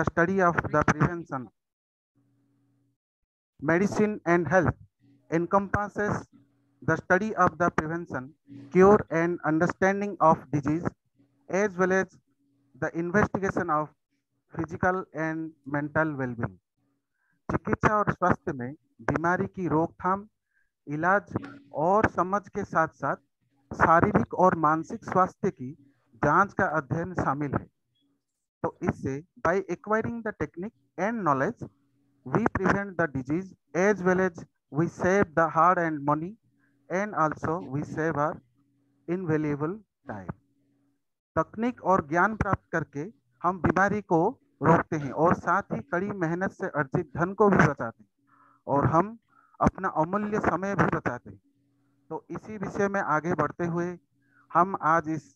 study of the prevention. Medicine and health encompasses the study of the prevention, cure and understanding of disease, as well as the investigation of physical and mental wellbeing. चिकित्सा और स्वास्थ्य में बीमारी की रोकथाम, इलाज और समझ के साथ साथ शारीरिक और मानसिक स्वास्थ्य की जांच का अध्ययन शामिल है। तो इससे by acquiring the technique and knowledge we prevent the disease as well as we save the heart and money and also we save our invaluable time. तकनीक और ज्ञान प्राप्त करके हम बीमारी को रोकते हैं और साथ ही कड़ी मेहनत से अर्जित धन को भी बचाते हैं और हम अपना अमूल्य समय भी बचाते हैं। तो इसी विषय में आगे बढ़ते हुए हम आज इस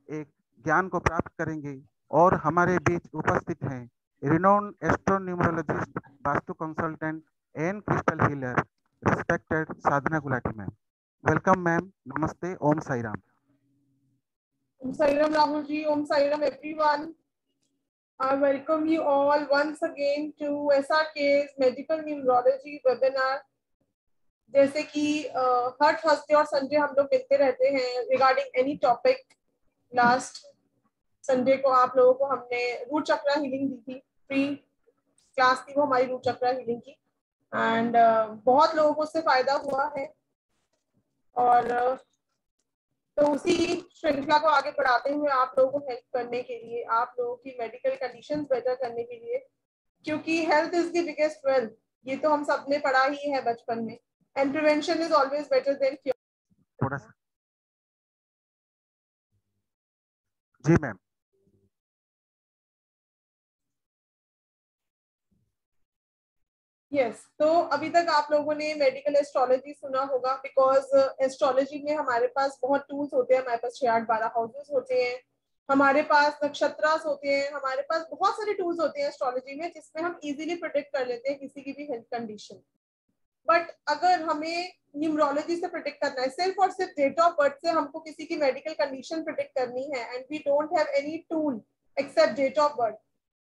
एक ज्ञान को प्राप्त करेंगे और हमारे बीच उपस्थित हैं renowned astronumerologist, vastu consultant and crystal healer, respected Sadhana Gulati ma'am. Welcome ma'am, नमस्ते, Om Sai Ram. Om Sai Ram Rahul ji, Om Sai Ram everyone. I welcome you all once again to SRK's Medical Numerology webinar. जैसे कि हर थर्सडे और Sunday हम लोग मिलते रहते हैं regarding any topic. Last Sunday को आप लोगों को हमने रूट चक्रा हीलिंग दी थी, फ्री क्लास थी वो हमारी रूट चक्रा हीलिंग की, एंड बहुत लोगों को उससे फायदा हुआ है। और तो उसी श्रृंखला को आगे बढ़ाते हुए आप लोगों को हेल्प करने के लिए, आप लोगों की मेडिकल कंडीशंस बेटर करने के लिए, क्योंकि health is the biggest wealth, ये तो हम सब ने पढ़ा ही है बचपन में, and prevention is always better than cure. थोड़ा सा जी मैम। यस, तो अभी तक आप लोगों ने मेडिकल एस्ट्रोलॉजी सुना होगा, बिकॉज एस्ट्रोलॉजी में हमारे पास बहुत टूल्स होते हैं, हमारे पास 6 8 12 हाउसेस होते हैं, हमारे पास नक्षत्रास होते हैं, हमारे पास बहुत सारे टूल्स होते हैं एस्ट्रोलॉजी में, जिसमें हम इजीली प्रिडिक्ट कर लेते हैं किसी की भी हेल्थ कंडीशन। बट अगर हमें न्यूमरोलॉजी से प्रिडिक्ट करना है, सिर्फ और सिर्फ डेट ऑफ बर्थ से हमको किसी की मेडिकल कंडीशन प्रिडिक्ट करनी है, and we don't have any tool except date of birth,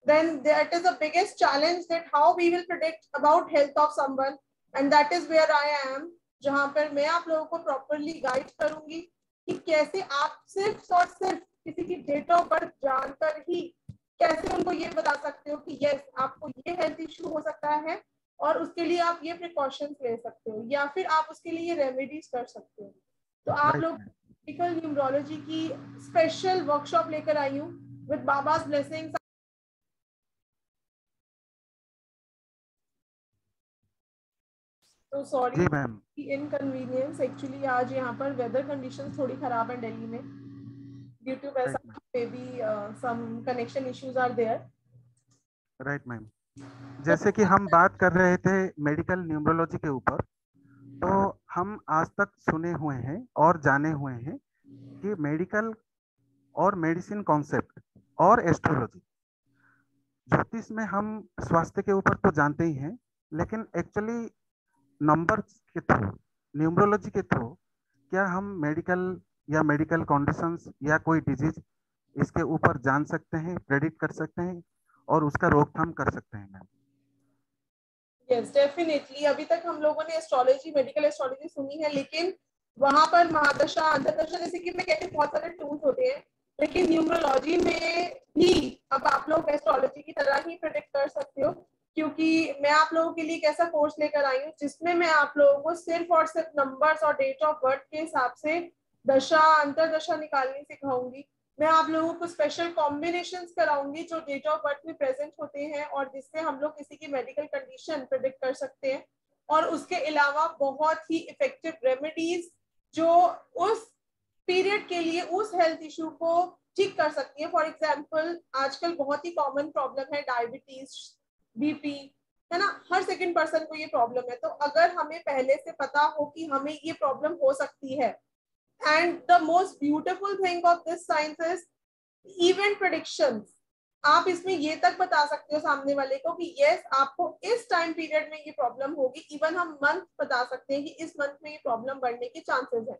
then that is the biggest challenge, that how we will predict about health of someone, and that is where I am, जहां पर मैं आप लोगों को properly guide करूंगी कि कैसे आप सिर्फ और सिर्फ किसी की डेट ऑफ बर्थ जानकर ही कैसे उनको ये बता सकते हो कि यस आपको ये हेल्थ इश्यू हो सकता है और उसके लिए आप ये प्रिकॉशंस ले सकते हो, या फिर आप उसके लिए ये रेमेडीज कर सकते हो। तो आप लोग मेडिकल न्यूमरोलॉजी की स्पेशल वर्कशॉप लेकर आई हूँ विद बाबा's blessings। तो सॉरी इनकन्वीनियंस, एक्चुअली आज यहाँ पर वेदर कंडीशंस थोड़ी खराब है दिल्ली में, ड्यू टू वैसा may be some connection issues are there. Right ma'am, जैसे कि हम बात कर रहे थे मेडिकल न्यूमरोलॉजी के ऊपर, तो हम आज तक सुने हुए हैं और जाने हुए हैं कि मेडिकल और मेडिसिन कॉन्सेप्ट और एस्ट्रोलॉजी, ज्योतिष में हम स्वास्थ्य के ऊपर तो जानते ही हैं, लेकिन एक्चुअली नंबर के थ्रू, न्यूमरोलॉजी के थ्रू क्या हम मेडिकल या मेडिकल कंडीशंस या कोई डिजीज इसके ऊपर जान सकते हैं, प्रेडिक्ट कर सकते हैं और उसका रोकथाम कर सकते हैं मैम? यस डेफिनेटली, अभी तक हम लोगों ने एस्ट्रोलॉजी, मेडिकल एस्ट्रोलॉजी सुनी है, लेकिन वहां पर महादशा, अंतर्दशा जैसे कि मैं कहती हूँ बहुत सारे टूल्स होते हैं, लेकिन न्यूमरोलॉजी में भी अब आप लोग एस्ट्रोलॉजी की तरह ही प्रेडिक्ट कर सकते हो, क्योंकि मैं आप लोगों के लिए एक ऐसा कोर्स लेकर आई हूँ जिसमें मैं आप लोगों को सिर्फ और सिर्फ नंबर्स और डेट ऑफ बर्थ के हिसाब से दशा अंतर्दशा निकालनी सिखाऊंगी। मैं आप लोगों को स्पेशल कॉम्बिनेशंस कराऊंगी जो डेट ऑफ बर्थ में प्रेजेंट होते हैं और जिससे हम लोग किसी की मेडिकल कंडीशन प्रेडिक्ट कर सकते हैं, और उसके अलावा बहुत ही इफेक्टिव रेमेडीज जो उस पीरियड के लिए उस हेल्थ इशू को ठीक कर सकती है। फॉर एग्जाम्पल आजकल बहुत ही कॉमन प्रॉब्लम है डायबिटीज, बीपी, है ना, हर सेकंड पर्सन को ये प्रॉब्लम है। तो अगर हमें पहले से पता हो कि हमें ये प्रॉब्लम हो सकती है, and the most beautiful thing of this science is event predictions. आप इसमें ये तक बता सकते हो सामने वाले को कि यस आपको इस टाइम पीरियड में ये प्रॉब्लम होगी, इवन हम मंथ बता सकते हैं कि इस मंथ में ये प्रॉब्लम बढ़ने के चांसेस है,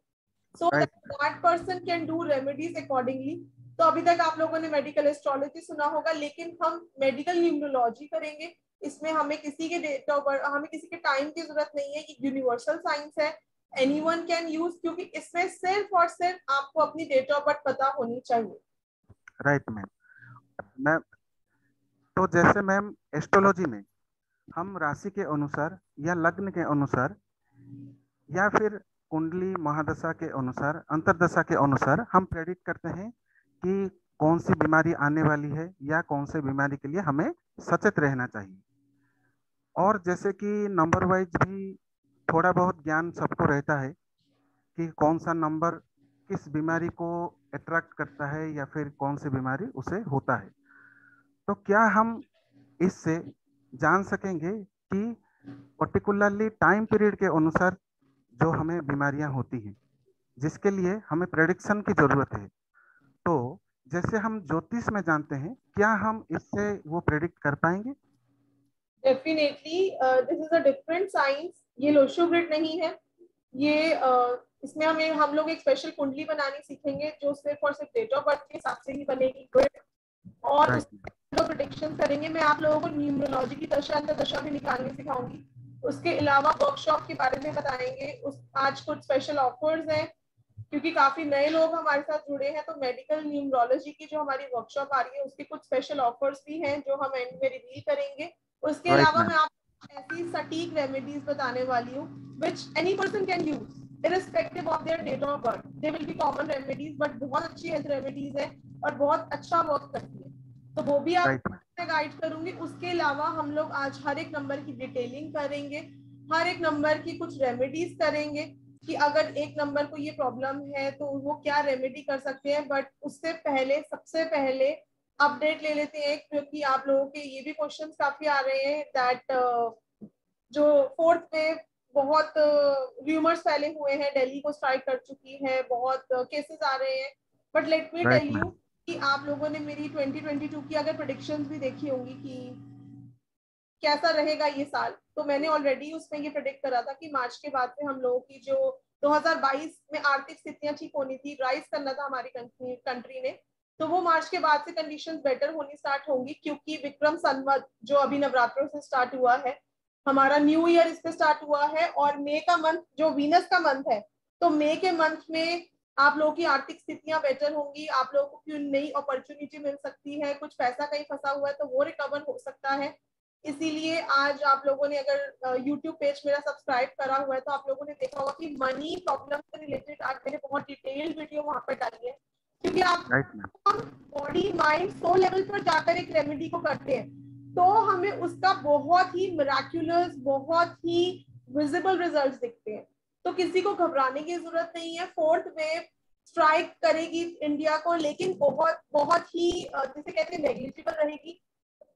so that person can do remedies accordingly। तो अभी तक आप लोगों ने मेडिकल एस्ट्रोलॉजी सुना होगा, लेकिन हम मेडिकल न्यूमरोलॉजी करेंगे। इसमें हमें किसी के डेट ऑफ बर्थ, हमें किसी के टाइम की जरूरत नहीं है, ये यूनिवर्सल साइंस है, एनीवन कैन यूज, क्योंकि इसमें सिर्फ और सिर्फ आपको अपनी डेट ऑफ बर्थ पता होनी चाहिए। Right ma'am. मैम तो जैसे मैम एस्ट्रोलॉजी में हम राशि के अनुसार या लग्न के अनुसार या फिर कुंडली महादशा के अनुसार अंतरदशा के अनुसार हम प्रेडिक्ट करते हैं कि कौन सी बीमारी आने वाली है या कौन सी बीमारी के लिए हमें सचेत रहना चाहिए। और जैसे कि नंबर वाइज भी थोड़ा बहुत ज्ञान सबको रहता है कि कौन सा नंबर किस बीमारी को अट्रैक्ट करता है या फिर कौन सी बीमारी उसे होता है। तो क्या हम इससे जान सकेंगे कि पर्टिकुलरली टाइम पीरियड के अनुसार जो हमें बीमारियां होती हैं जिसके लिए हमें प्रेडिक्शन की जरूरत है, तो जैसे हम ज्योतिष में जानते हैं, क्या हम इससे वो प्रेडिक्ट कर पाएंगे? Definitely this is a different science, ये लोशो ग्रिड नहीं है। ये इसमें हम लोग एक स्पेशल कुंडली बनानी सीखेंगे जो सिर्फ और सिर्फ डेट ऑफ बर्थ के हिसाब से ही बनेगी ग्रिड, और उस प्रेडिक्शन करेंगे। मैं आप लोगों को न्यूमरोलॉजी की दशा अंतर्दशा भी निकालनी सिखाऊंगी। उसके अलावा वर्कशॉप के बारे में बताएंगे। आज कुछ स्पेशल ऑफर्स हैं क्योंकि काफी नए लोग हमारे साथ जुड़े हैं, तो मेडिकल न्यूमरोलॉजी की जो हमारी वर्कशॉप आ रही है उसके कुछ स्पेशल ऑफर्स भी हैं जो हम एंड में रिवील करेंगे। उसके राइट अलावा मैम। मैं आपको ऐसी सटीक रेमेडीज बताने वाली हूँ which any person can use irrespective of their date of birth. They will be common remedies, but बहुत अच्छी हेल्थ रेमेडीज है और बहुत अच्छा वर्क करती है, तो वो भी राइट आप मैम। गाइड करूंगी। उसके अलावा हम लोग आज हर एक नंबर की डिटेलिंग करेंगे, हर एक नंबर की कुछ रेमेडीज करेंगे कि अगर एक नंबर को ये प्रॉब्लम है तो वो क्या रेमेडी कर सकते हैं। बट उससे पहले सबसे पहले अपडेट ले लेते हैं, क्योंकि आप लोगों के ये भी क्वेश्चंस काफी आ रहे हैं दैट जो फोर्थ वेव, बहुत र्यूमर्स फैले हुए हैं, दिल्ली को स्ट्राइक कर चुकी है, बहुत केसेस आ रहे हैं। But let me right tell you ma'am. कि आप लोगों ने मेरी 2022 की अगर प्रेडिक्शंस भी देखी होंगी कि कैसा रहेगा ये साल, तो मैंने ऑलरेडी उसमें ये प्रेडिक्ट करा था कि मार्च के बाद से हम लोगों की जो 2022 में आर्थिक स्थितियां ठीक होनी थी, राइज करना था हमारी कंट्री ने, तो वो मार्च के बाद से कंडीशंस बेटर होनी स्टार्ट होंगी, क्योंकि विक्रम संवत जो अभी नवरात्रों से स्टार्ट हुआ है, हमारा न्यू ईयर इस पे स्टार्ट हुआ है, और मई का मंथ जो वीनस का मंथ है, तो मई के मंथ में आप लोगों की आर्थिक स्थितियां बेटर होंगी, आप लोगों को कोई नई अपॉर्चुनिटी मिल सकती है, कुछ पैसा कहीं फंसा हुआ है तो वो रिकवर हो सकता है। इसीलिए आज आप लोगों ने अगर YouTube पेज मेरा सब्सक्राइब करा हुआ है तो आप लोगों ने देखा होगा कि मनी प्रॉब्लम से रिलेटेड आज मैंने बहुत डिटेल्ड वीडियो वहां पर डाली है, क्योंकि आप right ma'am. Body mind soul level पर जाकर एक रेमेडी को करते हैं तो हमें उसका बहुत ही मिराक्युलस, बहुत ही विजिबल रिजल्ट्स दिखते हैं। तो किसी को घबराने की जरूरत नहीं है। फोर्थ वेव स्ट्राइक करेगी इंडिया को, लेकिन बहुत बहुत ही जिसे कहते हैं नेग्लिजिबल रहेगी।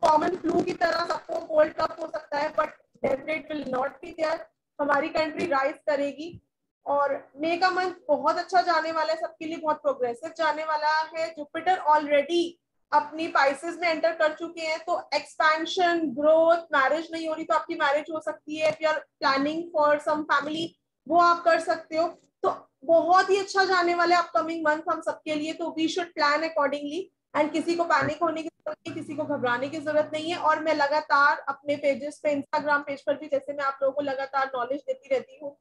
कॉमन फ्लू की तरह सबको कोल्ड कफ हो सकता है, but death rate will not be there. हमारी कंट्री राइज करेगी, और मई का मंथ बहुत अच्छा जाने वाला है, सबके लिए बहुत प्रोग्रेसिव जाने वाला है। जुपिटर ऑलरेडी अपनी पाइसेस में एंटर कर चुके हैं, तो एक्सपेंशन, ग्रोथ, मैरिज नहीं हो रही तो आपकी मैरिज हो सकती है। If you are planning for some family, वो आप कर सकते हो। तो बहुत ही अच्छा जाने वाला है अपकमिंग मंथ हम सबके लिए, तो we should plan accordingly. And किसी को पैनिक होने की जरूरत नहीं, किसी को घबराने की जरूरत नहीं है। और मैं लगातार अपने पेजेस पे, इंस्टाग्राम पेज पर भी, जैसे मैं आप लोगों को लगातार नॉलेज देती रहती हूँ,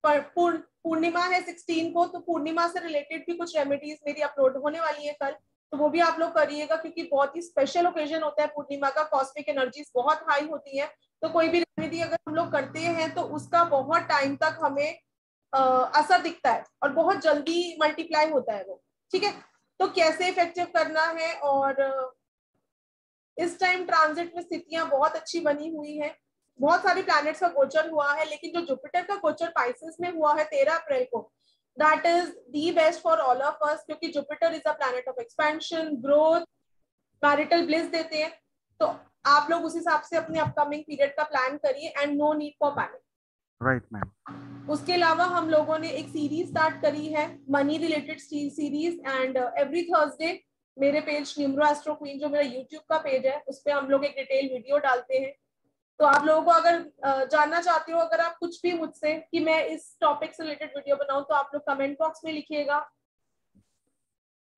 पर पूर्णिमा है 16 को, तो पूर्णिमा से रिलेटेड भी कुछ रेमेडीज मेरी अपलोड होने वाली है कल, तो वो भी आप लोग करिएगा, क्योंकि बहुत ही स्पेशल ओकेजन होता है पूर्णिमा का, कॉस्मिक एनर्जीज बहुत हाई होती है। तो कोई भी रेमेडी अगर हम लोग करते हैं तो उसका बहुत टाइम तक हमें असर दिखता है और बहुत जल्दी मल्टीप्लाई होता है वो। ठीक है, तो कैसे इफेक्टिव करना है, और इस टाइम ट्रांजिट में स्थितियां बहुत अच्छी बनी हुई है। बहुत सारे प्लैनेट्स का गोचर हुआ है, लेकिन जो जुपिटर का गोचर पाइसेस में हुआ है 13 अप्रैल को, that is the best for all of us, क्योंकि Jupiter is a planet of expansion, growth, marital bliss देते हैं। तो आप लोग उस हिसाब से अपने अपकमिंग पीरियड का प्लान करिए, and no need for panic. Right ma'am. उसके अलावा हम लोगों ने एक सीरीज स्टार्ट करी है, money related series, and every Thursday मेरे पेज न्यूमरो एस्ट्रो क्वीन, जो मेरा यूट्यूब का पेज है, उस पर हम लोग एक डिटेल वीडियो डालते हैं। तो आप लोगों को अगर जानना चाहते हो, अगर आप कुछ भी मुझसे कि मैं इस टॉपिक से रिलेटेड वीडियो बनाऊं, तो आप लोग कमेंट बॉक्स में लिखिएगा।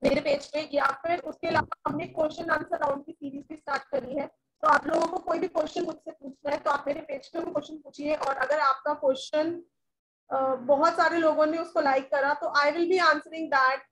मेरे पेज पे, या फिर उसके अलावा हमने क्वेश्चन आंसर राउंड की सीरीज भी स्टार्ट करी है। तो आप लोगों को कोई भी क्वेश्चन मुझसे पूछना है तो आप मेरे पेज पे क्वेश्चन पूछिए, और अगर आपका क्वेश्चन बहुत सारे लोगों ने उसको लाइक करा तो I will be answering that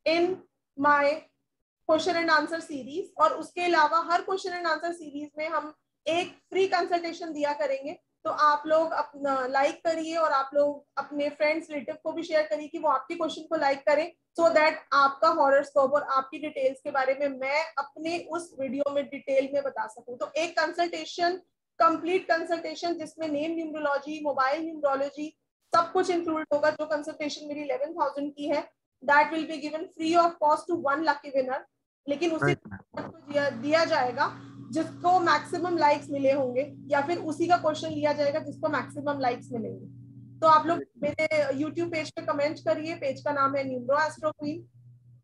in my question and answer series. और उसके अलावा हर क्वेश्चन एंड आंसर सीरीज में हम एक फ्री कंसल्टेशन दिया करेंगे। तो आप लोग अपना लाइक करिए और आप लोग अपने फ्रेंड्स रिलेटिव को भी शेयर करिए कि वो आपके क्वेश्चन को लाइक करें, सो दैट आपका हॉरोस्कोप और आपकी डिटेल्स के बारे में मैं अपने उस वीडियो में डिटेल में बता सकूं। तो एक कंसल्टेशन, कंप्लीट कंसल्टेशन जिसमें नेम न्यूमरोलॉजी, मोबाइल न्यूमरोलॉजी सब कुछ इंक्लूड होगा। जो कंसल्टेशन मेरी 11,000 की है, that will be given free of cost to 1 lucky winner. लेकिन उसी को दिया जाएगा जिसको मैक्सिमम लाइक्स मिले होंगे, या फिर उसी का क्वेश्चन लिया जाएगा जिसको मैक्सिमम लाइक्स मिलेंगे। तो आप लोग मेरे YouTube पेज पे कमेंट करिए, पेज का नाम है न्यूमरो एस्ट्रो क्वीन।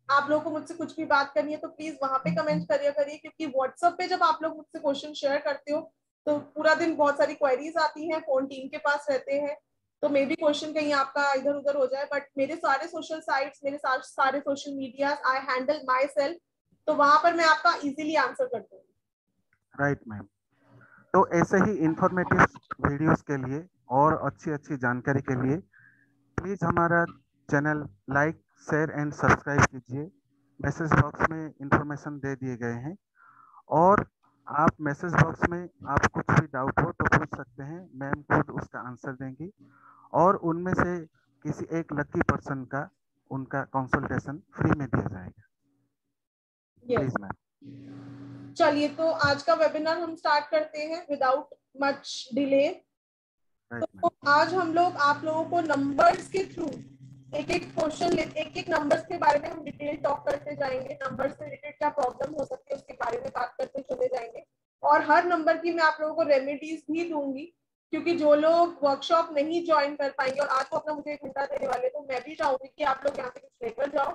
आप लोगों को मुझसे कुछ भी बात करनी है तो प्लीज वहां पे कमेंट करिए, क्योंकि व्हाट्सएप पे जब आप लोग मुझसे क्वेश्चन शेयर करते हो तो पूरा दिन बहुत सारी क्वेरीज आती हैं, फोन टीम के पास रहते हैं, तो मे बी क्वेश्चन कहीं आपका इधर उधर हो जाए। बट मेरे सारे सोशल साइट्स, मेरे सारे social media I handle my self, तो वहां पर मैं आपका इजीली आंसर कर दूंगी। Right ma'am. तो ऐसे ही इंफॉर्मेटिव वीडियोस के लिए और अच्छी अच्छी जानकारी के लिए प्लीज हमारा channel like, share and subscribe कीजिए। मैसेज बॉक्स में इंफॉर्मेशन दे दिए गए हैं, और आप मैसेज बॉक्स में आप कुछ भी डाउट हो तो पूछ सकते हैं, मैम खुद उसका आंसर देंगी, और उनमें से किसी एक लकी पर्सन का उनका कंसल्टेशन फ्री में दिया जाएगा। Please ma'am. चलिए, तो आज का वेबिनार हम स्टार्ट करते हैं विदाउट मच डिले। तो आज हम लोग आप लोगों को नंबर्स के थ्रू एक एक क्वेश्चन, एक एक नंबर्स के बारे में हम डिटेल टॉक करते जाएंगे। नंबर्स से रिलेटेड क्या प्रॉब्लम हो सकती है उसके बारे में बात करते चले जाएंगे, और हर नंबर की मैं आप लोगों को रेमेडीज भी दूंगी, क्योंकि जो लोग वर्कशॉप नहीं ज्वाइन कर पाएंगे, और आज तो अपना मुझे 1 घंटा देने वाले, तो मैं भी चाहूंगी कि आप लोग यहाँ से कुछ लेकर जाओ।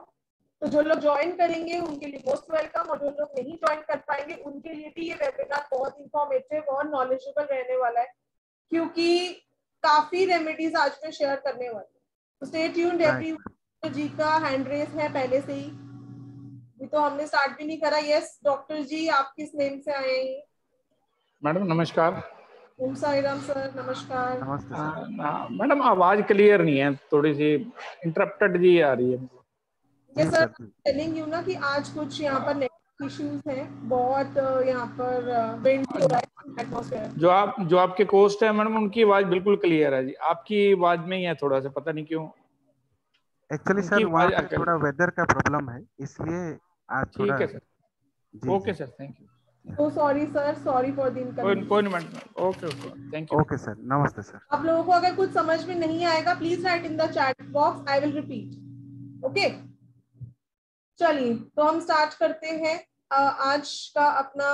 तो जो लोग ज्वाइन करेंगे उनके लिए मोस्ट वेलकम, और जो लोग नहीं ज्वाइन कर पाएंगे उनके लिए भी ये वेबिनार बहुत इंफॉर्मेटिव और नॉलेजेबल रहने वाला है, क्योंकि काफी रेमेडीज आज मैं शेयर करने वाली हूँ। तो स्टे ट्यून्ड एवरीवन। जी का हैंड रेस है पहले से ही, तो हमने स्टार्ट भी नहीं करा। यस डॉक्टर जी, आप किस नेम से आए हैं? मैडम नमस्कार। ओम साई राम सर, नमस्कार। नमस्ते सर। मैडम आवाज क्लियर नहीं है, थोड़ी सी इंटरप्टेड जी आ रही है। ये सर टेलिंग यू ना कि आज कुछ यहाँ पर नेटवर्क इश्यूज हैं बहुत, यहाँ पर विंड हो रहा है एटमॉस्फेयर। जो आपके कोस्ट है मैडम, उनकी आवाज बिल्कुल क्लियर है जी, आपकी आवाज में ही है थोड़ा सा, पता नहीं क्यों। एक्चुअली सर वहाँ पे थोड़ा वेदर का प्रॉब्लम है, इसलिए आज थोड़ा। ठीक है sir. Okay sir, thank you. तो sorry sir, sorry for the inconvenience. कोई नहीं madam, okay thank you. Okay sir, नमस्ते सर। आप लोगों को अगर कुछ समझ में नहीं आएगा please write in the chat box, I will repeat. Okay, चलिए तो हम स्टार्ट करते हैं आज का अपना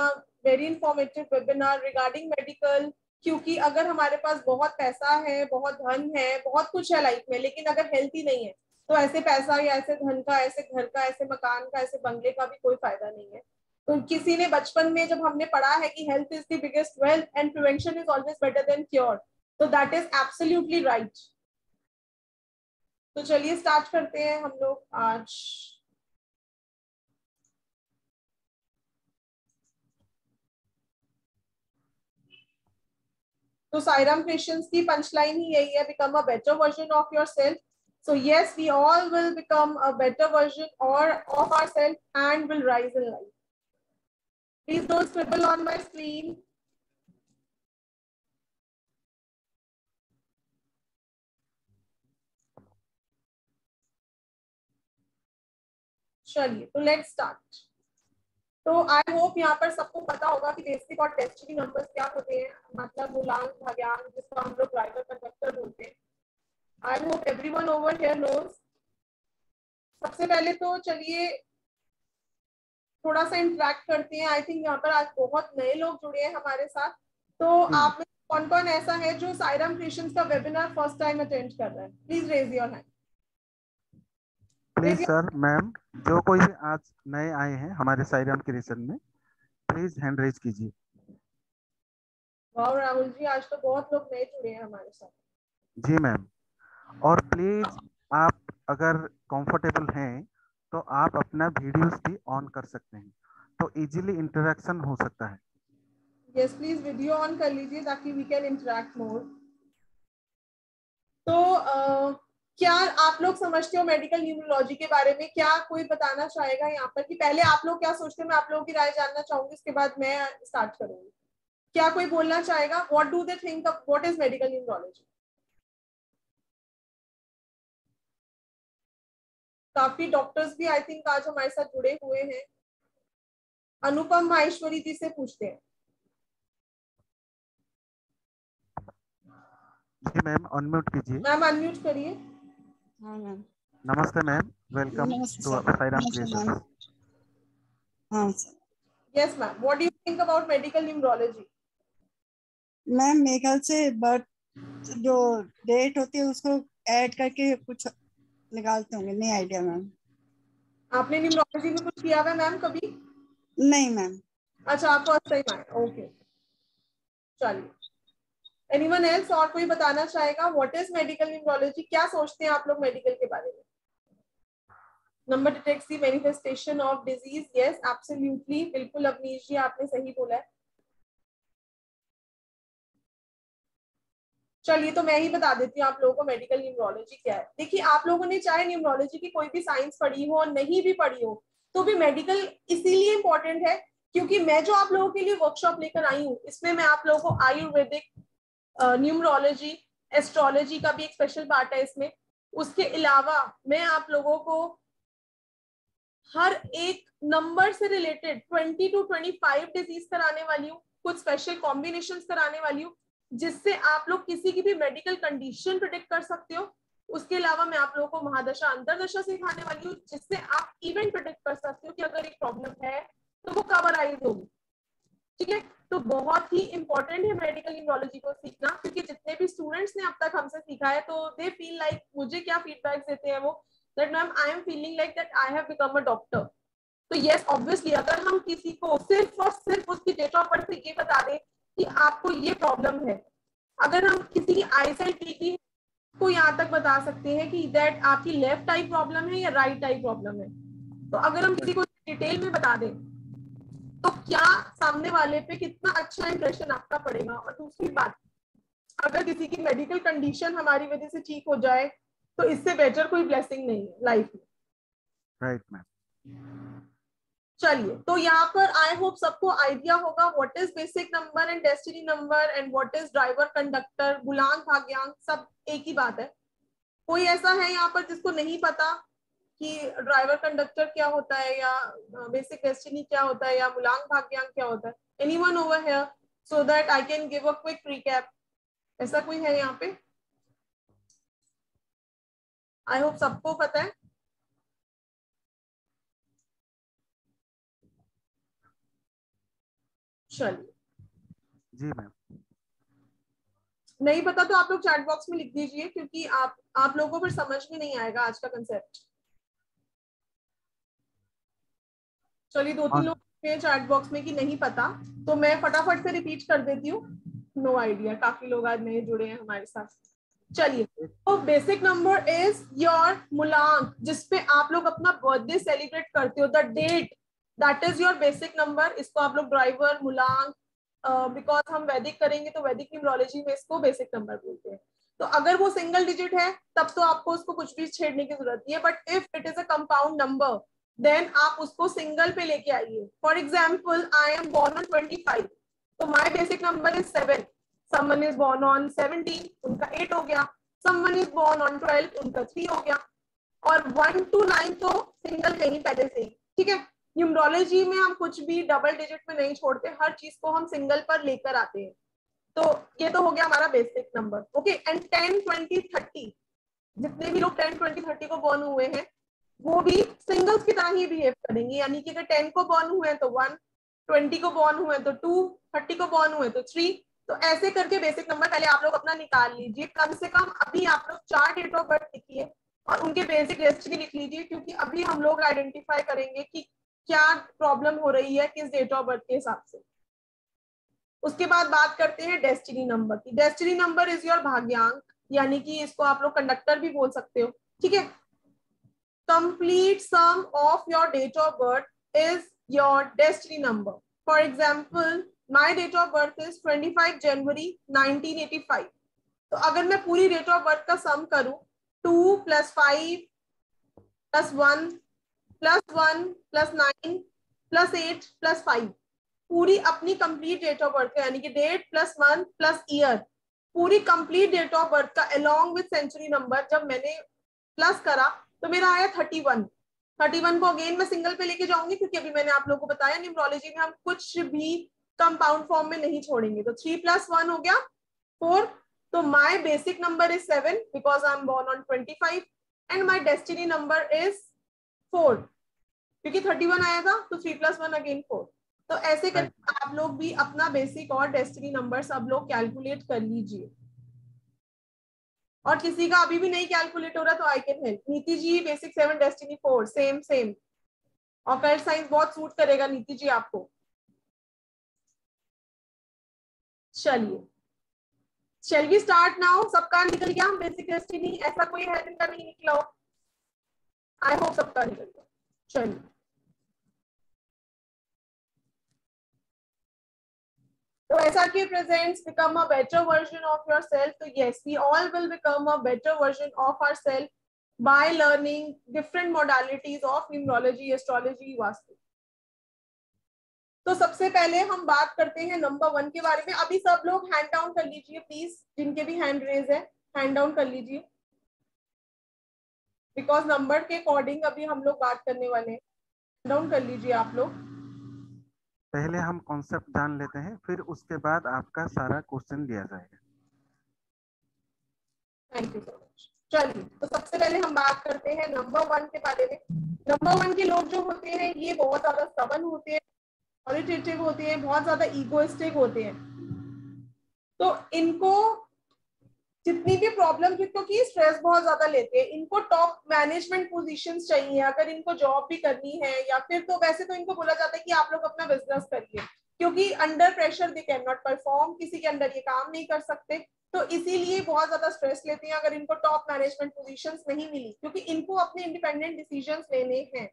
very informative webinar regarding medical. क्योंकि अगर हमारे पास बहुत पैसा है, बहुत धन है, बहुत कुछ है लाइफ में, लेकिन अगर हेल्थ ही नहीं है तो ऐसे पैसा या ऐसे धन का, ऐसे घर का, ऐसे मकान का, ऐसे बंगले का भी कोई फायदा नहीं है। तो किसी ने बचपन में जब हमने पढ़ा है कि health is the biggest wealth and prevention is always better than cure, तो दैट इज एब्सोल्युटली राइट। तो चलिए स्टार्ट करते हैं हम लोग आज। तो साईराम क्रिश्चियंस की पंचलाइन ही यही है, become a better version of yourself. So yes, we all will become a better version or of ourselves and will rise in life. Please don't scribble on my screen. चलिए तो let's start. तो I hope यहाँ पर सबको पता होगा कि basic और टेस्टिंग नंबर्स क्या होते हैं, मतलब मूलांक, भाग्यांक, जिसको हम लोग ड्राइवर कंडक्टर बोलते हैं। I hope everyone over here knows. सबसे पहले तो चलिए थोड़ा सा इंटरेक्ट करते हैं। आई थिंक यहाँ पर आज बहुत नए लोग जुड़े हैं हमारे साथ। तो आप में कौन कौन ऐसा है जो साईराम क्रिश्चियंस का वेबिनार फर्स्ट टाइम अटेंड कर रहा है? Please raise your hand. Please sir, ma'am, जो कोई भी आज नए आए हैं हमारे साईराम क्रिश्चियन में, प्लीज हैंड रेज कीजिए। वाह राहुल जी, आज तो बहुत लोग नए जुड़े हैं हमारे साथ। जी मैम, और प्लीज आप अगर कंफर्टेबल हैं तो आप अपना वीडियोस भी ऑन कर सकते हैं, तो इजीली इंटरेक्शन हो सकता है। यस प्लीज वीडियो ऑन कर लीजिए ताकि वी कैन इंटरेक्ट मोर। तो क्या आप लोग समझते हो मेडिकल न्यूमरोलॉजी के बारे में? क्या कोई बताना चाहेगा यहाँ पर कि पहले आप लोग क्या सोचते हो? मैं आप लोगों की राय जानना चाहूंगी, इसके बाद मैं स्टार्ट करूंगी। क्या कोई बोलना चाहेगा? What do they think of what is medical numerology? काफी डॉक्टर्स भी आई थिंक आज हमारे साथ जुड़े हुए हैं। अनुपम माहेश्वरी जी से पूछते हैं। जी मैम, अनम्यूट कीजिए। मैम अनम्यूट करिए। हाँ मैम। नमस्ते मैम, वेलकम नमस्ते टू सर। साईराम नमस्ते मैम। क्रिएशंस। हाँ sir. Yes ma'am, what do you think about medical numerology? Ma'am मेरे ख्याल से बर्थ जो डेट होती है उसको ऐड करके कुछ निकालते होंगे, नहीं आइडिया मैम। आपने न्यूमरोलॉजी में कुछ किया हुआ है मैम कभी? नहीं मैम। अच्छा, आप फर्स्ट टाइम आए, ओके। चलिए, एनीवन एल्स? और कोई बताना चाहेगा व्हाट इज मेडिकल न्यूमरोलॉजी? क्या सोचते हैं आप लोग मेडिकल के बारे में? Number detects the manifestation of disease. Yes absolutely, बिल्कुल अवनीश जी आपने सही बोला है। चलिए, तो मैं ही बता देती हूँ आप लोगों को मेडिकल न्यूमरोलॉजी क्या है। देखिए, आप लोगों ने चाहे न्यूमरोलॉजी की कोई भी साइंस पढ़ी हो, नहीं भी पढ़ी हो, तो भी मेडिकल इसीलिए इंपॉर्टेंट है क्योंकि मैं जो आप लोगों के लिए वर्कशॉप लेकर आई हूँ, इसमें मैं आप लोगों को आयुर्वेदिक, न्यूमरोलॉजी, एस्ट्रोलॉजी का भी एक स्पेशल पार्ट है इसमें। उसके अलावा मैं आप लोगों को हर एक नंबर से रिलेटेड 20 to 25 डिजीज कराने वाली हूँ, कुछ स्पेशल कॉम्बिनेशन कराने वाली हूँ जिससे आप लोग किसी की भी मेडिकल कंडीशन प्रिडिक्ट कर सकते हो। उसके अलावा मैं आप लोगों को महादशा अंतरदशा सिखाने वाली हूँ जिससे आप इवेंट प्रिडिक्ट कर सकते हो कि अगर एक प्रॉब्लम है तो वो कब अराइज होगी। ठीक है, तो बहुत ही इंपॉर्टेंट है मेडिकल न्यूमरोलॉजी को सीखना, क्योंकि जितने भी स्टूडेंट्स ने अब तक हमसे सीखा है तो दे फील लाइक, मुझे क्या फीडबैक देते हैं वो, that ma'am I am feeling like that I have become a doctor. तो यस ऑब्वियसली, अगर हम किसी को सिर्फ और सिर्फ उसकी डेट ऑफ बर्थ से ये बता दें कि आपको ये प्रॉब्लम है, अगर हम किसी की आईसाइट की को यहाँ तक बता सकते हैं कि दैट आपकी लेफ्ट आई प्रॉब्लम है या राइट आई प्रॉब्लम है, तो अगर हम किसी को डिटेल में बता दें तो क्या सामने वाले पे कितना अच्छा इंप्रेशन आपका पड़ेगा। और दूसरी बात, अगर किसी की मेडिकल कंडीशन हमारी वजह से ठीक हो जाए तो इससे बेटर कोई ब्लेसिंग नहीं है लाइफ में। Right ma'am. चलिए, तो यहाँ पर आई होप सबको आइडिया होगा what is basic number and destiny number and what is driver, conductor, गुलांक, भाग्यांक, सब एक ही बात है। कोई ऐसा है यहाँ पर जिसको नहीं पता कि ड्राइवर कंडक्टर क्या होता है या बेसिक डेस्टिनी क्या होता है या मूलांक भाग्यांक क्या होता है? Anyone over here so that I can give a quick recap? ऐसा कोई है यहाँ पे? आई होप सबको पता है। चलिए, जी मैम। नहीं पता तो आप लोग चैट बॉक्स में लिख दीजिए क्योंकि आप लोगों को फिर समझ में नहीं आएगा आज का कंसेप्ट। चलिए, 2-3 लोग चैट बॉक्स में कि नहीं पता, तो मैं फटाफट से रिपीट कर देती हूँ। नो आइडिया, काफी लोग आज नए जुड़े हैं हमारे साथ। चलिए, तो बेसिक नंबर इज योर मूलांक, जिसपे आप लोग अपना बर्थडे सेलिब्रेट करते हो, the date, that is your basic number. इसको आप लोग ड्राइवर, मूलांक, बिकॉज हम वैदिक करेंगे तो वैदिक न्यूमरोलॉजी में इसको बेसिक नंबर बोलते हैं। तो अगर वो सिंगल डिजिट है तब तो आपको उसको कुछ भी छेड़ने की जरूरत नहीं है, but if it is a compound number then आप उसको सिंगल पे लेके आइए। For example, I am born on 25, तो my basic number is 7। someone is born on 17, उनका 8 हो गया। someone is born on 12, उनका 3 हो गया। और 1 to 9 तो सिंगल है ही पहले से ही। ठीक है, न्यूमरोलॉजी में हम कुछ भी डबल डिजिट में नहीं छोड़ते, हर चीज को हम सिंगल पर लेकर आते हैं। तो ये तो हो गया हमारा बेसिक नंबर। ओके, एंड 10, 20, 30, जितने भी लोग 10, 20, 30 को बॉर्न हुए हैं वो भी सिंगल्स की तरह ही बिहेव करेंगे, यानी कि अगर 10 को बॉर्न हुए हैं तो 1, 20 को बॉर्न हुए तो 2, 30 को बॉर्न हुए तो 3। तो ऐसे करके बेसिक नंबर पहले आप लोग अपना निकाल लीजिए। कम से कम अभी आप लोग 4 डेट ऑफ बर्थ लिखिए और उनके बेसिक डेस्टिनी लिख लीजिए, क्योंकि अभी हम लोग आइडेंटिफाई करेंगे कि क्या प्रॉब्लम हो रही है किस डेट ऑफ बर्थ के हिसाब से। उसके बाद बात करते हैं डेस्टिनी नंबर की। डेस्टिनी नंबर इज योर भाग्यांक, यानी कि इसको आप लोग कंडक्टर भी बोल सकते हो। ठीक है, complete sum of your date of birth is your destiny number. For example, my date of birth is 25 January 1985. तो अगर मैं पूरी डेट ऑफ बर्थ का सम करूं 2 + 5 + 1 + 1 + 9 + 8 + 5, पूरी अपनी कंप्लीट डेट ऑफ बर्थ का, यानी कि date plus month plus year, पूरी कंप्लीट डेट ऑफ बर्थ का अलोंग विद सेंचुरी नंबर जब मैंने प्लस करा तो मेरा आया 31। 31 को अगेन मैं सिंगल पे लेके जाऊंगी, क्योंकि अभी मैंने आप लोगों को बताया न्यूमरोलॉजी में हम कुछ भी कंपाउंड फॉर्म में नहीं छोड़ेंगे। तो 3 + 1 हो गया 4। तो my basic number is 7 because I am born on 25 and my destiny number is 4, क्योंकि 31 आया था तो 3 + 1 अगेन 4। तो ऐसे करके आप लोग भी अपना बेसिक और डेस्टिनी नंबर सब लोग कैलकुलेट कर लीजिए। और किसी का अभी भी नहीं कैलकुलेट हो रहा तो आई कैन हेल्प। नीति जी बेसिक 7 डेस्टिनी 4 सेम। और कल साइंस बहुत सूट करेगा नीति जी आपको। चलिए शैल वी स्टार्ट नाउ। सबका निकल गया बेसिक डेस्टिनी? ऐसा कोई है जिनका नहीं निकला हो? आई होप सबका निकल गया। चलिए तो ऐसा कि presents become a better version of yourself. तो yes, we all will become a better version of ourselves by learning different modalities of numerology, astrology, vastu. तो सबसे पहले हम बात करते हैं नंबर 1 के बारे में। अभी सब लोग हैंड डाउन कर लीजिए प्लीज, जिनके भी हैंड रेज है हैंड डाउन कर लीजिए, बिकॉज नंबर के अकॉर्डिंग अभी हम लोग बात करने वाले हैं। डाउन कर लीजिए आप लोग। पहले हम कॉन्सेप्ट जान लेते हैं, फिर उसके बाद आपका सारा क्वेश्चन दिया जाएगा। Thank you so much. चलिए तो सबसे पहले हम बात करते हैं नंबर 1 के बारे में। नंबर 1 के लोग जो होते हैं ये बहुत ज्यादा स्टबर्न होते हैं, ऑरिटेटिव होते हैं, बहुत ज्यादा ईगोइस्टिक होते हैं। तो इनको जितनी भी प्रॉब्लम, क्योंकि स्ट्रेस बहुत ज्यादा लेते हैं, इनको टॉप मैनेजमेंट पोजीशंस चाहिए अगर इनको जॉब भी करनी है, या फिर तो वैसे तो इनको बोला जाता है कि आप लोग अपना बिजनेस करिए, क्योंकि under pressure they can not perform, किसी के अंडर ये काम नहीं कर सकते। तो इसीलिए बहुत ज्यादा स्ट्रेस लेते हैं अगर इनको टॉप मैनेजमेंट पोजीशंस नहीं मिली, क्योंकि इनको अपने इंडिपेंडेंट डिसीजंस लेने हैं।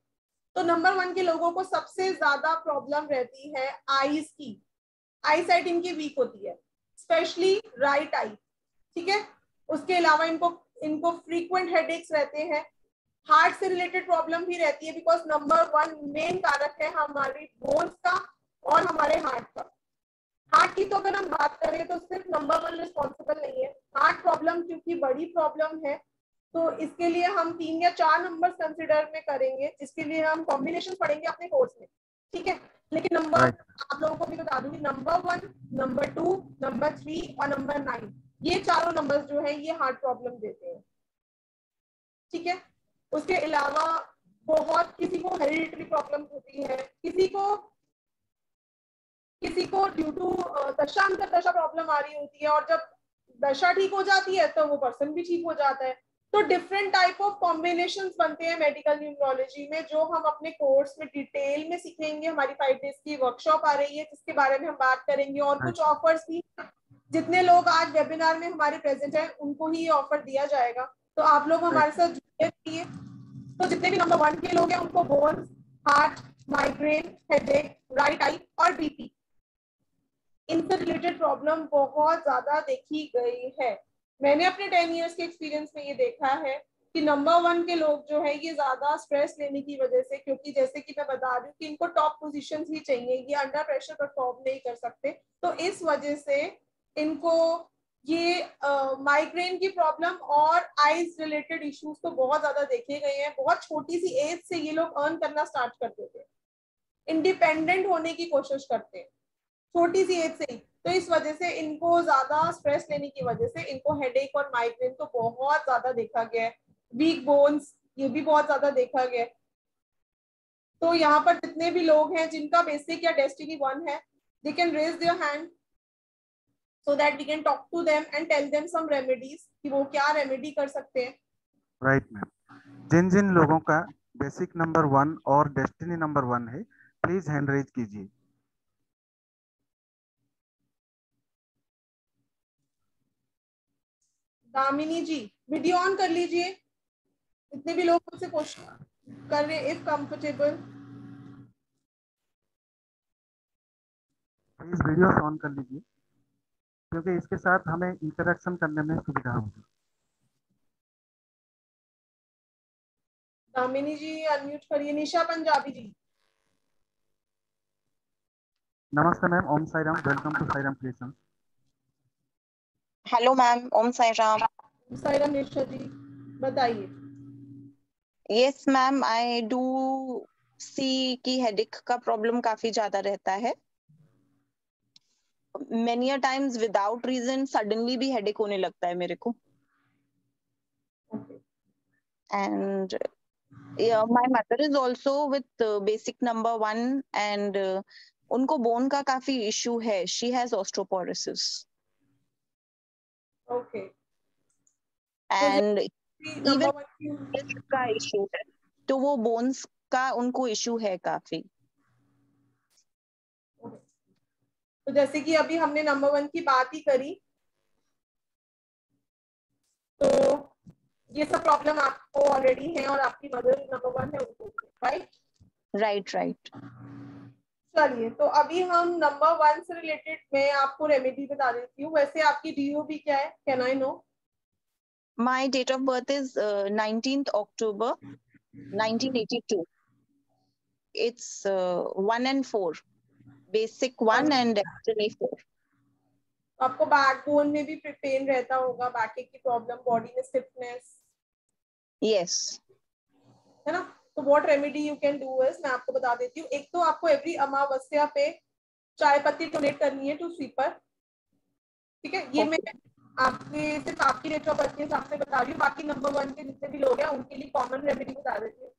तो नंबर 1 के लोगों को सबसे ज्यादा प्रॉब्लम रहती है आईज की। आई साइट इनकी वीक होती है, स्पेशली राइट आई। ठीक है, उसके अलावा इनको फ्रीक्वेंट हेडेक्स रहते हैं। हार्ट से रिलेटेड प्रॉब्लम भी रहती है, बिकॉज नंबर 1 मेन कारक है हमारी बोन्स का और हमारे हार्ट का। हार्ट की तो अगर हम बात करें तो सिर्फ नंबर 1 रिस्पॉन्सिबल नहीं है। हार्ट प्रॉब्लम क्योंकि बड़ी प्रॉब्लम है, तो इसके लिए हम 3 या 4 नंबर कंसिडर में करेंगे, जिसके लिए हम कॉम्बिनेशन पढ़ेंगे अपने कोर्स में। ठीक है, लेकिन नंबर आप लोगों को भी बता दूंगी, नंबर 1, नंबर 2, नंबर 3 और नंबर 9, ये चारों नंबर्स जो है ये हार्ट प्रॉब्लम देते हैं। ठीक है, उसके अलावा बहुत किसी को हेरिडिटरी प्रॉब्लम होती है, किसी को ड्यू टू दशा अंतर दशा प्रॉब्लम आ रही होती है, और जब दशा ठीक हो जाती है तो वो पर्सन भी ठीक हो जाता है। तो डिफरेंट टाइप ऑफ कॉम्बिनेशंस बनते हैं मेडिकल न्यूमरोलॉजी में, जो हम अपने कोर्स में डिटेल में सीखेंगे। हमारी 5 डेज की वर्कशॉप आ रही है जिसके बारे में हम बात करेंगे, और कुछ ऑफर्स भी, जितने लोग आज वेबिनार में हमारे प्रेजेंट हैं उनको ही ये ऑफर दिया जाएगा। तो आप लोग हमारे साथ जुड़े रहिए। तो जितने भी नंबर 1 के लोग हैं उनको bones, heart, migraine, headache, right I और बीपी, इनसे रिलेटेड प्रॉब्लम बहुत ज्यादा देखी गई है। मैंने अपने 10 इयर्स के एक्सपीरियंस में ये देखा है कि नंबर 1 के लोग जो है ये ज्यादा स्ट्रेस लेने की वजह से, क्योंकि जैसे कि मैं बता रही हूँ कि इनको टॉप पोजीशंस ही चाहिए, ये अंडर प्रेशर परफॉर्म नहीं कर सकते। तो इस वजह से इनको ये माइग्रेन की प्रॉब्लम और आईज रिलेटेड इश्यूज तो बहुत ज्यादा देखे गए हैं। बहुत छोटी सी एज से ये लोग अर्न करना स्टार्ट कर देते हैं, इंडिपेंडेंट होने की कोशिश करते हैं छोटी सी एज से ही। तो इस वजह से इनको ज्यादा स्ट्रेस लेने की वजह से इनको हेडेक और माइग्रेन तो बहुत ज्यादा देखा गया है। वीक बोन्स ये भी बहुत ज्यादा देखा गया है। तो यहाँ पर जितने भी लोग हैं जिनका बेसिक या डेस्टिनी 1 है, they can raise their hand so that we can talk to them and tell them some remedies कि वो क्या रेमेडी कर सकते हैं। राइट मैम, जिन जिन लोगों का बेसिक नंबर 1 और डेस्टिनी नंबर 1 है प्लीज हैंड रेज कीजिए। दामिनी जी वीडियो ऑन कर लीजिए, जितने भी लोग मुझसे क्वेश्चन कर रहे हैं, if comfortable. Please video on कर लीजिए, क्योंकि इसके साथ हमें इंटरेक्शन करने में सुविधा होगी। दामिनी जी अनम्यूट करिए। निशा पंजाबी जी। नमस्ते ma'am, Om Sai Ram, welcome to Sai Ram creation. Hello ma'am, Om Sai Ram. Saira Nisha ji बताइए। Yes ma'am, I do see कि हेडेक का प्रॉब्लम काफी ज्यादा रहता है। Many a times without reason suddenly भी हेडेक होने लगता है मेरे को। And my mother is also with basic number 1 and उनको बोन का काफी इशू है। She has osteoporosis okay. And number even 1 का इशू है, तो वो बोन्स का उनको इशू है काफी। तो जैसे कि अभी हमने नंबर 1 की बात ही करी, तो ये सब प्रॉब्लम आपको ऑलरेडी है और आपकी मदर नंबर 1 है उनको, राइट? राइट। चलिए, तो अभी हम नंबर 1 से रिलेटेड मैं आपको रेमेडी बता देती हूँ। वैसे आपकी DOB क्या है, can I know? My date of birth is 19th October 1982. It's 1 and 4. Basic 1 and actually 4. आपको बैकबोन में भी पेन रहता होगा, बैक की प्रॉब्लम, बॉडी में स्टिफनेस, Yes. है ना? तो what remedy you can do is, मैं आपको बता देती हूँ। एक तो आपको एवरी अमावस्या पे चाय पत्ती डोनेट करनी है टू स्वीपर, ठीक है? ये मैं आपके सिर्फ आपकी डेट ऑफ बर्थ के हिसाब से बता रही हूँ। बाकी नंबर 1 के जितने भी लोग हैं उनके लिए कॉमन रेमेडी बता देती हूँ।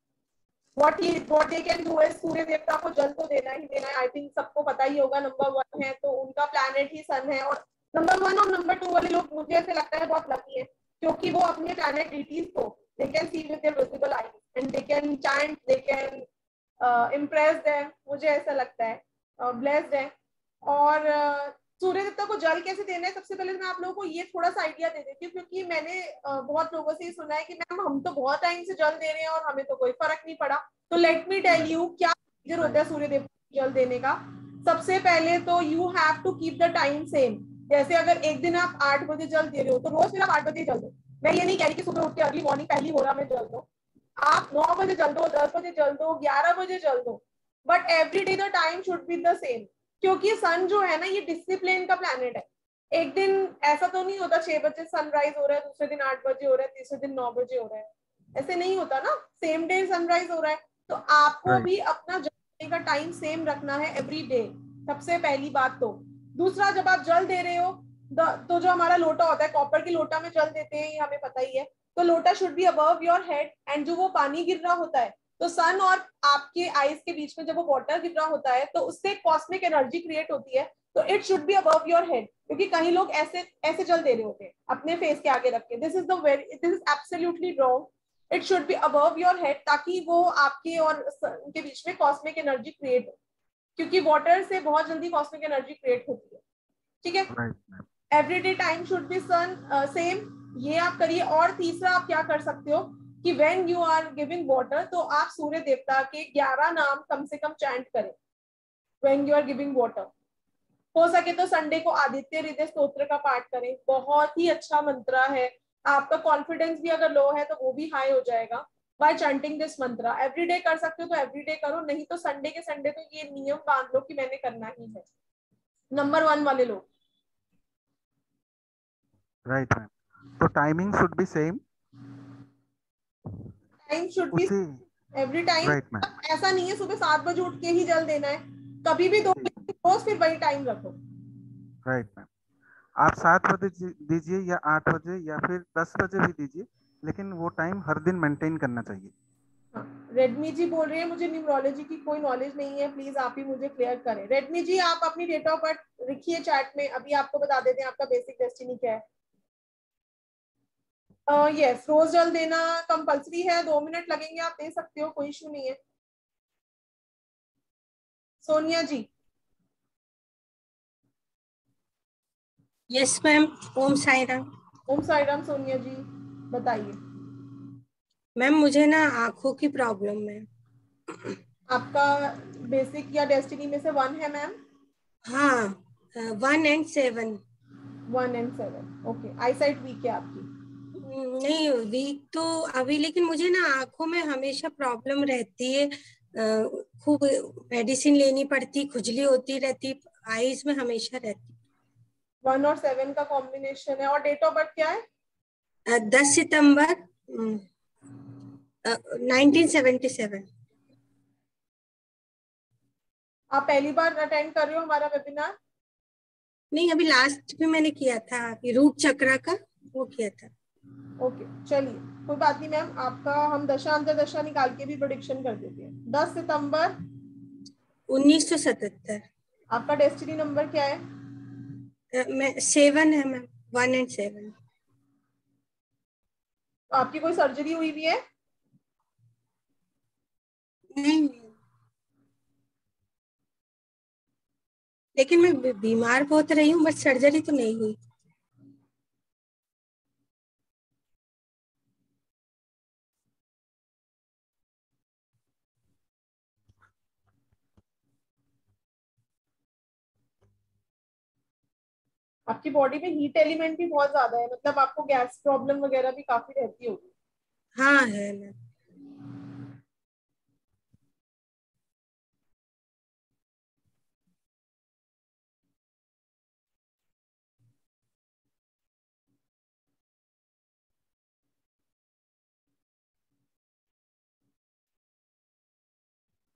what they can do is, सूर्य देवता को जल तो देना ही देना है। आई थिंक सबको पता ही होगा, नंबर 1 है तो उनका प्लैनेट ही सन है। और नंबर 1 और नंबर 2 वाले लोग मुझे ऐसे लगता है बहुत लकी है, क्योंकि वो अपने प्लैनेट डिटीज को they can see with their visible eyes and they can chant, they can impress them। मुझे ऐसा लगता है blessed है। और सूर्य देवता को जल कैसे देना है, सबसे पहले मैं आप लोगों को ये थोड़ा सा आइडिया दे देती हूँ, क्योंकि मैंने बहुत लोगों से सुना है कि मैम हम तो बहुत टाइम से जल दे रहे हैं और हमें तो कोई फर्क नहीं पड़ा। तो लेट मी टेल यू क्या प्रोसीजर होता है सूर्य देवता को जल देने का। सबसे पहले तो you have to keep the time same. जैसे अगर एक दिन आप 8 बजे जल दे रहे हो, तो रोज फिर आप 8 बजे जल दो। मैं ये नहीं कह रही कि सुबह उठ के अर्ली मॉर्निंग पहली हो रहा मैं जल दो। आप 9 बजे जल दो, 10 बजे जल दो, 11 बजे जल दो, but every day the time should be the same. क्योंकि सन जो है ना, ये डिसिप्लिन का प्लैनेट है। एक दिन ऐसा तो नहीं होता 6 बजे सनराइज हो रहा है, दूसरे दिन 8 बजे हो रहा है, तीसरे दिन 9 बजे हो रहा है, ऐसे नहीं होता ना। सेम डे सनराइज हो रहा है, तो आपको भी अपना जलने का टाइम सेम रखना है एवरी डे, सबसे पहली बात। तो दूसरा, जब आप जल दे रहे हो तो जो हमारा लोटा होता है, कॉपर की लोटा में जल देते हैं, ये हमें पता ही है। तो लोटा should be above your head, and जो वो पानी गिर रहा होता है, तो सन और आपके आईज के बीच में जब वो वाटर गिर रहा होता है, तो उससे कॉस्मिक एनर्जी क्रिएट होती है। तो it should be above your head, क्योंकि कई लोग ऐसे ऐसे जल दे रहे होते हैं अपने फेस के आगे रख के। This is absolutely wrong. It should be above your head, ताकि वो आपके और सन के बीच में कॉस्मिक एनर्जी क्रिएट हो, क्योंकि वाटर से बहुत जल्दी कॉस्मिक एनर्जी क्रिएट होती है, ठीक है? Everyday time should be sun same, ये आप करिए। और तीसरा आप क्या कर सकते हो कि when you are giving water, तो आप सूर्य देवता के 11 नाम कम से कम चैंट करें when you are giving water. हो सके तो संडे को आदित्य हृदय स्तोत्र का पाठ करें, बहुत ही अच्छा मंत्र है। आपका कॉन्फिडेंस भी अगर लो है तो वो भी हाई हो जाएगा बाय चैंटिंग दिस मंत्र। एवरीडे कर सकते हो तो एवरीडे करो, नहीं तो संडे के संडे तो ये नियम बांध लो कि मैंने करना ही है। नंबर 1 वाले लोग, राइट मैम। तो timing should be same, time should be every time. ऐसा नहीं है सुबह 7 बजे उठ के ही जल देना है, कभी भी 2 बजे रोज फिर वही टाइम रखो। Right ma'am. आप 7 बजे दीजिए या 8 बजे या फिर 10 बजे भी दीजिए, लेकिन वो टाइम हर दिन मेंटेन करना चाहिए। रेडमी जी बोल रहे हैं मुझे न्यूमरोलॉजी की कोई नॉलेज नहीं है, प्लीज आप ही मुझे क्लियर करें। रेडमी जी आप अपनी डेट ऑफ बर्थ लिखिए चैट में, अभी आपको बता देते हैं आपका बेसिक डेस्टिनी क्या है। यस, रोज जल देना कंपल्सरी है, 2 मिनट लगेंगे, आप दे सकते हो, कोई इशू नहीं है। सोनिया जी। Yes ma'am, Om Sai Ram. ओम साई राम। सोनिया जी बताइए। मैम मुझे ना आंखों की प्रॉब्लम है। आपका बेसिक या डेस्टिनी में से 1 है मैम? हाँ 1 and 7। 1 and 7, okay. Eye sight weak है आपकी? नहीं वीक तो अभी, लेकिन मुझे ना आंखों में हमेशा प्रॉब्लम रहती है। खूब मेडिसिन लेनी पड़ती, खुजली होती रहती, आईज में हमेशा रहती। 1 और 7 का कॉम्बिनेशन है। और डेट ऑफ बर्थ क्या है? 10 सितंबर 1977। आप पहली बार अटेंड कर रहे हो हमारा वेबिनार? नहीं, अभी लास्ट में मैंने किया था, रूट चक्रा का वो किया था। ओके चलिए, कोई बात नहीं मैम। आपका हम दशा अंतर्दशा निकाल के भी प्रेडिक्शन कर देते हैं। 10 सितंबर 1977। आपका डेस्टिनी नंबर क्या है? मैं 7 है मैम, 1 and 7। तो आपकी कोई सर्जरी हुई भी है? नहीं, लेकिन मैं बीमार बहुत रही हूँ, बट सर्जरी तो नहीं हुई। आपकी बॉडी में हीट एलिमेंट भी बहुत ज्यादा है, मतलब आपको गैस प्रॉब्लम वगैरह भी काफी रहती होगी। हाँ है मैम।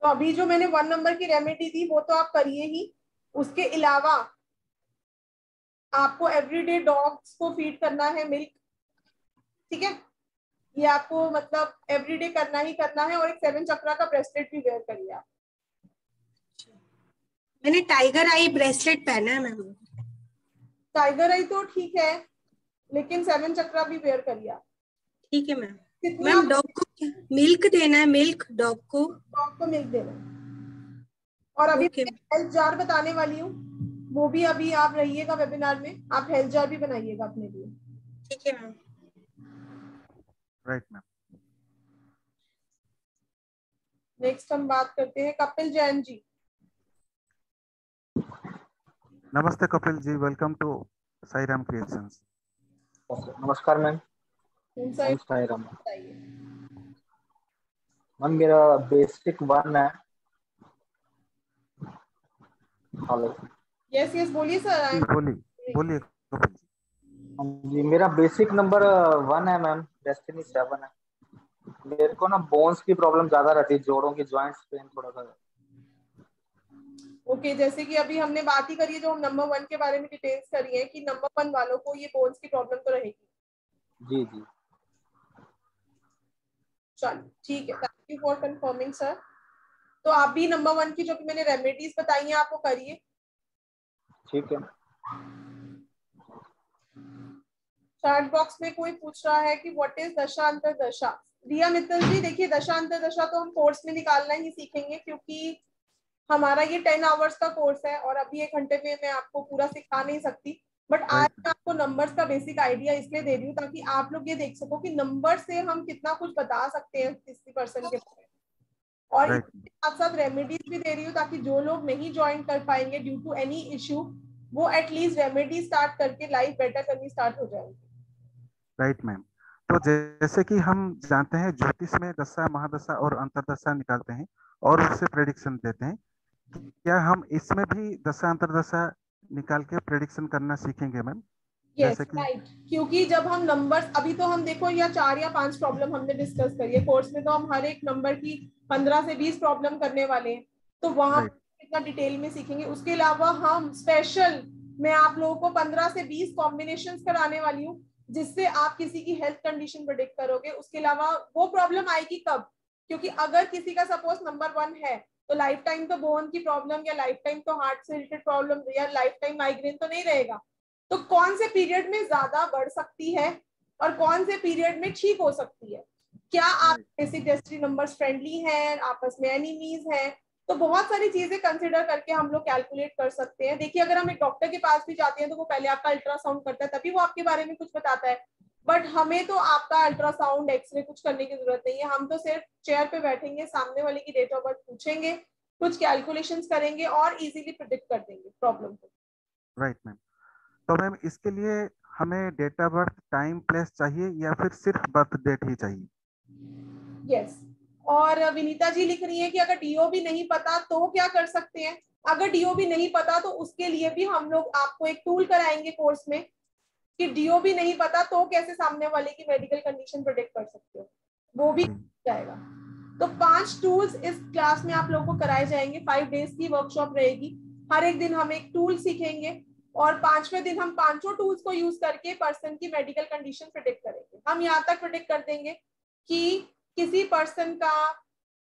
तो अभी जो मैंने 1 नंबर की रेमेडी दी वो तो आप करिए ही। उसके अलावा आपको एवरीडे डॉग्स को फीड करना है मिल्क, ठीक है? ये आपको मतलब एवरीडे करना ही करना है। और एक 7 चक्रा का ब्रेसलेट भी वेयर करिए आप। मैंने टाइगर आई ब्रेसलेट पहना है मैम। टाइगर आई तो ठीक है, लेकिन 7 चक्रा भी वेयर करिए आप। ठीक है मैम। कितनी मैम आप डॉग को मिल्क देना है, मिल्क डॉग को? डॉग को मिल्क देना है। और अभी ओके। हेल्थ जार बताने वाली हूँ, वो भी अभी आप रहिएगा वेबिनार में। आप हेल्थ जार भी बनाइएगा अपने लिए। ठीक है मैम। Right ma'am. नेक्स्ट हम बात करते हैं कपिल जैन जी। नमस्ते Kapil ji, welcome to Sai Ram creations. नमस्कार मैम। कौन सा ओम साई राम। बताइए? मैम मेरा बेसिक 1 है। हेलो। यस यस बोलिए सर। जी बोलिए बोलिए कपिल जी। जी मेरा बेसिक नंबर 1 है मैम, डेस्टिनी 7 है। मेरे को ना बोन्स की प्रॉब्लम ज्यादा रहती है, जोड़ों की जॉइंट्स पेन थोड़ा सा। ओके जैसे कि अभी हमने बात ही करी है, जो हम नंबर 1 के बारे में डिटेल्स करी है कि नंबर 1 वालों को ये बोन्स की प्रॉब्लम तो रहेगी। जी जी। चलो ठीक है, thank you for confirming sir. तो आप भी नंबर 1 की जो कि मैंने रेमेडीज बताई हैं आप वो करिए। ठीक है। चैट बॉक्स में कोई पूछ रहा है कि व्हाट इज दशा अंतर्दशा। रिया मित्तल जी देखिए, दशा अंतर्दशा तो हम कोर्स में निकालना ही सीखेंगे, क्योंकि हमारा ये 10 आवर्स का कोर्स है और अभी 1 घंटे में मैं आपको पूरा सिखा नहीं सकती। बट आज मैं आपको नंबर्स का बेसिक आइडिया इसलिए दे रही हूँ ताकि आप लोग ये देख सको कि नंबर से हम कितना कुछ बता सकते हैं किसी पर्सन के बारे में। और राइट इसके साथ साथ रेमेडीज भी दे रही हूँ ताकि जो लोग नहीं ज्वाइन कर पाएंगे ड्यू टू एनी इश्यू, वो एटलीस्ट रेमेडी स्टार्ट करके लाइफ बेटर करनी स्टार्ट हो जाएगी। Right ma'am. तो जैसे कि हम जानते हैं ज्योतिष में दशा महादशा और अंतरदशा निकालते हैं और उससे प्रेडिक्शन देते हैं। क्या हम इसमें भी दशा अंतरदशा निकाल के प्रेडिक्शन करना सीखेंगे मैम? यस जैसे कि राइट, क्योंकि जब हम नंबर्स अभी तो हम देखो या 4 या 5 प्रॉब्लम हमने डिस्कस करी है कोर्स में, तो हम हर एक नंबर की 15 से 20 प्रॉब्लम करने वाले हैं, तो वहां राइट इतना डिटेल में सीखेंगे। उसके अलावा हम स्पेशल मैं आप लोगों को 15 से 20 कॉम्बिनेशंस कराने वाली हूँ, जिससे आप किसी की हेल्थ कंडीशन प्रेडिक्ट करोगे। उसके अलावा वो प्रॉब्लम आएगी कब, क्योंकि अगर किसी का सपोज नंबर 1 है तो लाइफ टाइम तो बोन की प्रॉब्लम या लाइफ टाइम तो हार्ट से रिलेटेड प्रॉब्लम या लाइफ टाइम माइग्रेन तो नहीं रहेगा। तो कौन से पीरियड में ज्यादा बढ़ सकती है और कौन से पीरियड में ठीक हो सकती है, क्या आप बेसिक डेस्टिनी नंबर्स फ्रेंडली हैं, आपस में एनिमीज हैं, तो बहुत सारी चीजें कंसिडर करके हम लोग कैलकुलेट कर सकते हैं। देखिए अगर हम एक डॉक्टर के पास भी जाते हैं तो वो पहले आपका अल्ट्रासाउंड करता है, तभी वो आपके बारे में कुछ बताता है। बट हमें तो आपका अल्ट्रासाउंड एक्सरे कुछ करने की जरूरत नहीं है, हम तो सिर्फ चेयर पे बैठेंगे, सामने वाले की डेट ऑफ बर्थ पूछेंगे, कुछ कैलकुलेशंस करेंगे और इजीली प्रिडिक्ट कर देंगे प्रॉब्लम को। Right ma'am. तो मैम इसके लिए हमें date of birth, time, place चाहिए या फिर सिर्फ बर्थ डेट ही चाहिए? यस। और विनीता जी लिख रही है कि अगर डीओ भी नहीं पता तो क्या कर सकते हैं? अगर डीओ भी नहीं पता तो उसके लिए भी हम लोग आपको एक टूल कराएंगे कोर्स में कि डीओ भी नहीं पता तो कैसे सामने वाले की मेडिकल कंडीशन प्रेडिक्ट कर सकते हो, वो भी जाएगा। तो 5 टूल्स इस क्लास में आप लोगों को कराए जाएंगे। 5 डेज की वर्कशॉप रहेगी, हर एक दिन हम एक टूल सीखेंगे और 5वें दिन हम 5 टूल्स को यूज करके पर्सन की मेडिकल कंडीशन प्रेडिक्ट करेंगे। हम यहाँ तक प्रेडिक्ट कर देंगे कि किसी पर्सन का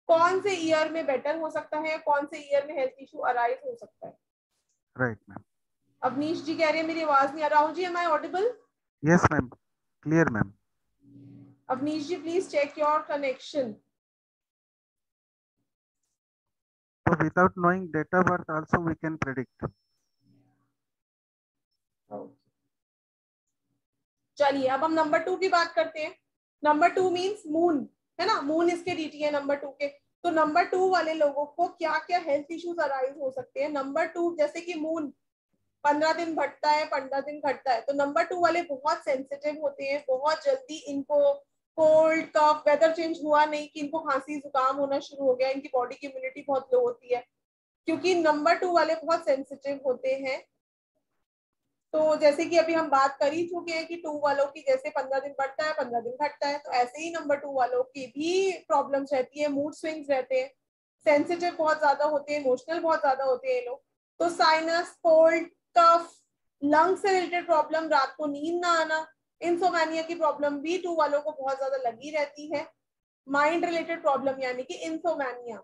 कौन से ईयर में बेटर हो सकता है, कौन से ईयर में हेल्थ इशू अराइज हो सकता है। Right ma'am. अवनीश जी कह रहे हैं मेरी आवाज नहीं आ रहा। Rahul ji, am I audible? Yes ma'am, clear ma'am. Avnish ji please check your connection. So without knowing date of birth also we can predict. चलिए अब हम नंबर 2 की बात करते हैं। नंबर 2 मींस मून, है ना, मून इसके डीटी है नंबर 2 के। तो नंबर 2 वाले लोगों को क्या क्या हेल्थ इश्यूज अराइज हो सकते हैं? नंबर 2 जैसे कि मून 15 दिन बढ़ता है, 15 दिन घटता है, तो नंबर 2 वाले बहुत सेंसिटिव होते हैं, बहुत जल्दी इनको कोल्ड कफ, वेदर चेंज हुआ नहीं कि इनको खांसी जुकाम होना शुरू हो गया, इनकी बॉडी की इम्यूनिटी बहुत लो होती है, क्योंकि नंबर 2 वाले बहुत सेंसिटिव होते हैं। तो जैसे कि अभी हम बात कर ही चुके हैं कि 2 वालों की जैसे 15 दिन बढ़ता है, 15 दिन घटता है, तो ऐसे ही नंबर 2 वालों की भी प्रॉब्लम्स रहती है, मूड स्विंग्स रहते हैं, सेंसिटिव बहुत ज्यादा होते हैं, इमोशनल बहुत ज्यादा होते हैं ये लोग। तो साइनस, कोल्ड, कफ, लंग से रिलेटेड प्रॉब्लम, रात को नींद ना आना, इंसोमैनिया की प्रॉब्लम भी 2 वालों को बहुत ज्यादा लगी रहती है। माइंड रिलेटेड प्रॉब्लम यानी कि इंसोमैनिया,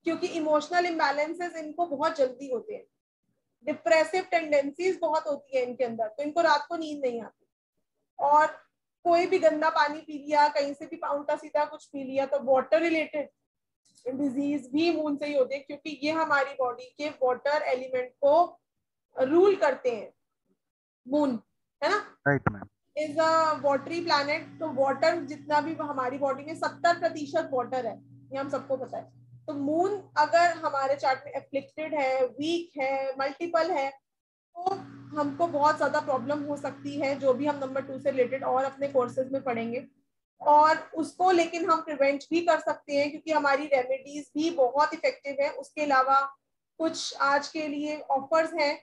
क्योंकि इमोशनल इम्बैलेंसेस इनको बहुत जल्दी होते हैं, डिप्रेसिव टेंडेंसीज बहुत होती है इनके अंदर, तो इनको रात को नींद नहीं आती। और कोई भी गंदा पानी पी लिया, कहीं से भी उल्टा सीधा कुछ पी लिया, तो वाटर रिलेटेड डिजीज भी मून से ही होते हैं, क्योंकि ये हमारी बॉडी के वाटर एलिमेंट को रूल करते हैं, मून, है ना। Right ma'am. Is a watery planet, तो वाटर जितना भी हमारी बॉडी में 70% वाटर है, ये हम सबको पता है। तो मून अगर हमारे चार्ट में एफ्लिक्टेड है, वीक है, मल्टीपल है, तो हमको बहुत ज्यादा प्रॉब्लम हो सकती है, जो भी हम नंबर 2 से रिलेटेड और अपने कोर्सेज में पढ़ेंगे। और उसको लेकिन हम प्रिवेंट भी कर सकते हैं, क्योंकि हमारी रेमेडीज भी बहुत इफेक्टिव है। उसके अलावा कुछ आज के लिए ऑफर्स हैं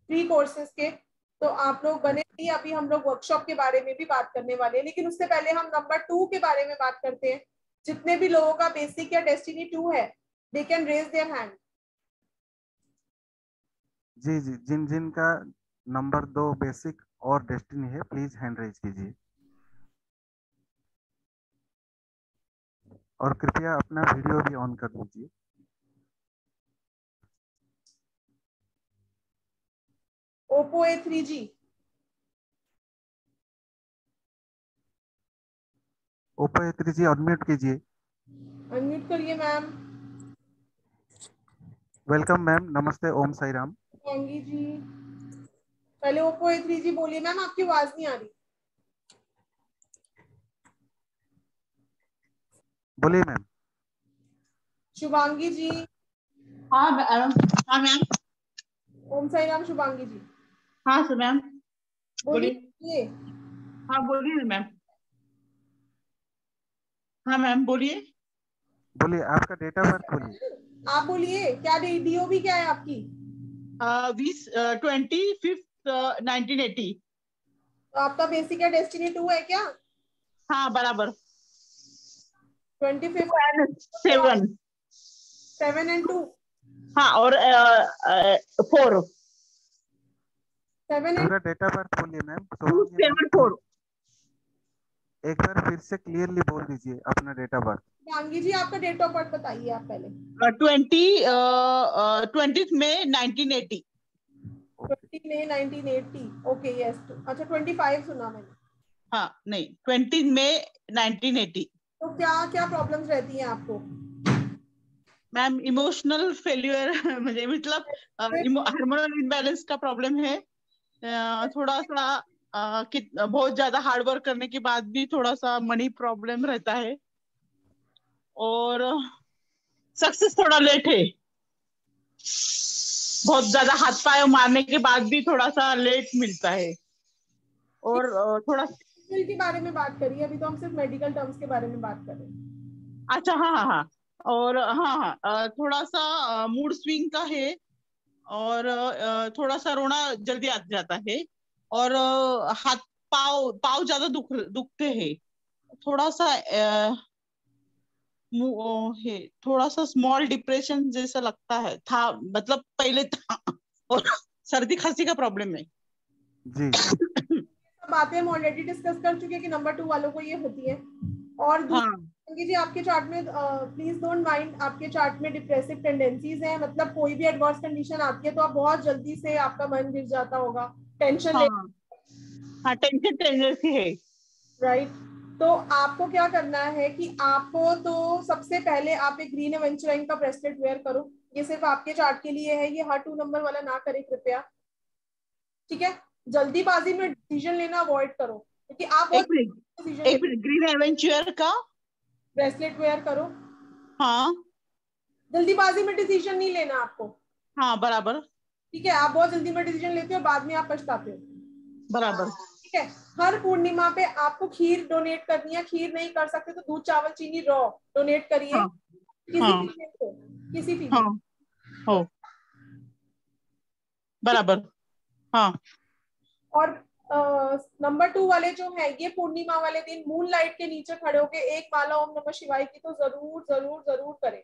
फ्री कोर्सेज के, तो आप लोग बने रहिए। अभी हम लोग वर्कशॉप के बारे में भी बात करने वाले हैं, लेकिन उससे पहले हम नंबर 2 के बारे में बात करते हैं। जितने भी लोगों का बेसिक या डेस्टिनी 2 है, they can raise their hand. जी जी, जिन जिन का नंबर 2 बेसिक और डेस्टिनी है, प्लीज हैंड रेज कीजिए और कृपया अपना वीडियो भी ऑन कर लीजिए। ओप्पो A3G, ओप्पो A3G अनम्यूट कीजिए। अनम्यूट करिए मैम। वेलकम मैम, नमस्ते, ओम साई राम। शुभांगी जी, पहले ओप्पो A3G बोलिए मैम, आपकी आवाज नहीं आ रही। बोलिए मैम। शुभांगी जी। हाँ मैम। ओम साई राम शुभांगी जी। हाँ सर मैम, बोलिए। हाँ बोलिए मैम। हाँ मैम बोलिए। बोलिए, आपका डेट ऑफ बर्थ बोलिए। आप बोलिए, क्या डीओबी क्या है आपकी? 25/5/1980। तो आपका बेसिक या डेस्टिनी 2 है क्या? हाँ बराबर। 25 7 and 2। हाँ और 4 7 and पूरा डेट ऑफ बर्थ बोलिए मैम। 274। एक बार फिर से क्लियरली बोल दीजिए अपना डेट ऑफ बर्थ। गांगी जी, आपका डेट ऑफ बर्थ बताइए आप पहले। 20 मई 1980। 20 मई 1980। Okay yes. अच्छा 25 सुना मैंने। हाँ नहीं, 20 मई 1980। तो क्या क्या प्रॉब्लम्स रहती हैं आपको? मैम इमोशनल फेल्यूर मुझे मतलब हार्मोनल इम्बैलेंस का प्रॉब्लम है, थोड़ा सा बहुत ज्यादा हार्ड वर्क करने के बाद भी थोड़ा सा मनी प्रॉब्लम रहता है, और सक्सेस थोड़ा लेट है, बहुत ज्यादा हाथ पाए मारने के बाद भी थोड़ा सा लेट मिलता है, और थोड़ा मेडिकल के बारे में बात करिए, अभी तो हम सिर्फ मेडिकल टर्म्स के बारे में बात कर रहे हैं। अच्छा, हाँ हाँ हाँ, और हाँ हाँ, थोड़ा सा मूड स्विंग का है, और थोड़ा सा रोना जल्दी आ जाता है, और हाथ पाव पाव ज्यादा दुखते हैं, थोड़ा सा है, थोड़ा सा स्मॉल डिप्रेशन जैसा लगता है, था मतलब पहले था, और सर्दी खांसी का प्रॉब्लम है जी। बातें हम ऑलरेडी डिस्कस कर चुके हैं कि नंबर 2 वालों को ये होती है। और दूसरी जी, आपके चार्ट में प्लीज डोंट माइंड, आपके चार्ट में डिप्रेसिव टेंडेंसीज हैं, मतलब कोई भी एडवर्स कंडीशन आती है तो आप बहुत जल्दी से आपका मन गिर जाता होगा, टेंशन हाँ, टेंशन टेंडेंसी है, राइट। तो आपको क्या करना है कि आपको तो सबसे पहले आप एक ग्रीन एवेंचुराइन का ब्रेसलेट वेयर करो, ये सिर्फ आपके चार्ट के लिए है, ये हर 2 नंबर वाला ना करें कृपया, ठीक है। जल्दीबाजी में डिसीजन लेना अवॉइड करो, क्योंकि आप एक मिनट ग्रीन एवेंचर का ब्रेसलेट वेयर करो। हाँ, जल्दीबाजी में डिसीजन नहीं लेना आपको। हाँ बराबर, ठीक है, आप बहुत जल्दी में डिसीजन लेते हो, बाद में आप पछताते हो। बराबर, ठीक है। हर पूर्णिमा पे आपको खीर डोनेट करनी है, खीर नहीं कर सकते तो दूध चावल चीनी रॉ डोनेट करिए, हाँ, किसी फीमेल को, किसी फीमेल। हाँ, हो बराबर, हाँ। और नंबर 2 वाले जो है, ये पूर्णिमा वाले दिन मून लाइट के नीचे खड़े होके एक माला ओम नमः शिवाय की तो जरूर जरूर जरूर करें।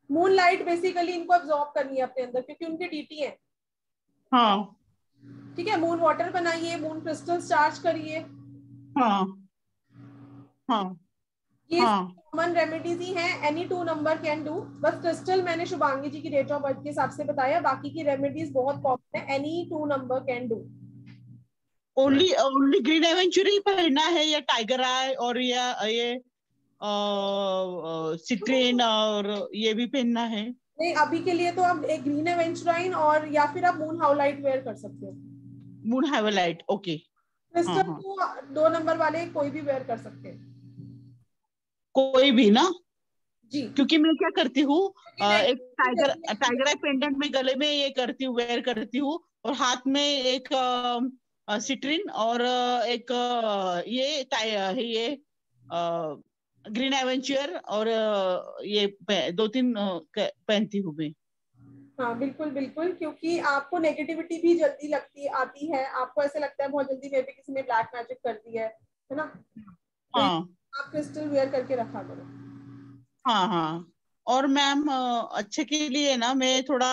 मून लाइट बेसिकली इनको अब्सॉर्ब करनी है अपने अंदर, क्योंकि उनके डीटी है। हाँ, ठीक है, मून वाटर बनाइए, मून क्रिस्टल्स चार्ज करिए। हाँ, हाँ, ये हाँ, कॉमन रेमेडीज ही हैं, एनी 2 नंबर कैन डू। बस क्रिस्टल मैंने शुभांगी जी की डेट ऑफ बर्थ के हिसाब से बताया, बाकी की रेमेडीज बहुत कॉमन है, any 2 number can do. Only green aventurine ही पहनना है, या टाइगर आई और या ये सिट्रेन और ये भी पहनना है? नहीं, अभी के लिए तो आप एक ग्रीन एवेंचुराइन और या फिर आप मून हाउलाइट वेयर कर सकते हो। Moon हाइवलाइट, okay. क्रिस्टल को 2 नंबर वाले कोई भी वेयर कर सकते हैं, कोई भी ना जी। क्योंकि मैं क्या करती हूँ, एक टाइगर आई पेंडेंट में गले में ये करती हूँ, वेयर करती हूँ, और हाथ में एक सिट्रिन और एक ये ग्रीन एवेंचर और ये 2-3 पहनती हूँ मैं। हाँ बिल्कुल बिल्कुल, क्योंकि आपको नेगेटिविटी भी जल्दी लगती आती है, आपको ऐसे लगता है बहुत जल्दी मे भी किसी ने ब्लैक मैजिक कर दिया है ना। तो आप क्रिस्टल वेयर करके रखा करो। हाँ हाँ, और मैम अच्छे के लिए ना मैं थोड़ा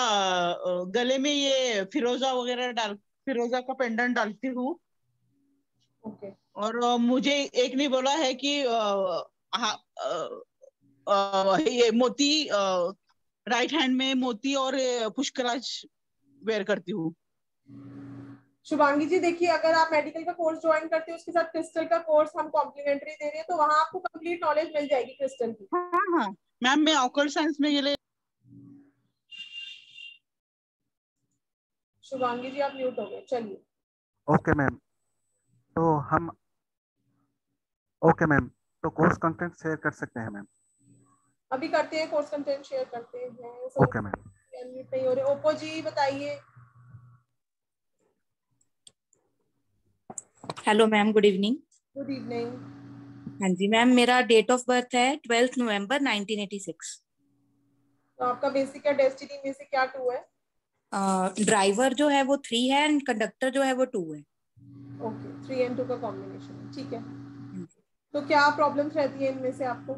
गले में ये फिरोजा का पेंडेंट डालती हूँ। ओके। और मुझे एक ने बोला है कि ये मोती राइट हैंड में मोती और पुष्कराज वेयर करती हूँ। शुभांगी जी देखिए, अगर आप मेडिकल का कोर्स ज्वाइन करते हो उसके साथ क्रिस्टल का कोर्स हम कॉम्प्लीमेंट्री दे रहे हैं, तो वहां आपको कंप्लीट नॉलेज मिल जाएगी क्रिस्टल की। हाँ हाँ मैम, मैं ऑकल्ट साइंस में ये शुभांगी जी आप म्यूट हो गए, चलिए। ओके मैम, तो हम तो कोर्स कंटेंट शेयर कर सकते हैं मैम? अभी करते हैं, कोर्स कंटेंट शेयर करते हैं। Okay ma'am. अनम्यूट नहीं हो रहे। ओप्पो जी बताइए। Hello ma'am, good evening. Good evening. हाँ जी मैम, मेरा डेट ऑफ बर्थ है 12 नवंबर 1986। तो आपका बेसिक या डेस्टिनी में से क्या 2 है? ड्राइवर जो है वो 3 है एंड कंडक्टर जो है वो 2 है। ओके, 3 and 2 का कॉम्बिनेशन, ठीक है। तो क्या प्रॉब्लम्स रहती है इनमें से आपको?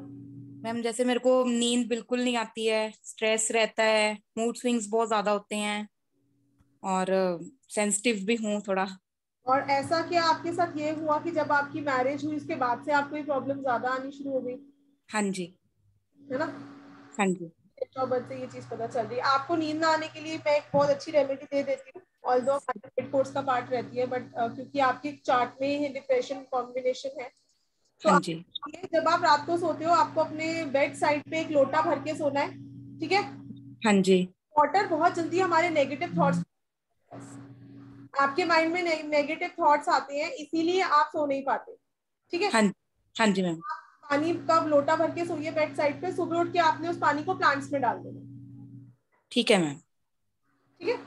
मैम जैसे मेरे को नींद बिल्कुल नहीं आती है, स्ट्रेस रहता है, मूड स्विंग्स बहुत ज्यादा होते हैं, और सेंसिटिव भी हूँ थोड़ा। और ऐसा क्या आपके साथ ये हुआ कि जब आपकी मैरिज हुई उसके बाद से आपको ये प्रॉब्लम ज्यादा आनी शुरू हो गई? हाँ जी, है ना। हाँ जी। बर्थ से ये चीज पता चल रही है आपको। नींद ना आने के लिए मैं एक बहुत अच्छी रेमेडी दे देती हूँ, ऑल्दो कोर्स का पार्ट रहती है, बट क्योंकि आपके चार्ट में डिप्रेशन कॉम्बिनेशन है, तो हाँ जी। जब आप रात को सोते हो आपको अपने बेड साइड पे एक लोटा भर के सोना है, ठीक है। हाँ जी। वाटर बहुत जल्दी हमारे नेगेटिव थॉट्स, आपके माइंड में नेगेटिव थॉट्स आते हैं, इसीलिए आप सो नहीं पाते। ठीक है, हाँ जी मैम। पानी का लोटा भर के सोइए बेड साइड पे, सुबह उठ के आपने उस पानी को प्लांट्स में डाल देना। ठीक है मैम। ठीक है,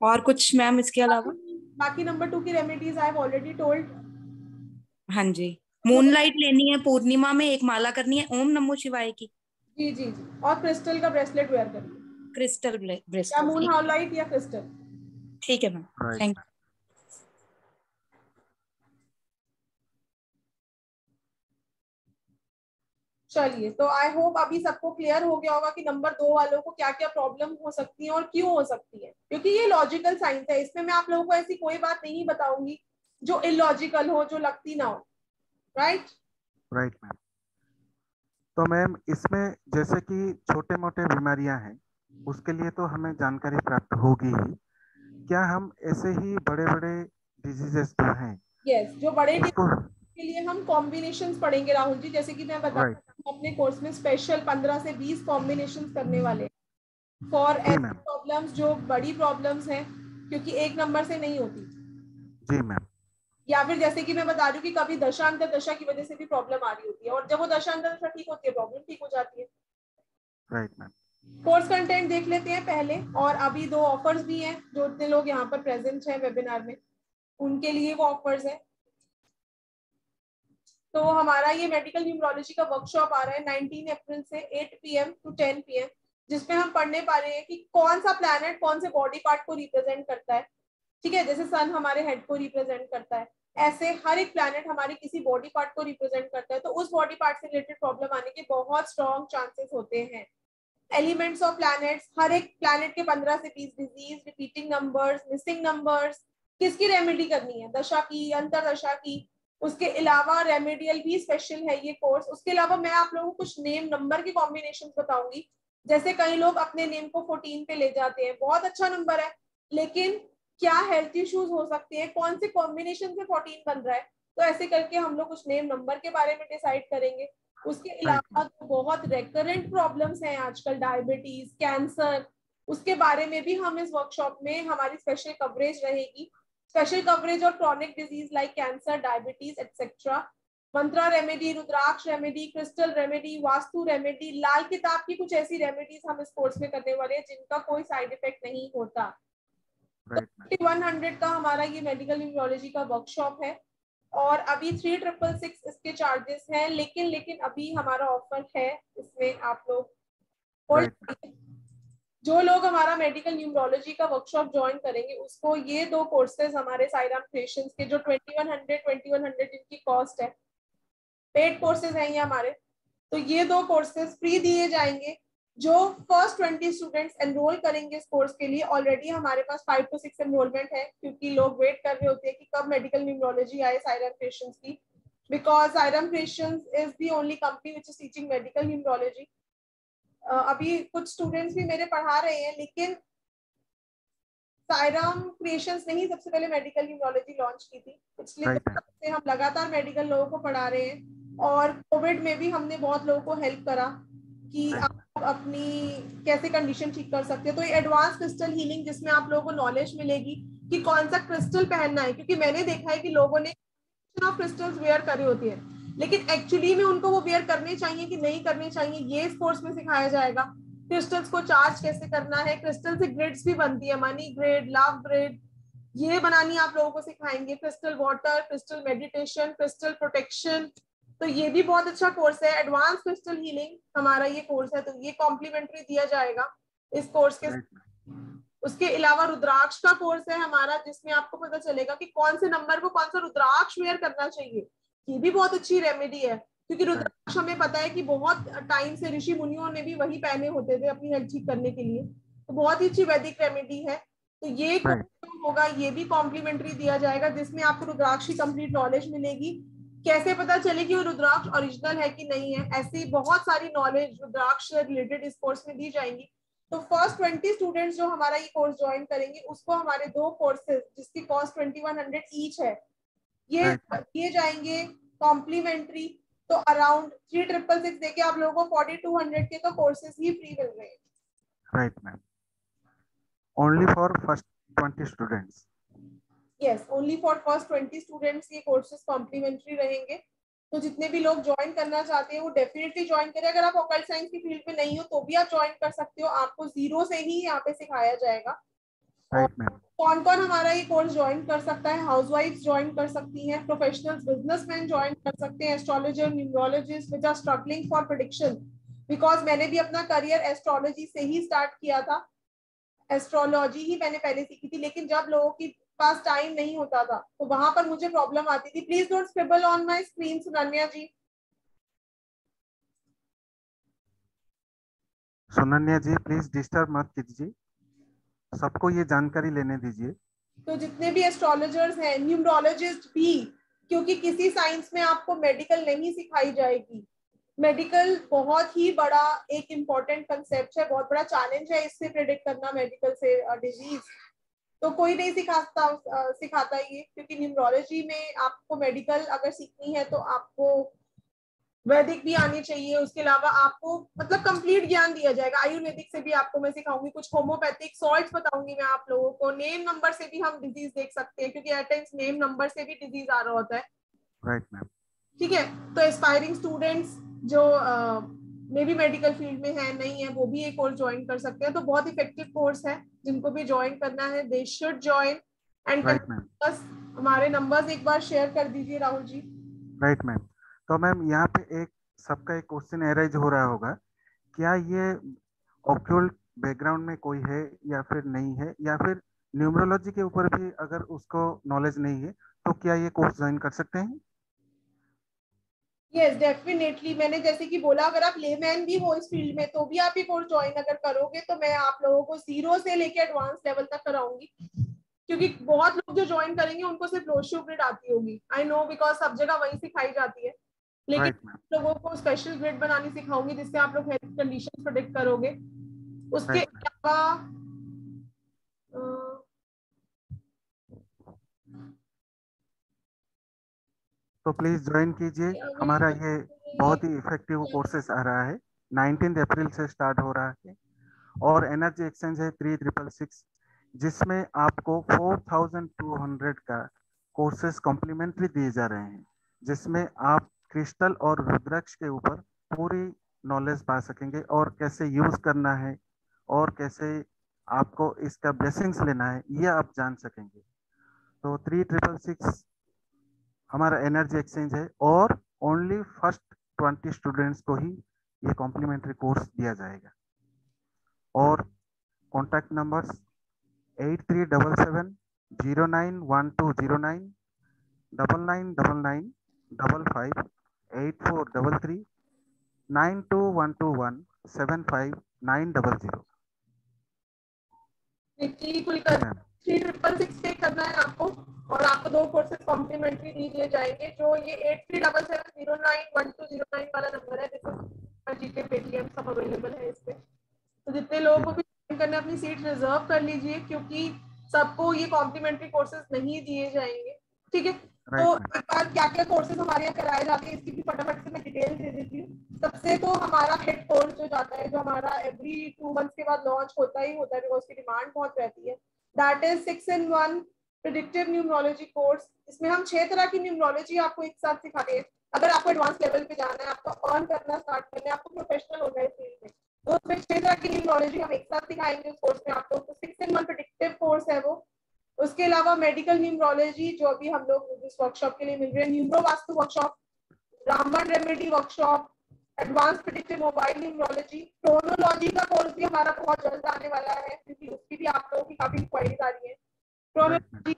और कुछ मैम इसके अलावा? बाकी नंबर 2 की remedies I have already told. हाँ जी, मूनलाइट लेनी है, पूर्णिमा में एक माला करनी है ओम नमो शिवाय की। जी जी जी, और क्रिस्टल का ब्रेसलेट वेयर करिए। क्रिस्टल या ब्रेसलेट, मून हाउलाइट या क्रिस्टल। ठीक है मैम, थैंक यू। चलिए, तो आई होप अभी सबको क्लियर हो गया होगा कि नंबर 2 वालों को क्या क्या प्रॉब्लम हो सकती है और क्यों हो सकती है, क्योंकि ये लॉजिकल साइंस है। इसमें मैं आप लोगों को ऐसी कोई बात नहीं बताऊंगी जो इलॉजिकल हो, जो लगती ना हो। Right right ma'am. तो मैम इसमें जैसे कि छोटे मोटे बीमारियां हैं, उसके लिए तो हमें जानकारी प्राप्त होगी ही। क्या हम ऐसे ही बड़े बड़े डिजीजेस जो हैं, यस, जो बड़े उसको के लिए हम कॉम्बिनेशंस पढ़ेंगे राहुल जी। जैसे कि मैं बता अपने कोर्स में स्पेशल 15 से 20 कॉम्बिनेशंस करने वाले फॉर ऐसी प्रॉब्लम्स जो बड़ी प्रॉब्लम्स हैं, क्योंकि एक नंबर से नहीं होती। जी मैम। या फिर जैसे कि मैं बता रही हूँ कि कभी दशांतर दशा की वजह से भी प्रॉब्लम आ रही होती है, और जब वो दशांतर दशा ठीक होती है प्रॉब्लम ठीक हो जाती है। Right ma'am. कोर्स कंटेंट देख लेते हैं पहले, और अभी 2 ऑफर्स भी हैं जो इतने लोग यहाँ पर प्रेजेंट हैं वेबिनार में, उनके लिए वो ऑफर्स है। तो हमारा ये मेडिकल न्यूमरोलॉजी का वर्कशॉप आ रहा है 19 अप्रैल से 8 PM to 10 PM, जिसमें हम पढ़ने पा रहे हैं कि कौन सा प्लैनेट कौन से बॉडी पार्ट को रिप्रेजेंट करता है। ठीक है, जैसे सन हमारे हेड को रिप्रेजेंट करता है, ऐसे हर एक प्लैनेट हमारी किसी बॉडी पार्ट को रिप्रेजेंट करता है। तो उस बॉडी पार्ट से रिलेटेड प्रॉब्लम आने के बहुत स्ट्रॉन्ग चांसेस होते हैं। एलिमेंट्स ऑफ प्लैनेट्स, हर एक प्लैनेट के 15 से 20 disease, repeating numbers, missing numbers, किसकी रेमेडी करनी है, दशा की, अंतरदशा की। उसके अलावा रेमेडियल भी स्पेशल है ये कोर्स। उसके अलावा मैं आप लोगों को कुछ नेम नंबर के कॉम्बिनेशन बताऊंगी। जैसे कई लोग अपने नेम को 14 पे ले जाते हैं, बहुत अच्छा नंबर है, लेकिन क्या हेल्थ इश्यूज हो सकते हैं, कौन से कॉम्बिनेशन से 14 बन रहा है। तो ऐसे करके हम लोग कुछ नेम नंबर के बारे में डिसाइड करेंगे। उसके अलावा तो बहुत रेकरेंट प्रॉब्लम्स हैं आजकल, डायबिटीज, कैंसर, उसके बारे में भी हम इस वर्कशॉप में हमारी स्पेशल कवरेज रहेगी। स्पेशल कवरेज और chronic disease like cancer, diabetes etcetera. Mantra remedy, rudraksha remedy, crystal remedy, vastu remedy, Lal Kitab की कुछ ऐसी रेमेडीज हम इस कोर्स में करने वाले हैं जिनका कोई साइड इफेक्ट नहीं होता। 100 का हमारा ये मेडिकल न्यूमरोलॉजी का वर्कशॉप है, और अभी 3666 इसके चार्जेस हैं। लेकिन अभी हमारा ऑफर है, इसमें आप लोग जो लोग हमारा मेडिकल न्यूमरोलॉजी का वर्कशॉप ज्वाइन करेंगे उसको ये 2 कोर्सेज हमारे साईराम क्रिएशंस के, जो 2100 जिनकी कॉस्ट है, पेड कोर्सेज हैं ये हमारे, तो ये 2 कोर्सेज फ्री दिए जाएंगे। जो फर्स्ट 20 स्टूडेंट्स एनरोल करेंगे इस कोर्स के लिए, ऑलरेडी हमारे पास 5 to 6 एनरोलमेंट है, क्योंकि लोग वेट कर रहे होते हैं कि कब मेडिकल न्यूमरोलॉजी आए साईराम क्रिएशंस की, because Sairam creations is the only company which is teaching medical numerology. अभी कुछ स्टूडेंट्स भी मेरे पढ़ा रहे हैं, लेकिन साईराम क्रिएशंस ने ही सबसे पहले मेडिकल न्यूमरोलॉजी लॉन्च की थी। पिछले 2 साल से हम लगातार मेडिकल लोगों को पढ़ा रहे हैं, और कोविड में भी हमने बहुत लोगों को हेल्प करा कि आप अपनी कैसे कंडीशन ठीक कर सकते हैं। तो ये एडवांस क्रिस्टल हीलिंग, जिसमें आप लोगों को नॉलेज मिलेगी कि कौन सा क्रिस्टल पहनना है, क्योंकि मैंने देखा है कि लोगों ने क्रिस्टल्स वेयर करे होती है, लेकिन एक्चुअली में उनको वो वेयर करने चाहिए कि नहीं करने चाहिए, ये इस कोर्स में सिखाया जाएगा। क्रिस्टल्स को चार्ज कैसे करना है, क्रिस्टल से ग्रिड्स भी बनती है, मनी ग्रिड, लव ग्रिड, ये बनानी आप लोगों को सिखाएंगे। Crystal water, crystal meditation, crystal protection, तो ये भी बहुत अच्छा कोर्स है। एडवांस क्रिस्टल हीलिंग हमारा ये कोर्स है, तो ये कॉम्प्लीमेंट्री दिया जाएगा इस कोर्स के। उसके अलावा रुद्राक्ष का कोर्स है हमारा, जिसमें आपको पता चलेगा कि कौन से नंबर को कौन सा रुद्राक्ष वेयर करना चाहिए। ये भी बहुत अच्छी रेमेडी है, क्योंकि रुद्राक्ष हमें पता है कि बहुत टाइम से ऋषि मुनियों ने भी वही पहने होते थे अपनी हेल्थ ठीक करने के लिए, तो बहुत ही अच्छी वैदिक रेमेडी है। तो ये होगा, ये भी कॉम्प्लीमेंट्री दिया जाएगा, जिसमें आपको रुद्राक्ष की कंप्लीट नॉलेज मिलेगी। कैसे पता चले कि वो रुद्राक्ष ओरिजिनल है कि नहीं है, ऐसी बहुत सारी नॉलेज रुद्राक्ष से रिलेटेड इस कोर्स में दी जाएंगी। तो फर्स्ट 20 स्टूडेंट्स जो हमारा ये कोर्स ज्वाइन करेंगे, उसको हमारे 2 कोर्सेज जिसकी कॉस्ट 2100 ईच है, ये दिए जाएंगे कॉम्प्लीमेंट्री। तो अराउंड 3666 देके आप लोगों को 4200 के तो कोर्सेज ही फ्री मिल रहे हैं। Right ma'am, only for first 20 students. Yes, only for first 20 students ये कोर्सेज कॉम्प्लीमेंट्री रहेंगे। तो जितने भी लोग ज्वाइन करना चाहते हैं वो डेफिनेटली ज्वाइन करें। अगर आप ऑकल्ट साइंस की फील्ड में नहीं हो तो भी आप ज्वाइन कर सकते हो, आपको जीरो से ही यहाँ पे सिखाया जाएगा। कौन कौन हमारा ये कोर्स ज्वाइन कर सकता है? हाउसवाइफ्स ज्वाइन कर सकती हैं, प्रोफेशनल्स, बिजनेसमैन ज्वाइन कर सकते हैं, astrologer, numerologist which are struggling for prediction. Because मैंने भी अपना करियर एस्ट्रोलॉजी से ही स्टार्ट किया था, एस्ट्रोलॉजी ही मैंने पहले सीखी थी, लेकिन जब लोगों के पास टाइम नहीं होता था तो वहां पर मुझे प्रॉब्लम आती थी। Please don't scribble on my screen Sunanya ji. Sunanya ji please disturb मत कीजिए, सबको ये जानकारी लेने दीजिए। तो जितने भी एस्ट्रोलॉजर्स हैं, न्यूमरोलॉजिस्ट भी, क्योंकि किसी साइंस में आपको मेडिकल नहीं सिखाई जाएगी। मेडिकल बहुत ही बड़ा एक इम्पोर्टेंट कंसेप्ट है, बहुत बड़ा चैलेंज है इससे प्रेडिक्ट करना मेडिकल से डिजीज। तो कोई नहीं सिखाता ये, क्योंकि न्यूमरोलॉजी में आपको मेडिकल अगर सीखनी है तो आपको वैदिक भी आनी चाहिए। उसके अलावा आपको मतलब कंप्लीट ज्ञान दिया जाएगा। आयुर्वेदिक से भी आपको मैं सिखाऊंगी, कुछ होम्योपैथिक सॉल्ट्स बताऊंगी मैं आप लोगों को। नेम नंबर से भी हम डिजीज देख सकते हैं, क्योंकि एट टाइम्स नेम नंबर से भी डिजीज आ रहा होता है। Right ma'am. ठीक है, तो एस्पायरिंग स्टूडेंट्स जो मे भी मेडिकल फील्ड में है नहीं है वो भी ये कोर्स ज्वाइन कर सकते हैं। तो बहुत इफेक्टिव कोर्स है, जिनको भी ज्वाइन करना है दे शुड ज्वाइन। एंड बस हमारे नंबर्स एक बार शेयर कर दीजिए राहुल जी। Right ma'am. तो मैम यहाँ पे एक सबका एक क्वेश्चन एराइज हो रहा होगा, क्या ये ऑक्यूल्ट बैकग्राउंड में कोई है या फिर नहीं है, या फिर न्यूमरोलॉजी के ऊपर भी अगर उसको नॉलेज नहीं है तो क्या ये कोर्स ज्वाइन कर सकते हैं? यस डेफिनेटली, मैंने जैसे कि बोला अगर आप लेमैन भी हो इस फील्ड में तो भी आप ये कोर्स ज्वाइन अगर करोगे तो मैं आप लोगों को जीरो से लेके एडवांस लेवल तक कराऊंगी। क्योंकि बहुत लोग जो ज्वाइन करेंगे उनको सिर्फ लोशो ग्रिड आती होगी, आई नो, बिकॉज सब जगह वही सिखाई जाती है। लेकिन लोगों को स्पेशल ग्रिड बनानी सिखाऊंगी जिससे आप लोग हेल्थ कंडीशन प्रेडिक्ट करोगे। उसके अलावा तो प्लीज ज्वाइन कीजिए, हमारा ये बहुत ही इफेक्टिव कोर्सेस आ रहा है, 19 अप्रैल से स्टार्ट हो रहा है। और एनर्जी एक्सचेंज है 3666, जिसमें आपको 4200 का कोर्सेज कॉम्प्लीमेंट्री दिए जा रहे हैं, जिसमें आप क्रिस्टल और रुद्राक्ष के ऊपर पूरी नॉलेज पा सकेंगे, और कैसे यूज करना है और कैसे आपको इसका ब्लेसिंग्स लेना है ये आप जान सकेंगे। तो 3666 हमारा एनर्जी एक्सचेंज है, और ओनली फर्स्ट 20 स्टूडेंट्स को ही ये कॉम्प्लीमेंट्री कोर्स दिया जाएगा। और कॉन्टैक्ट नंबर्स 8377091209, 9999558433, 9212175900। 3666 पे करना है आपको, और आपको 2 कोर्सेज कॉम्प्लीमेंट्री दिए जाएंगे। जो ये 8377091209 वाला नंबर है, जीपे पेटीएम सब अवेलेबल है इस पे। तो जितने लोगों को भी ज्वाइन करना है अपनी सीट रिजर्व कर लीजिए, क्योंकि सबको ये कॉम्प्लीमेंट्री कोर्सेज नहीं दिए जाएंगे। ठीक है, तो एक बार क्या क्या कोर्सेज हमारे यहाँ कराए जाते हैं इसकी भी फटाफट से मैं डिटेल दे देती हूँ। सबसे तो हमारा हेड कोर्स जो जाता है, जो हमारा एवरी 2 मंथ्स के बाद लॉन्च होता ही होता है, बिकॉज उसकी डिमांड बहुत रहती है, that is 6-in-1 predictive numerology course. इसमें हम 6 तरह की न्यूमरोलॉजी आपको एक साथ सिखाते हैं। अगर आपको एडवांस लेवल पे जाना है, आपको अर्न करना स्टार्ट करना है, आपको प्रोफेशनल होना है फील्ड में, तो उसमें 6 तरह की न्यूमरोलॉजी हम एक साथ सिखाएंगे उस कोर्स में आपको। तो 6-in-1 प्रेडिक्टिव कोर्स है वो। उसके अलावा मेडिकल न्यूमरोलॉजी जो अभी हम लोग इस वर्कशॉप के लिए मिल रहे हैं, न्यूरो वास्तु वर्कशॉप, ब्राह्मण remedy workshop, advance predictive mobile numerology, chronology का कोर्स भी हमारा बहुत जल्द आने वाला है, क्योंकि उसकी भी आप लोगों की काफी इंक्वायरीज आ रही है। क्रोनोलॉजी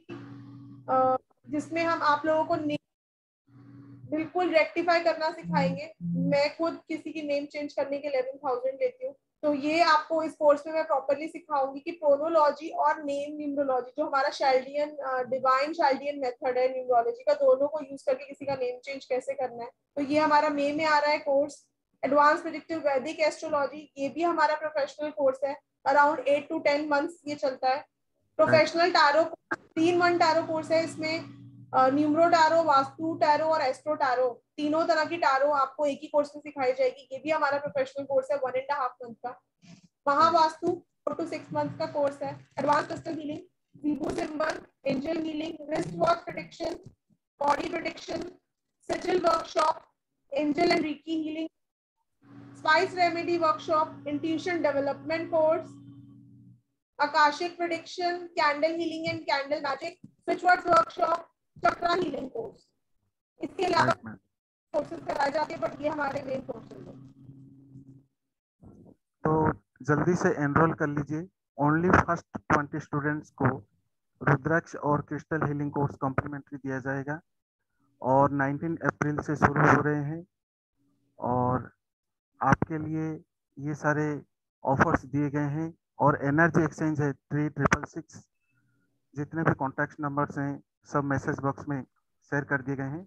जिसमें हम आप लोगों को बिल्कुल रेक्टिफाई करना सिखाएंगे। मैं खुद किसी की नेम चेंज करने के 11,000 लेती हूँ, तो ये आपको इस कोर्स में मैं प्रॉपर्ली सिखाऊंगी कि प्रोनोलॉजी और नेम न्यूमरोलॉजी, जो हमारा शैल्डियन डिवाइन शैल्डियन मेथड है न्यूमरोलॉजी का, दोनों को यूज करके किसी का नेम चेंज कैसे करना है, तो ये हमारा मई में आ रहा है कोर्स। एडवांस प्रेडिक्टिव वैदिक एस्ट्रोलॉजी, ये भी हमारा प्रोफेशनल कोर्स है, अराउंड 8 to 10 मंथ्स ये चलता है। प्रोफेशनल टैरो 3-1 टैरो कोर्स है, इसमें न्यूमरो टैरो, वास्तु टैरो और एस्ट्रो टैरो, तीनों तरह की टैरो आपको एक ही कोर्स में सिखाई जाएगी। ये भी हमारा प्रोफेशनल कोर्स है 1.5 मंथ का। महावास्तु 4 to 6 मंथ का कोर्स है। Advance crystal healing Zebo symbol, angel healing, wristwatch protection, body protection, sigil workshop, angel and Reiki healing, spice remedy workshop, intuition development course, Akashic prediction, candle healing and candle magic, switchwords workshop, chakra healing course. इसके अलावा courses कराए जाते हैं, but ये हमारे main courses हैं। तो जल्दी से एनरोल कर लीजिए। ओनली फर्स्ट 20 स्टूडेंट्स को रुद्राक्ष और क्रिस्टल हीलिंग कोर्स कॉम्प्लीमेंट्री दिया जाएगा और 19 अप्रैल से शुरू हो रहे हैं और आपके लिए ये सारे ऑफर्स दिए गए हैं और एनर्जी एक्सचेंज है 3666। जितने भी कॉन्टैक्ट नंबर्स हैं सब मैसेज बॉक्स में शेयर कर दिए गए हैं।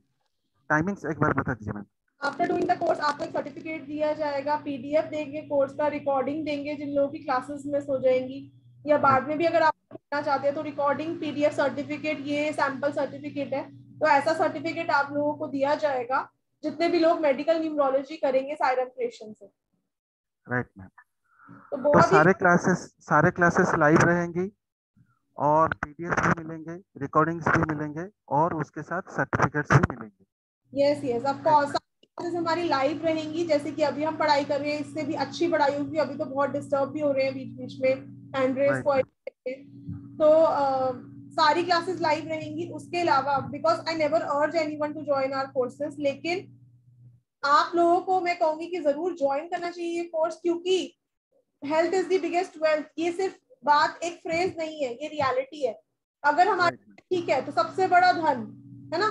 टाइमिंग्स एक बार बता दीजिए ma'am. After doing the course आपको एक सर्टिफिकेट दिया जाएगा, पीडीएफ देंगे कोर्स का, रिकॉर्डिंग देंगे जिन लोगों की क्लासेस मिस हो जाएंगी, या बाद में भी अगर आप करना चाहते हैं तो रिकॉर्डिंग, पीडीएफ, सर्टिफिकेट, ये सैंपल सर्टिफिकेट है, तो ऐसा सर्टिफिकेट आप लोगों को दिया जाएगा जितने भी लोग मेडिकल न्यूमरोलॉजी करेंगे सायरन क्रिएशन से। Right ma'am. तो सारे क्लासेस लाइव रहेंगी और पीडीएफ भी मिलेंगे, रिकॉर्डिंग्स भी मिलेंगे और उसके साथ सर्टिफिकेट्स भी मिलेंगे। यस ऑफ कोर्स क्लासेस हमारी लाइव रहेंगी, जैसे कि अभी हम पढ़ाई कर रहे हैं, इससे भी अच्छी पढ़ाई होगी। अभी तो बहुत डिस्टर्ब भी हो रहे हैं बीच बीच में एंड्रेस को, तो सारी क्लासेस लाइव रहेंगी। उसके अलावा because I never urge anyone to join our courses, लेकिन आप लोगों को मैं कहूंगी कि जरूर ज्वाइन करना चाहिए ये कोर्स, क्योंकि health is the biggest wealth. ये सिर्फ बात एक फ्रेज नहीं है, ये रियलिटी है। अगर हमारे ठीक है तो सबसे बड़ा धन है ना,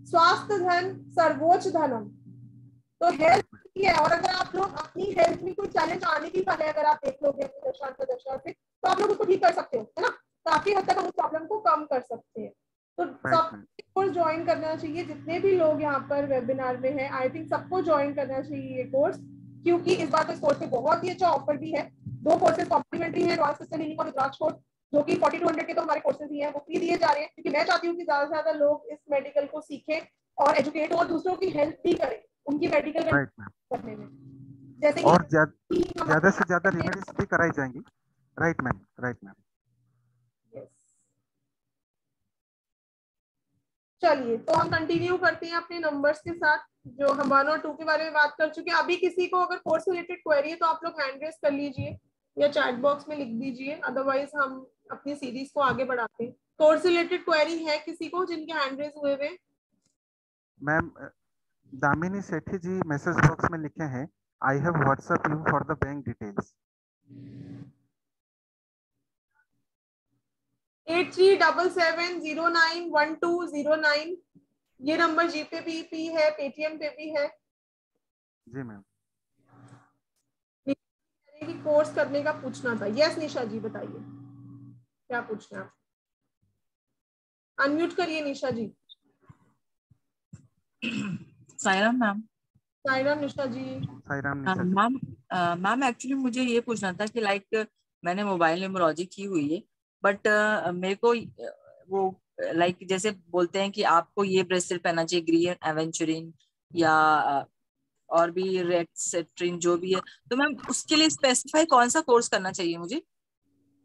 स्वास्थ्य धन सर्वोच्च धनम, तो हेल्थ ही है। और अगर आप लोग अपनी हेल्थ में कोई चैलेंज आने की पहले अगर आप देख लोगे अपनी दशा से, तो आप लोग उसको ठीक कर सकते हो, है ना, काफी हद तक हम उस प्रॉब्लम को कम कर सकते हैं। तो सबको ज्वाइन करना चाहिए, जितने भी लोग यहाँ पर वेबिनार में हैं, आई थिंक सबको ज्वाइन करना चाहिए ये कोर्स, क्योंकि इस बार तो इस कोर्स में बहुत ही अच्छा ऑफर भी है। 2 कोर्सेज कॉम्प्लीमेंट्री है, एडवांस क्रिस्टल हीलिंग और रुद्राक्ष कोर्स, जो कि 4200 के तो हमारे कोर्सेज ही हैं, वो फ्री दिए जा रहे हैं, क्योंकि मैं चाहती हूँ कि ज्यादा से ज्यादा लोग इस मेडिकल को सीखें और एजुकेट और दूसरों की हेल्प भी करें उनकी मेडिकल करने में, जैसे और ज्यादा से ज्यादा रेमेडीज भी कराई जाएंगी। Right ma'am, right ma'am. चलिए तो हम कंटिन्यू करते हैं अपने नंबर्स के साथ, जो हम 1 और 2 के बारे में बात कर चुके हैं। अभी किसी को अगर कोर्स रिलेटेड क्वेरी है तो आप लोग हैंड रेस कर लीजिए या चैट बॉक्स में लिख दीजिए, अदरवाइज हम अपनी सीरीज को आगे बढ़ाते हैं। कोर्स रिलेटेड क्वेरी है किसी को जिनके हैंड रेस हुए हुए? मैम दामिनी सेठी जी मैसेज बॉक्स में लिखे हैं, I have WhatsApp you for the bank details. 8377091209 ये नंबर जीपे भी है, पेटीएम पे भी है। जी मैम। कोर्स करने का पूछना था। यस निशा जी बताइए क्या पूछना है, अनम्यूट करिए निशा जी। सायराम मैम। सायराम निशा जी। सायराम निशा जी। मैम मैम एक्चुअली मुझे ये पूछना था कि लाइक मैंने मोबाइल न्यूमरोलॉजी की हुई है, बट मेरे को वो लाइक जैसे बोलते हैं कि आपको ये ब्रेसलेट पहनना चाहिए, ग्रीन एवेंचुरिन या और भी रेड सेट्रिन जो भी है, तो मैम उसके लिए स्पेसिफाई कौन सा कोर्स करना चाहिए मुझे?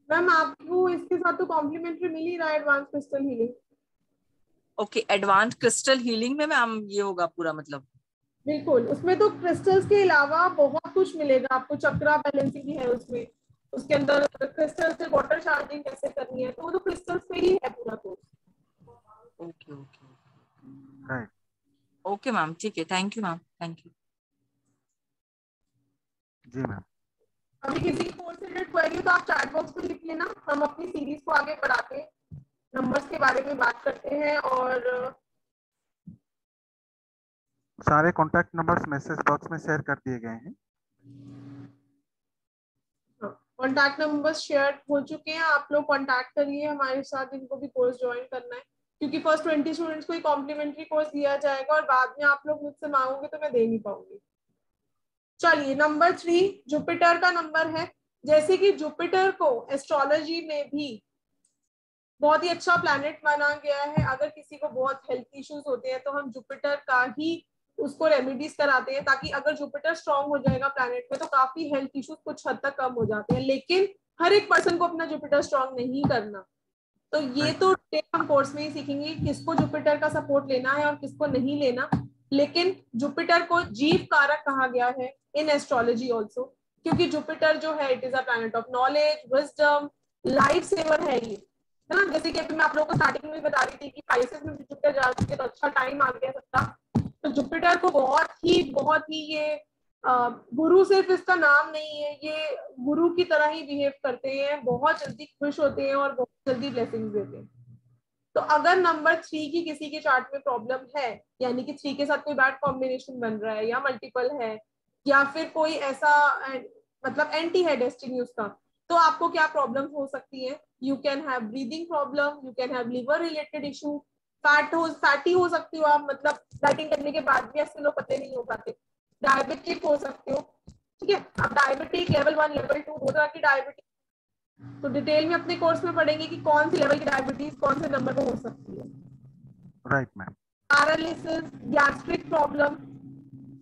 मैम आपको इसके साथ तो कॉम्प्लीमेंट्री मिल ही रहा है advance crystal healing. Okay, advance crystal healing में मैम ये होगा पूरा मतलब? बिल्कुल, उसमें तो क्रिस्टल्स के अलावा बहुत कुछ मिलेगा आपको, चक्रा बैलेंसिंग भी है उसमें, उसके अंदर क्रिस्टल से वाटर चार्जिंग कैसे करनी है, तो वो तो क्रिस्टल्स पे ही है पूरा course. Okay okay right, okay ma'am, ठीक है, thank you ma'am, thank you. जी मैम। अभी किसी कोर्स से रिलेटेड क्वेरी हो तो आप चैट बॉक्स में लिख लेना, हम अपनी सीरीज को आगे बढ़ाते हैं, नंबर्स के बारे में बात करते हैं। और सारे कॉन्टैक्ट नंबर्स मैसेज बॉक्स में शेयर कर दिए गए हैं। कॉन्टैक्ट नंबर्स शेयर हो चुके हैं, आप लोग कॉन्टैक्ट करिए हमारे साथ जिनको भी कोर्स ज्वाइन करना है, क्योंकि फर्स्ट 20 स्टूडेंट्स को ही कॉम्प्लीमेंट्री कोर्स दिया जाएगा और बाद में आप लोग मुझसे मांगोगे तो मैं दे नहीं पाऊंगी। चलिए नंबर 3 जुपिटर का नंबर है। जैसे कि जुपिटर को एस्ट्रोलॉजी में भी बहुत ही अच्छा प्लैनेट माना गया है, अगर किसी को बहुत हेल्थ इश्यूज होते हैं तो हम जुपिटर का ही उसको रेमेडीज कराते हैं, ताकि अगर जुपिटर स्ट्रांग हो जाएगा प्लैनेट में तो काफी हेल्थ इश्यूज कुछ हद तक कम हो जाते हैं। लेकिन हर एक पर्सन को अपना जुपिटर स्ट्रांग नहीं करना, तो ये तो हम कोर्स में ही सीखेंगे किसको जुपिटर का सपोर्ट लेना है और किसको नहीं लेना। लेकिन जुपिटर को जीव कारक कहा गया है इन एस्ट्रोलॉजी ऑल्सो, क्योंकि जुपिटर जो है it is a planet of knowledge, wisdom, life saver है ये, है ना। जैसे कि अभी मैं आप लोगों को स्टार्टिंग में बता रही थी कि पाइसेस में जुपिटर जा चुके तो अच्छा टाइम आ गया सबका। तो जुपिटर को बहुत ही ये गुरु सिर्फ इसका नाम नहीं है, ये गुरु की तरह ही बिहेव करते हैं, बहुत जल्दी खुश होते हैं और बहुत जल्दी ब्लेसिंग्स देते हैं। तो अगर नंबर 3 की किसी के चार्ट में प्रॉब्लम है, यानी कि 3 के साथ कोई बैड कॉम्बिनेशन बन रहा है या मल्टीपल है या फिर कोई ऐसा मतलब एंटी है डेस्टिनी उसका, तो आपको क्या प्रॉब्लम हो सकती है? You can have breathing problem, you can have liver related issue, fatty हो सकती हो आप, मतलब डाइटिंग करने के बाद भी ऐसे लोग पतले नहीं हो पाते, डायबिटिक हो सकते हो, ठीक है। अब डायबिटिक लेवल 1 लेवल 2 दो तरह की डायबिटिक, तो डिटेल में अपने कोर्स में पढ़ेंगे कि कौन सी लेवल की डायबिटीज कौन से नंबर पे हो सकती है। Right ma'am. Paralysis, gastric problem,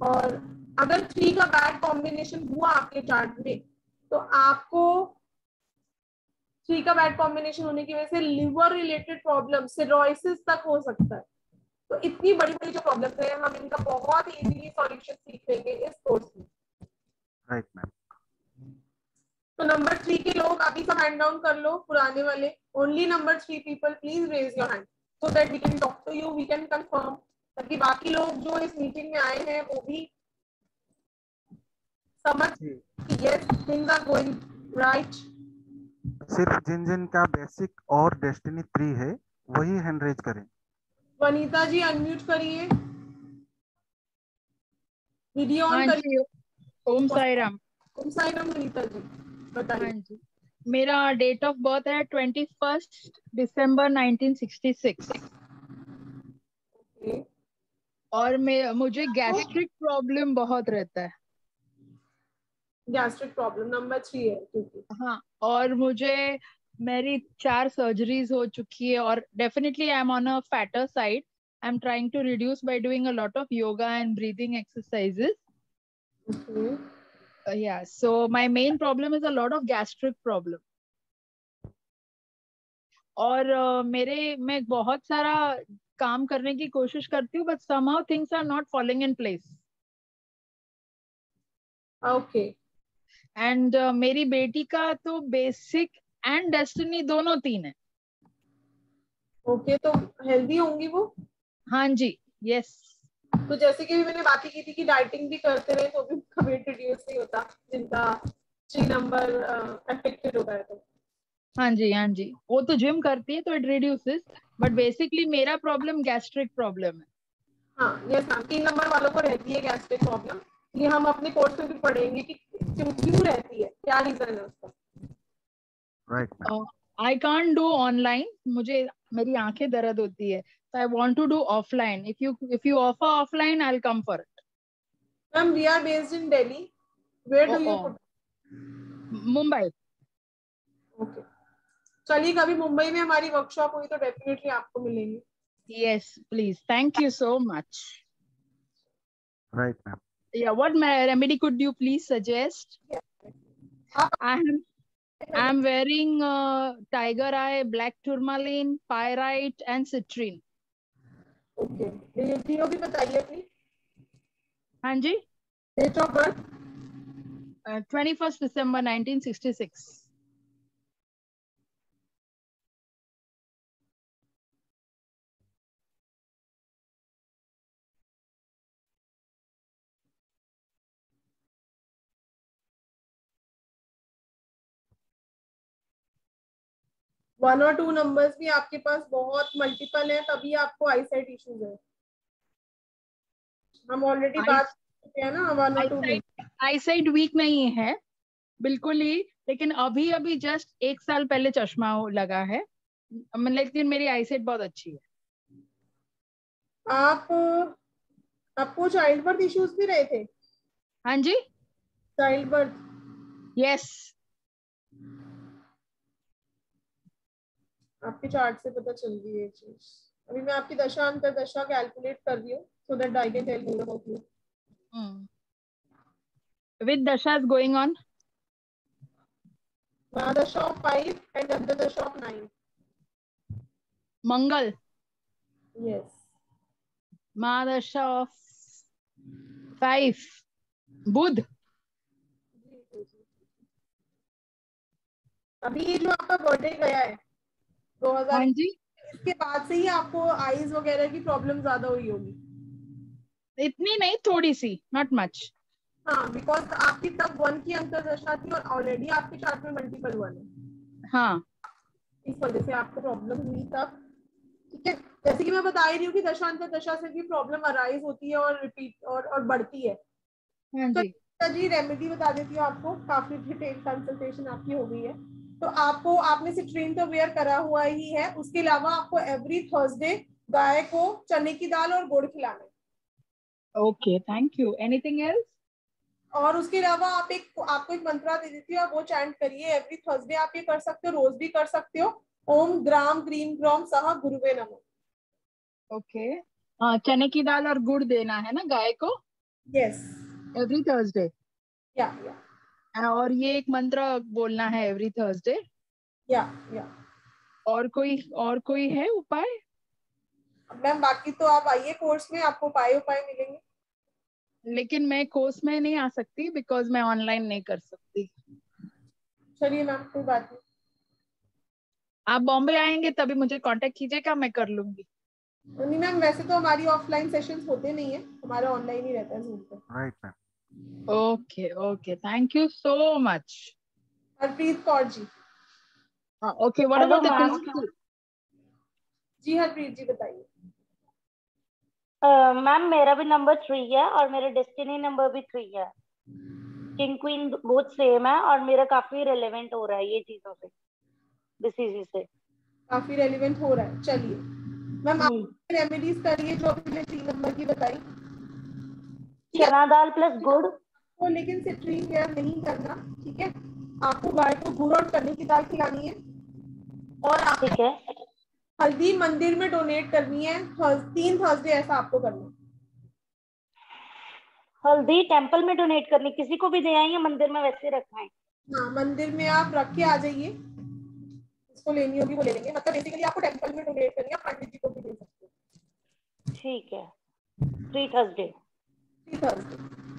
और अगर 3 का बैड कॉम्बिनेशन हुआ आपके चार्ट में तो आपको 3 का बैड कॉम्बिनेशन होने की वजह से लिवर रिलेटेड प्रॉब्लम, सिरोसिस तक हो सकता है। तो इतनी बड़ी बड़ी जो प्रॉब्लम्स है हम इनका बहुत इजीली सॉल्यूशन सीख लेंगे इस कोर्स में। Right ma'am. तो नंबर 3 के लोग अभी सब हैंड डाउन कर लो, पुराने वाले। Only number 3 people please raise your hand so that we can talk to you, we can confirm, ताकि बाकी लोग जो इस मीटिंग में आए हैं वो भी समझ कि yes things are going right. सिर्फ जिन जिन का बेसिक और डेस्टिनी 3 है वही हैंड रेज करें। वनीता जी अनम्यूट करिए, वीडियो ऑन करिए। ओम साई राम। ओम साई राम। वनीता जी बताइए। हाँ जी, मेरा डेट ऑफ बर्थ है 21 दिसंबर 1966 और मुझे गैस्ट्रिक प्रॉब्लम बहुत रहता है। गैस्ट्रिक प्रॉब्लम नंबर 3 है क्योंकि हाँ, और मुझे मेरी 4 सर्जरीज हो चुकी है और definitely I am on a fatter side. I am trying to reduce by doing a lot of yoga and breathing exercises. Yeah, so my main problem is a lot of gastric problem. और मैं बहुत सारा काम करने की कोशिश करती हूँ, but somehow things are not falling in place. Okay. And मेरी बेटी का तो बेसिक एंड डेस्टिनी दोनों 3 है। Okay, तो हेल्दी होंगी वो? हाँ जी, यस। तो जैसे कि मैंने बात की थी कि डाइटिंग भी करते रहे तो भी उनका वेट रिड्यूस नहीं होता, जिनका 3 नंबर अफेक्टेड होता है तो। हाँ जी, हाँ जी, वो तो जिम करती है तो इट रिड्यूसेस, बट बेसिकली मेरा प्रॉब्लम गैस्ट्रिक प्रॉब्लम है। हाँ यस मैम, 3 नंबर वालों को रहती है गैस्ट्रिक प्रॉब्लम। ये हम अपने कोर्स में भी पढ़ेंगे कि क्यों रहती है, क्या रीजन है उसका। Right. I can't do online, मुझे मेरी आंखें दर्द होती है, so I want to do offline. If you offer offline, I'll come for it. Ma'am, we are based in Delhi. Where do you put? Mumbai. Okay. चलिए कभी मुंबई में हमारी वर्कशॉप हुई तो डेफिनेटली आपको मिलेंगे। Yes, please. Thank you so much. Right, ma'am. Yeah, what remedy could you please suggest? I'm wearing tiger eye, black tourmaline, pyrite, and citrine. Okay. DO भी बताइए प्लीज। हाँ जी। Date of birth? 21st December 1966. One और 2 numbers भी आपके पास बहुत multiple है, तभी आपको आईसाइट इश्यूज है। हम ऑलरेडी बात कर चुके हैं ना 1 और 2 में। आईसाइट वीक नहीं है बिल्कुल ही, लेकिन अभी जस्ट 1 साल पहले चश्मा लगा है, लेकिन मेरी आईसाइट बहुत अच्छी है। आपको चाइल्ड बर्थ इश्यूज भी रहे थे? हाँ जी, चाइल्ड बर्थ। यस, आपके चार्ट से पता चल रही है चीज। अभी मैं आपकी दशा अंतरदशा कैलकुलेट कर रही हूँ so that I can tell you about you. Which dasha is going on? Mahadasha of 5 and Antardasha of 9. Mangal, yes, mahadasha of 5, Budh. अभी ये जो आपका बर्थडे गया है 2000, हाँ जी, इसके बाद से ही आपको आईज वगैरह की प्रॉब्लम ज्यादा हुई होगी। इतनी नहीं, थोड़ी सी, नॉट मच। हाँ, बिकॉज आपकी तब 1 की अंतरदशा थी और ऑलरेडी आपके चार्ट में मल्टीपल 1 है। हाँ, इस वजह से आपको प्रॉब्लम हुई तब। ठीक है, जैसे कि मैं बता ही रही हूँ कि दशांतर दशा से भी प्रॉब्लम अराइज होती है और रिपीट और बढ़ती है। हाँ तो जी, जी रेमेडी बता देती हूँ आपको, काफी डिटेल कंसल्टेशन आपकी हो गई है। तो आपको, आपने सिट्रीन तो वेयर करा हुआ ही है, उसके अलावा आपको एवरी थर्सडे गाय को चने की दाल और गुड़ खिलाना है। Okay, thank you. Anything else? और उसके अलावा आपको एक मंत्रा दे देती हूँ, आप वो चैंट करिए एवरी थर्सडे। आप ये कर सकते हो, रोज भी कर सकते हो। ओम ग्राम ग्रीम ग्राम सह गुरुवे नमः। ओके, चने की दाल और गुड़ देना है ना गाय को? Yes, every Thursday. या और ये एक मंत्र बोलना है एवरी थर्सडे। या और कोई है उपाय? मैम बाकी तो आप आइए कोर्स में, आपको उपाय मिलेंगे। लेकिन मैं कोर्स में नहीं आ सकती बिकॉज मैं ऑनलाइन नहीं कर सकती। चलिए मैम, कोई बात नहीं। आप बॉम्बे आएंगे तभी मुझे कांटेक्ट कीजिएगा, मैं कर लूंगी। नहीं मैम, वैसे तो हमारी ऑफलाइन सेशंस होते नहीं है, हमारा ऑनलाइन ही रहता है Zoom पे। Right ma'am. Okay okay, thank you so much. Harpreet Kaur ji. Okay, what about the crystal? जी हरप्रीत जी बताइए। मैम मेरा भी नंबर 3 है और मेरा डेस्टिनी नंबर भी 3 है। किंग क्वीन बहुत सेम है और मेरा काफी रिलेवेंट हो रहा है ये चीजों से, डिसीज से काफी रेलिवेंट हो रहा है। चलिए मैम, आप रेमेडीज करिए जो अभी मैं 3 नंबर की बताई। चना दाल प्लस गुड़। तो लेकिन सिट्रीन वेयर नहीं करना, ठीक है? आपको गाय को गुड़ और चने की दाल खिलानी है और ठीक है, हल्दी मंदिर में डोनेट करनी है 3 थर्सडे, ऐसा आपको करना है। हल्दी टेंपल में डोनेट करनी, किसी को भी दे आएंगे मंदिर में वैसे रखना है? हाँ, मंदिर में आप रख के आ जाइए, इसको लेनी होगी वो ले लेंगे। मतलब बेसिकली आपको टेंपल में डोनेट करनी है, पंडित जी को भी दे सकते हो। ठीक है, 3 थर्सडे।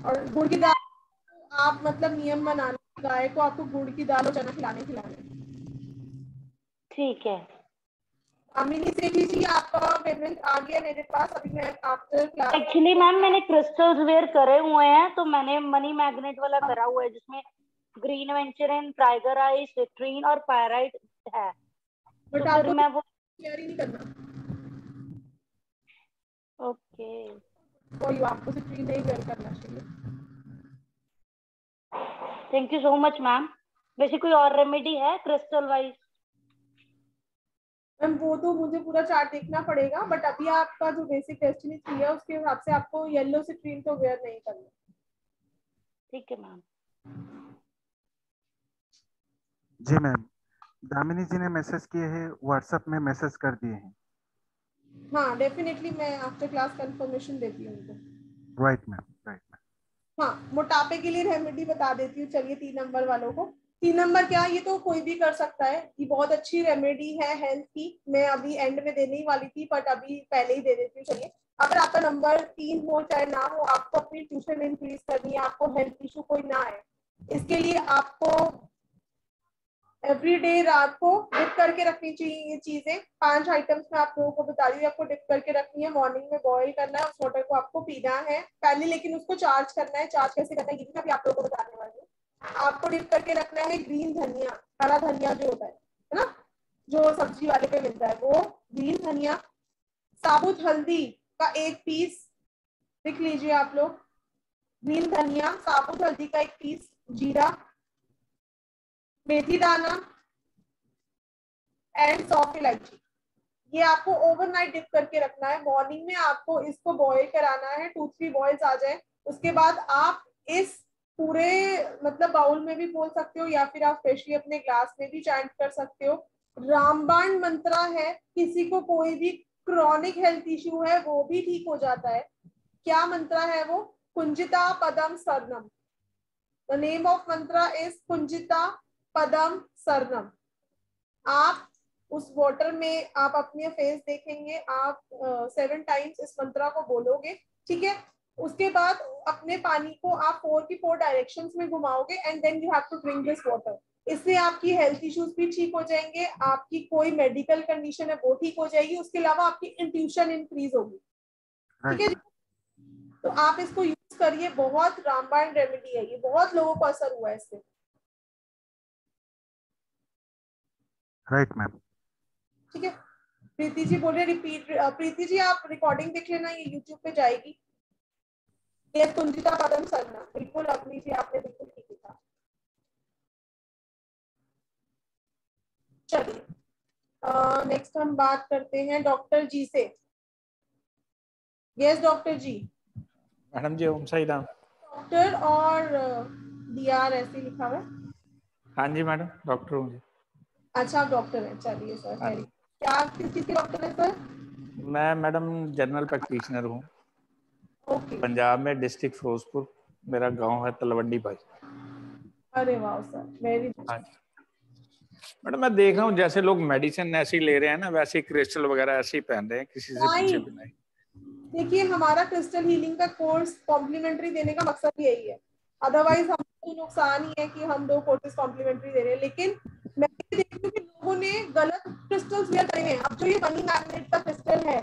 और गुड़ की दाल आप मतलब नियम बनाना, गाय को आपको गुड़ की दाल और चना खिलाने। ठीक है। अमिनी सेठी जी, आपका पेमेंट आ गया मेरे पास अभी। मैं आफ्टर क्लास एक्चुअली मैम मैंने क्रिस्टल्स वेयर करे हुए हैं, तो मैंने मनी मैग्नेट वाला करा हुआ है जिसमें ग्रीन वेंचरिन, टाइगर आई, सिट्रीन और पायराइट है। बट तो आपको फिर मैं वो शेयर ही नहीं करना। ओके, कोई आपको सिट्रीन नहीं वेयर करना चाहिए। Thank you so much ma'am. वैसे कोई और रेमेडी है क्रिस्टल वाइज? मैम वो तो मुझे पूरा चार्ट देखना पड़ेगा, बट अभी आपका जो बेसिक डेस्टिनी 3 है उसके हिसाब से आपको येलो सिट्रीन तो वेयर नहीं करना। ठीक है मैम। जी मैम, दामिनी जी ने मैसेज किए हैं, व्हाट्सएप में मैसेज कर दिए हैं। हाँ डेफिनेटली, मैं आफ्टर क्लास कंफर्मेशन देती हूँ उनको। Right ma'am, right ma'am. हाँ, मोटापे के लिए रेमेडी बता देती हूँ। चलिए 3 नंबर वालों को। 3 नंबर क्या, ये तो कोई भी कर सकता है, ये बहुत अच्छी रेमेडी है हेल्थ की। मैं अभी एंड में देने ही वाली थी बट अभी पहले ही दे देती हूँ। चलिए, अगर आपका नंबर 3 हो चाहे ना हो, आपको अपनी ट्यूशन इंक्रीज करनी है, आपको हेल्थ इशू कोई ना है, इसके लिए आपको एवरी डे रात को डिप करके रखनी चाहिए ये चीजें। 5 आइटम्स में आप लोगों को बता रही हूँ, आपको डिप करके रखनी है। मॉर्निंग में बॉईल करना है, उस वाटर को आपको पीना है पहले, लेकिन उसको चार्ज करना है। चार्ज कैसे करना है ये भी मैं आप लोगों को बताने वाली हूँ। आपको डिप करके रखना है ग्रीन धनिया, हरा धनिया जो होता है ना, जो सब्जी वाले पे मिलता है, वो ग्रीन धनिया। साबुत हल्दी का 1 पीस, लिख लीजिए आप लोग। ग्रीन धनिया, साबुत हल्दी का 1 पीस, जीरा, मेथी दाना एंड सौंफ इलायची। ये आपको ओवरनाइट डिप करके रखना है। मॉर्निंग में आपको इसको बॉईल कराना है, 2-3 बॉइल्स आ जाए, उसके बाद आप इस पूरे मतलब बाउल में भी बोल सकते हो या फिर आप स्पेशली अपने ग्लास में भी चैंट कर सकते हो। रामबाण मंत्रा है, किसी को कोई भी क्रॉनिक हेल्थ इश्यू है वो भी ठीक हो जाता है। क्या मंत्रा है वो? Kunjitha Padam Saranam. The name of mantra is Kunjitha Padam Saranam. आप उस वाटर में आप अपने फेस देखेंगे, आप 7 टाइम्स इस मंत्रा को बोलोगे, ठीक है। उसके बाद अपने पानी को आप 4 की 4 डायरेक्शंस में घुमाओगे and then you have to drink this water. इससे आपकी हेल्थ इश्यूज भी ठीक हो जाएंगे, आपकी कोई मेडिकल कंडीशन है वो ठीक हो जाएगी, उसके अलावा आपकी इंट्यूशन इंक्रीज होगी, ठीक है। तो आप इसको यूज करिए, बहुत रामबाण रेमेडी है ये, बहुत लोगों को असर हुआ है इससे। Right ma'am. ठीक है, प्रीति जी बोल रहे रिपीट। प्रीति जी आप रिकॉर्डिंग देख लेना, ये यूट्यूब पे जाएगी। ये कुंजिता पदम सरना, बिल्कुल अपनी जी आपने बिल्कुल ठीक लिखा। चलिए नेक्स्ट हम बात करते हैं डॉक्टर जी से। यस डॉक्टर जी। मैडम जी ओम साई राम। डॉक्टर और डीआर ऐसे लिखा हुआ है। हाँ जी मैडम, डॉक्टर हूँ जी। अच्छा आप डॉक्टर हैं, चलिए सर। क्या आप किस चीज के डॉक्टर हैं सर? मैं मैडम जनरल प्रैक्टिशनर हूँ। ओके। पंजाब में डिस्ट्रिक्ट फिरोजपुर, मेरा गांव है तलवंडी भाई। अरे वाह सर, वेरी हाँ जी मैडम, मैं देख रहा हूँ जैसे लोग मेडिसिन ऐसे ही ले रहे हैं ना, वैसे ही क्रिस्टल वगैरह ऐसे ही पहन रहे हैं, किसी से पूछे बिना ही। देखिए हमारा क्रिस्टल हीलिंग का कोर्स कॉम्प्लीमेंट्री देने का मकसद यही है, अदरवाइज हमको नुकसान ही है कि हम 2 कोर्सेज कॉम्प्लीमेंट्री दे रहे हैं। लेकिन मैं देखती हूँ कि लोगों ने गलत क्रिस्टल्स वेयर करे हैं। अब जो ये मनी मैग्नेट का क्रिस्टल है,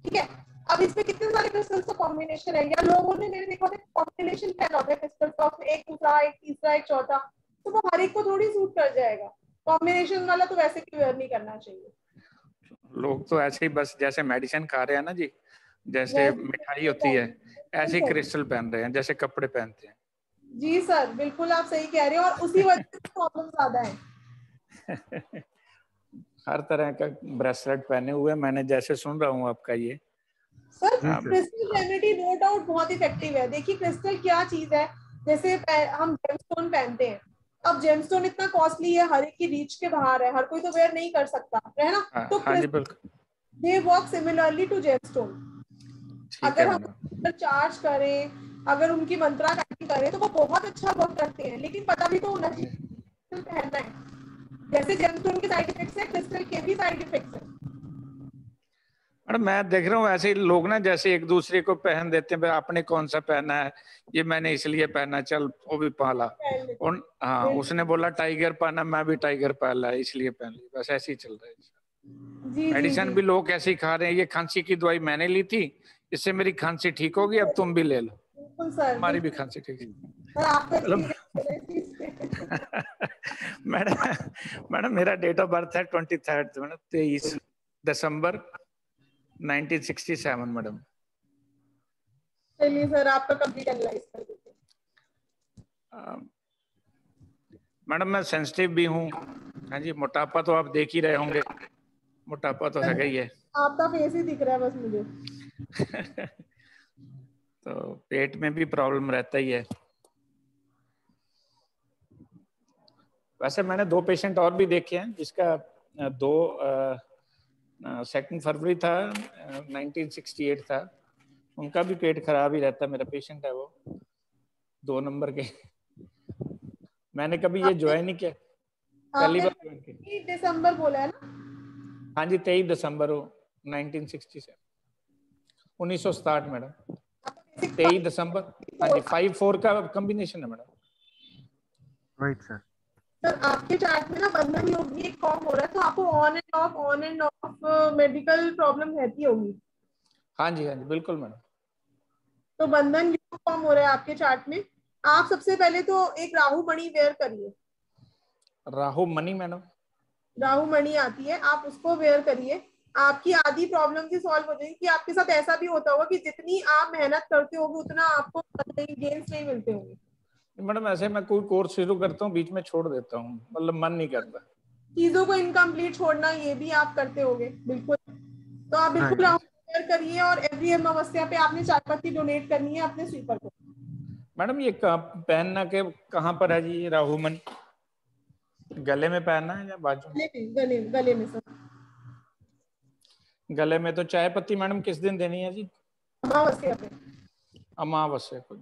ठीक है, अब इसमें कितने सारे क्रिस्टल्स का कॉम्बिनेशन है, या लोगों ने मैंने देखा कॉम्बिनेशन पहना होता है क्रिस्टल का, एक दूसरा एक तीसरा एक चौथा, तो वो हर एक को थोड़ी सूट कर जाएगा। कॉम्बिनेशन वाला तो वैसे भी वेयर नहीं करना चाहिए। लोग तो ऐसे ही बस जैसे मेडिसिन खा रहे हैं ना जी, जैसे मिठाई होती है, ऐसे ही क्रिस्टल पहन रहे हैं जैसे कपड़े पहनते हैं। जी सर बिल्कुल आप सही कह रहे हो, और उसी वजह से प्रॉब्लम ज्यादा है। हर तरह का ब्रेसलेट पहने हुए, मैंने जैसे सुन रहा हूँ आपका ये। Sir crystal remedy no doubt बहुत इफेक्टिव है। देखिए क्रिस्टल क्या चीज है, जैसे हम जेमस्टोन पहनते हैं, अब जेमस्टोन इतना कॉस्टली है, हर एक की रीच के बाहर है, हर कोई तो वेयर नहीं कर सकता है ना। तो they work similarly to gemstone. अगर हम चार्ज करें, अगर उनकी मंत्रा काइंग करें तो वो बहुत अच्छा वर्क करते हैं, लेकिन पता भी तो होना चाहिए पहनना है। जैसे जेमस्टोन के साइड इफेक्ट्स है, क्रिस्टल के भी साइड इफेक्ट्स है। मैडम मैं देख रहा हूँ ऐसे ही लोग ना जैसे एक दूसरे को पहन देते हैं, आपने कौन सा पहना है, ये मैंने इसलिए पहना, चल वो भी पहला। और हाँ उसने बोला टाइगर पहना, मैं भी टाइगर पहला इसलिए पहन ली, बस ऐसे ही चल रहा है। मेडिसिन भी लोग ऐसे ही खा रहे हैं। ये खांसी की दवाई मैंने ली थी, इससे मेरी खांसी ठीक होगी, अब तुम भी ले लो, हमारी भी खांसी ठीक है। मैडम मेरा डेट ऑफ बर्थ है 23 दिसंबर 1967 मैडम। चलिए सर आपका कंप्लीट एनालाइज कर देते हैं। मैडम मैं सेंसिटिव भी हूँ। हाँ जी, मोटापा तो आप देख ही रहे होंगे, मोटापा तो है ही है। आपका फेस ही दिख रहा है बस मुझे। तो पेट में भी प्रॉब्लम रहता ही है। वैसे मैंने 2 पेशेंट और भी देखे हैं, जिसका 2 फरवरी था 1968 था, उनका भी पेट खराब ही रहता है। मेरा पेशेंट है वो 2 नंबर के। मैंने कभी ये ज्वाइन नहीं किया, पहली बार ज्वाइन किया। दिसंबर बोला है ना? हाँ जी 23 दिसंबर 1967, 1967 मैडम, 23 दिसंबर। हाँ जी 5-4 का कॉम्बिनेशन है मैडम। Right sir. सर आपके चार्ट में ना बंधन योग भी एक फॉर्म हो रहा है, तो आपको on end of medical problem रहती होगी। हाँ जी बिल्कुल मैडम। तो बंधन योग फॉर्म हो रहा है आपके चार्ट में। आप सबसे पहले तो एक राहु मणि वेयर करिए। राहु मणि मैडम? राहु मणि आती है, आप उसको वेयर करिए, आपकी आधी प्रॉब्लम ही सॉल्व हो जाएगी। कि आपके साथ ऐसा भी होता होगा कि जितनी आप मेहनत करते होगे उतना आपको गेन्स नहीं मिलते होंगे। मैडम ऐसे मैं कोई कोर्स शुरू करता हूँ बीच में छोड़ देता हूँ, मतलब मन नहीं करता। चीजों को इनकम्प्लीट छोड़ना ये भी आप करते होगे बिल्कुल। तो आप बिल्कुल शेयर करिए, और एवरी अमावस्या पे आपने 4 पत्ती डोनेट करनी है अपने स्वीपर को। मैडम ये पहनना के कहाँ पर है जी ये राहु मणि? गले में पहनना है या बाजू में? गले में सर। गले में तो चाय पत्ती मैडम किस दिन देनी है जी? अमावस्या पे। अमावस्या को।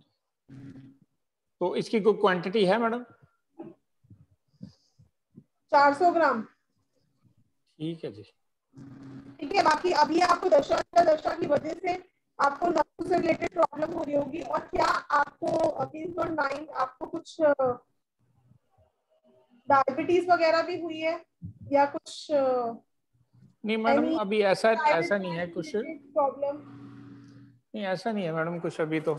तो इसकी कोई क्वांटिटी है मैडम? 400 ग्राम। ठीक है जी। ठीक है, बाकी अभी आपको दशा की वजह से आपको नर्व से रिलेटेड प्रॉब्लम हो रही होगी, और क्या आपको अभी 9 आपको कुछ डायबिटीज वगैरह भी हुई है या कुछ? नहीं मैडम अभी ऐसा नहीं है कुछ प्रॉब्लम। नहीं ऐसा नहीं है मैडम कुछ अभी तो।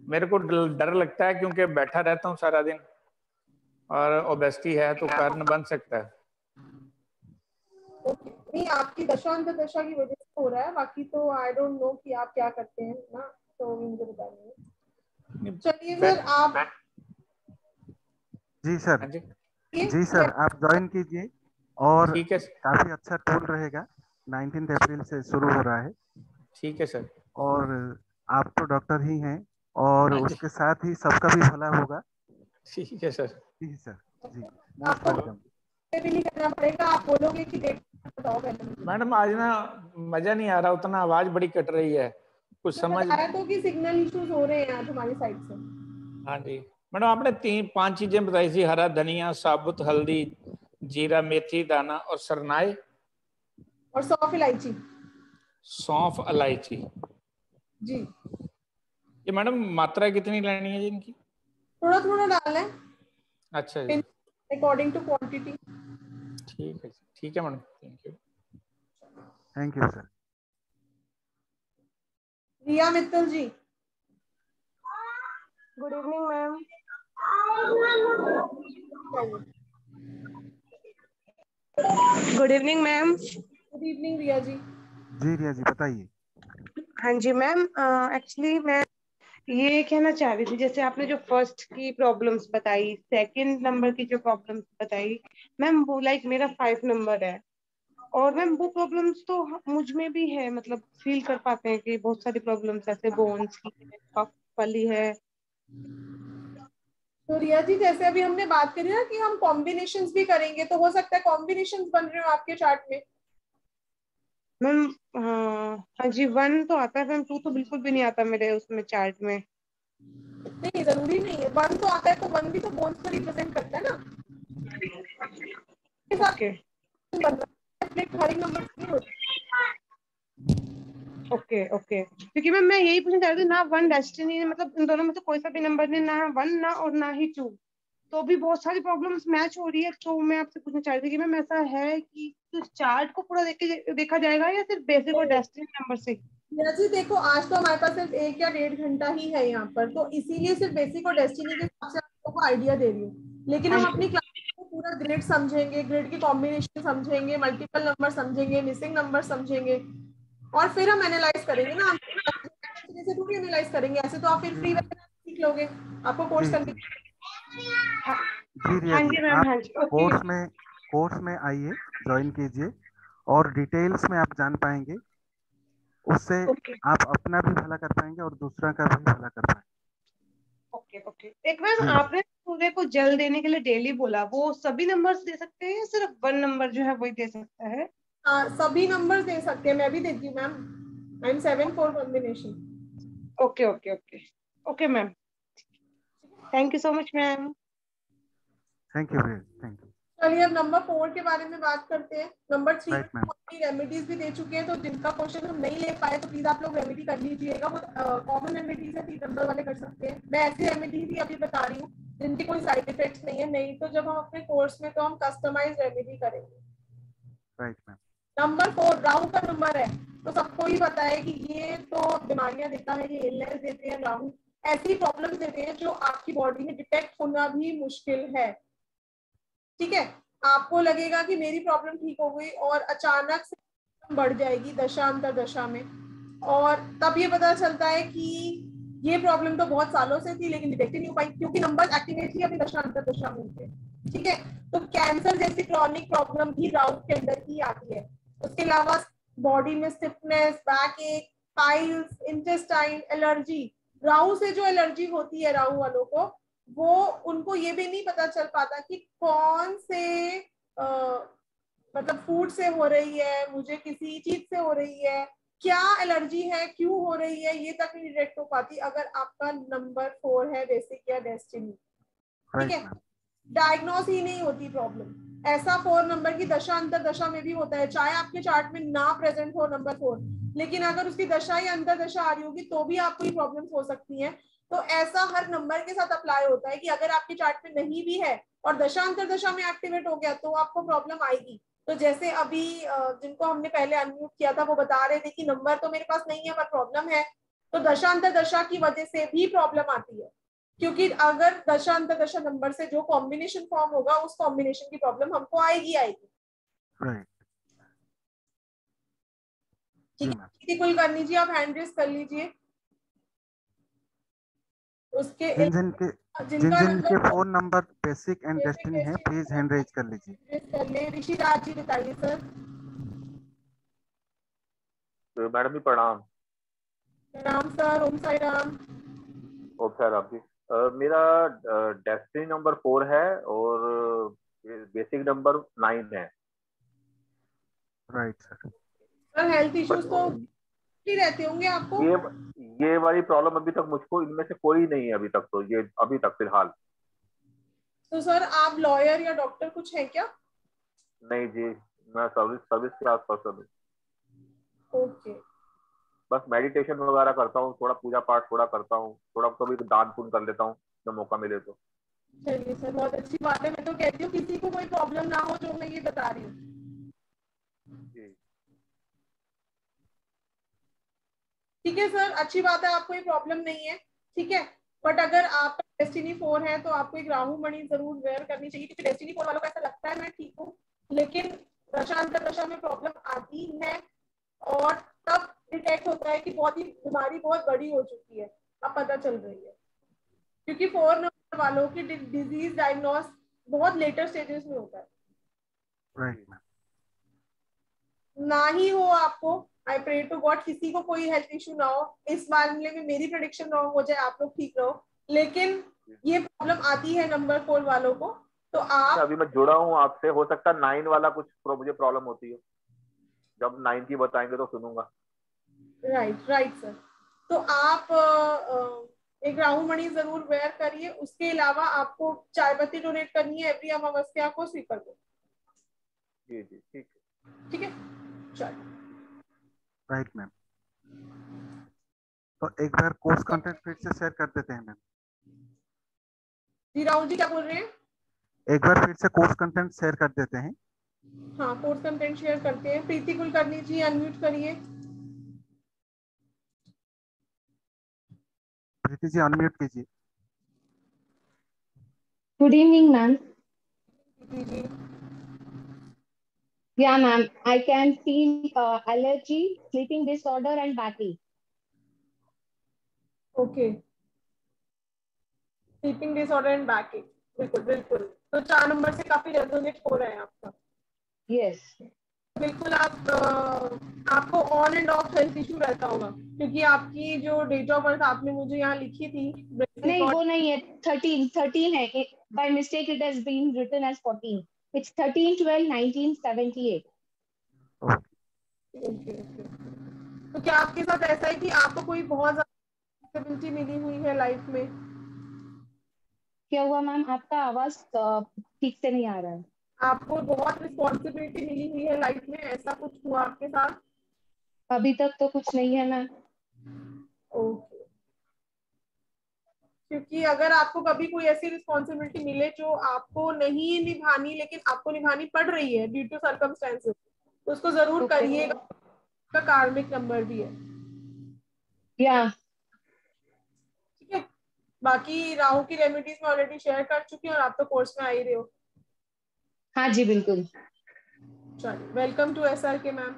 मेरे को डर लगता है क्योंकि बैठा रहता हूँ सारा दिन और ओबेसिटी है तो कारण बन सकता है। नहीं, आपकी दशा की वजह से हो रहा है, बाकी तो आई डोंट नो कि आप क्या करते हैं ना, तो मुझे बताइए। चलिए सर आप। जी सर, जी सर आप ज्वाइन कीजिए और ठीक है, काफी अच्छा टूल रहेगा। 19 अप्रैल से शुरू हो रहा है। ठीक है सर। और आप तो डॉक्टर ही हैं और उसके साथ ही सबका भी भला होगा। ठीक है सर। जी सर, जी मोस्ट वेलकम। भी नहीं करना पड़ेगा, आप बोलोगे कि डेट बताओ पहले। मैडम आज ना मजा नहीं आ रहा उतना, आवाज बड़ी कट रही है, कुछ समझ। बताया तो कि सिग्नल इश्यूज हो रहे हैं आज हमारी साइड से। हाँ जी मैडम, आपने 5 चीजें बताई थी, हरा धनिया, साबुत हल्दी, जीरा, मेथी दाना और सरनाई और सौंफ इलायची। सौंफ इलायची जी। ये मैडम मात्रा कितनी लेनी है इनकी? थोड़ा थोड़ा डालना है। अच्छा जी, अकॉर्डिंग टू क्वांटिटी। ठीक है, ठीक है madam, thank you. Thank you sir. Riya Mittal ji. Good evening ma'am. Good evening ma'am. Good evening Riya ji. जी रिया जी बताइए। हाँ जी मैम, एक्चुअली मैं ये कहना चाह रही थी, जैसे आपने जो फर्स्ट की प्रॉब्लम्स बताई, सेकंड नंबर की जो प्रॉब्लम्स बताई मैम, वो लाइक मेरा 5 नंबर है, और मैम वो प्रॉब्लम्स तो मुझ में भी है, मतलब फील कर पाते हैं कि बहुत सारी प्रॉब्लम्स ऐसे बोन्स की कफ वाली है। तो रिया जी जैसे अभी हमने बात करी ना कि हम कॉम्बिनेशंस भी करेंगे, तो हो सकता है कॉम्बिनेशंस बन रहे हो आपके चार्ट में। मैम हाँ जी, 1 तो आता है मैम, 2 तो बिल्कुल भी नहीं आता मेरे उसमें चार्ट में। नहीं जरूरी नहीं है, 1 तो आता है, तो 1 भी तो बोन्स को रिप्रेजेंट करता है ना। ओके ओके ओके, क्योंकि मैम मैं यही पूछना चाह रही थी ना, 1 डेस्टिनी मतलब इन दोनों में से कोई सा भी नंबर नहीं, ना 1 ना और ना ही 2, तो भी बहुत सारी प्रॉब्लम्स मैच हो रही है। तो मैं आपसे पूछना चाह रही थी कि मैम ऐसा है कि चार्ट को पूरा देखा जाएगा या सिर्फ बेसिक और डेस्टिनी नंबर से? जी देखो, आज तो हमारे पास सिर्फ 1 या 1.5 घंटा ही है यहाँ पर, तो इसीलिए सिर्फ बेसिक और डेस्टिनी के हिसाब से आपको आइडिया दे रही हूँ, लेकिन हम अपनी क्लास को पूरा ग्रिड समझेंगे, ग्रिड की कॉम्बिनेशन समझेंगे, मल्टीपल नंबर समझेंगे, मिसिंग नंबर समझेंगे, और फिर हम एनालाइज करेंगे ना। जैसे थोड़ी एनालाइज करेंगे, ऐसे तो आप फिर फ्री वेबिनार सीख लोगे, आपको कोर्स करने। जी रिया जी आप कोर्स में आइए, ज्वाइन कीजिए और डिटेल्स में आप जान पाएंगे, उससे आप अपना भी भला कर पाएंगे और दूसरा का भी भला कर पाएंगे। Okay okay. एक मैम आपने सूर्य को जल देने के लिए डेली बोला, वो सभी नंबर्स दे सकते हैं या सिर्फ 1 नंबर जो है वही दे सकता है? सभी नंबर्स दे सकते हैं, मैं भी देती हूँ ma'am. I M 7-4 combination. Okay okay okay okay ma'am, thank you so much ma'am. Thank you, thank you. चलिए अब नंबर 4 के बारे में बात करते हैं। नंबर 3 में रेमेडीज भी दे चुके हैं, तो जिनका क्वेश्चन हम नहीं ले पाए तो प्लीज आप लोग रेमेडी कर लीजिएगा, वो कॉमन रेमेडीज है, 3 नंबर वाले कर सकते हैं। मैं ऐसी रेमेडी भी अभी बता रही हूँ जिनकी कोई साइड इफेक्ट्स नहीं है, नहीं तो जब हम अपने कोर्स में तो हम कस्टमाइज रेमेडी करेंगे। Right ma'am. नंबर 4 राहु का नंबर है, तो सबको ही पता है कि ये तो बीमारियां देता है, ये इलनेस देते हैं राहु, ऐसी प्रॉब्लम्स देते हैं जो आपकी बॉडी में डिटेक्ट होना भी मुश्किल है। ठीक है, आपको लगेगा कि मेरी प्रॉब्लम ठीक हो गई और अचानक से बढ़ जाएगी दशा अंतर दशा में, और तब ये पता चलता है कि ये प्रॉब्लम तो बहुत सालों से थी लेकिन डिटेक्ट नहीं हो पाई क्योंकि नंबर एक्टिवेट ही अभी दशा अंतर दशा में थे। ठीक है, तो कैंसर जैसी क्रॉनिक प्रॉब्लम भी राहु के अंदर ही आती है। उसके अलावा बॉडी में स्टिफनेस, बैक एक, पाइल्स, इंटेस्टाइन, एलर्जी, राहु से जो एलर्जी होती है राहु वालों को, वो उनको ये भी नहीं पता चल पाता कि कौन से मतलब फूड से हो रही है, मुझे किसी चीज से हो रही है, क्या एलर्जी है, क्यों हो रही है, ये तक नहीं डिटेक्ट हो पाती अगर आपका नंबर 4 है बेसिक या डेस्टिनी। ठीक है, डायग्नोस ही नहीं होती प्रॉब्लम। ऐसा 4 नंबर की दशा अंतर दशा में भी होता है, चाहे आपके चार्ट में ना प्रेजेंट हो नंबर 4, लेकिन अगर उसकी दशा या अंतर दशा आ रही होगी तो भी आपको ये प्रॉब्लम्स हो सकती हैं। तो ऐसा हर नंबर के साथ अप्लाई होता है कि अगर आपके चार्ट में नहीं भी है और दशा अंतर दशा में एक्टिवेट हो गया तो आपको प्रॉब्लम आएगी। तो जैसे अभी जिनको हमने पहले अनम्यूट किया था वो बता रहे थे कि नंबर तो मेरे पास नहीं है पर प्रॉब्लम है, तो दशा अंतर दशा की वजह से भी प्रॉब्लम आती है, क्योंकि अगर दशा अंतर दशा नंबर से जो कॉम्बिनेशन फॉर्म होगा उस कॉम्बिनेशन की प्रॉब्लम हमको आएगी। राइट, ठीक है, कुलकर्णी जी आप हैंड रेज कर लीजिए। उसके जिनके phone number basic and destiny है प्लीज हैंड रेज कर लीजिए। कर ले। ऋषिराज जी बताइए सर। तो मैडम जी प्रणाम। प्रणाम सर, ओम साई राम। ओम साई राम जी। मेरा डेस्टिनी नंबर 4 है और बेसिक नंबर 9 है। Right sir. Sir health issues तो रहते होंगे आपको? ये वाली प्रॉब्लम अभी तक मुझको इनमें से कोई नहीं है अभी तक, तो ये अभी तक फिलहाल। तो सर आप लॉयर या डॉक्टर कुछ है क्या? नहीं जी, मैं सर्विस के आसपास हूँ। ओके। बस मेडिटेशन वगैरह करता हूँ, थोड़ा पूजा पाठ थोड़ा करता हूँ, थोड़ा कभी दान पुण्य कर लेता हूँ जब मौका मिले तो। चलिए सर बहुत अच्छी बात है। मैं तो कहती हूँ किसी को कोई प्रॉब्लम ना हो जो मैं ये बता रही हूँ। ठीक है सर, अच्छी बात है, आपको ये प्रॉब्लम नहीं है। ठीक है, बट अगर आपका डेस्टिनी 4 है तो आपको एक राहु मणि जरूर वेयर करनी चाहिए, क्योंकि डेस्टिनी 4 वालों को ऐसा लगता है मैं ठीक हूँ, लेकिन दशांतर दशा में प्रॉब्लम आती है और तब डिटेक्ट होता है कि बहुत ही बीमारी बहुत बड़ी हो चुकी है, अब पता चल रही है। क्योंकि 4 नंबर वालों की डिजीज डायग्नोस बहुत लेटर स्टेजेस में होता है। राइट। ना ही हो आपको, आई प्रे टू गॉड किसी को कोई हेल्थ इश्यू ना हो, इस मामले में मेरी प्रेडिक्शन रॉन्ग हो जाए, आप लोग ठीक रहो, लेकिन ये प्रॉब्लम आती है नंबर 4 वालों को। तो आप अभी मैं जुड़ा हूँ आपसे, हो सकता है 9 वाला कुछ मुझे प्रॉब्लम होती है, जब 9 की बताएंगे तो सुनूंगा। Right sir. तो आप एक राहु मणि जरूर वेयर करिए। उसके अलावा आपको चाय पत्ती डोनेट करनी है एवरी अमावस्या को स्वीपर को। जी जी ठीक है। ठीक है चलो। Right ma'am. तो एक बार कोर्स कंटेंट फिर से शेयर कर देते हैं मैम। जी राहुल जी क्या बोल रहे हैं? एक बार फिर से कोर्स कंटेंट शेयर कर देते हैं। हाँ कोर्स कंटेंट शेयर करते हैं। प्रीति कुलकर्णी जी अनम्यूट करिए। प्रीति जी अनम्यूट कीजिए। Good evening ma'am. Yeah, ma'am. I can feel allergy, sleeping disorder, and backache. Okay. Sleeping disorder and backache. बिल्कुल बिल्कुल। तो 4 नंबर से काफी रेजोनेट हो रहा है आपका। Yes. बिल्कुल आपको on end of health issue रहता होगा, क्योंकि आपकी जो डेट ऑफ बर्थ आपने मुझे यहाँ लिखी थी नहीं वो नहीं है, 13 है। By mistake it has been written as 14. It's 13/12/1978. Okay. तो क्या आपके साथ ऐसा है कि आपको कोई बहुत ज्यादा रिस्पॉन्सिबिलिटी मिली हुई है लाइफ में? क्या हुआ मैम? आपका आवाज ठीक से नहीं आ रहा है। आपको बहुत रिस्पॉन्सिबिलिटी मिली हुई है लाइफ में, ऐसा कुछ हुआ आपके साथ? अभी तक तो कुछ नहीं है मैम। ओके। क्योंकि अगर आपको कभी कोई ऐसी रिस्पॉन्सिबिलिटी मिले जो आपको नहीं निभानी लेकिन आपको निभानी पड़ रही है ड्यू टू सर्कमस्टेंसेस, तो उसको जरूर करिएगा। का कार्मिक नंबर भी है। या ठीक है। बाकी राहु की रेमेडीज में ऑलरेडी शेयर कर चुकी हूँ और आप तो कोर्स में आ ही रहे हो। हाँ जी बिल्कुल। चलिए वेलकम टू SRK मैम।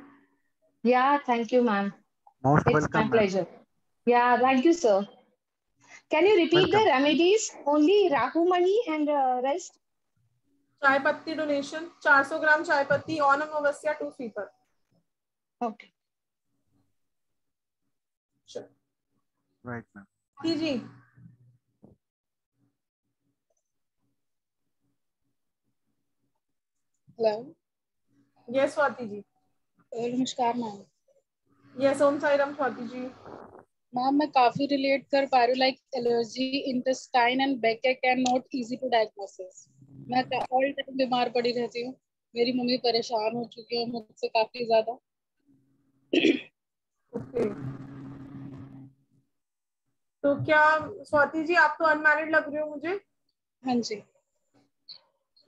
या thank you ma'am. Most It's welcome my pleasure. Yeah, thank you sir. Can you repeat the remedies? Only Rahu Mani and rest? चाय पत्ती डोनेशन 400 ग्राम चाय पत्ती on Amavasya 2 sweeper. Okay. Right ma'am. जी hello. Yes Swati ji. नमस्कार ma'am. Yes Om Sai Ram Swati ji. Ma'am मैं काफी relate कर पा रही हूँ, like allergy, intestine and backache and not easy to diagnosis. मैं ऑल टाइम बीमार पड़ी रहती हूँ। मेरी मम्मी परेशान हो चुकी है मुझसे काफी ज्यादा। तो क्या स्वाति जी आप तो अनमैरिड लग रहे हो मुझे? हाँ जी।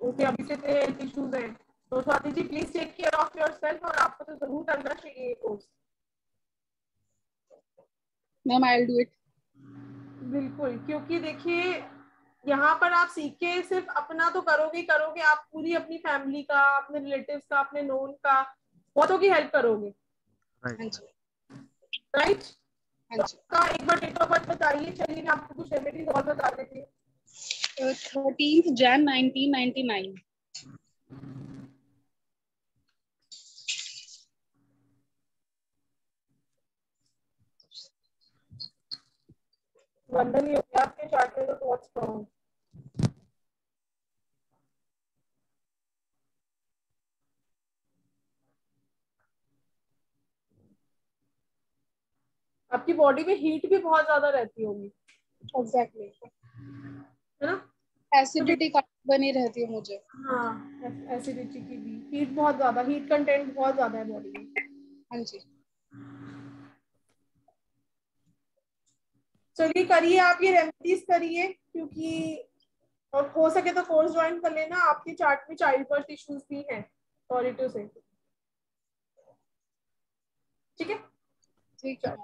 ओके, अभी से तेरे हेल्थ इश्यूज हैं, तो Swati ji please take care of yourself, और आपको तो जरूर करना चाहिए ये course. Ma'am I will do it. बिल्कुल, क्योंकि देखिए यहाँ पर आप सीख के सिर्फ अपना तो करोगे ही करोगे, आप पूरी अपनी फैमिली का, अपने रिलेटिव्स का, अपने नोन का, बहुतों की हेल्प करोगे। राइट? का एक बार डेट ऑफ बर्थ बताइए। चलिए मैं आपको कुछ रेमेडीज और बता देती हूँ। 13 Jan 1999। वंदन ही हो गया आपके चार्ट में, तो बहुत स्ट्रॉन्ग। आपकी बॉडी में हीट भी बहुत ज्यादा रहती होगी। एग्जैक्टली, है ना? एसिडिटी बनी रहती है मुझे। हाँ, एसिडिटी की भी, हीट बहुत ज्यादा, हीट कंटेंट बहुत ज्यादा है बॉडी में। हाँ जी। चलिए करिए, आप ये रेमेडीज करिए, क्योंकि और हो सके तो कोर्स ज्वाइन कर लेना। आपके चार्ट में चाइल्ड बर्थ इश्यूज भी हैं, सॉरी टू से। ठीक है? ठीक है।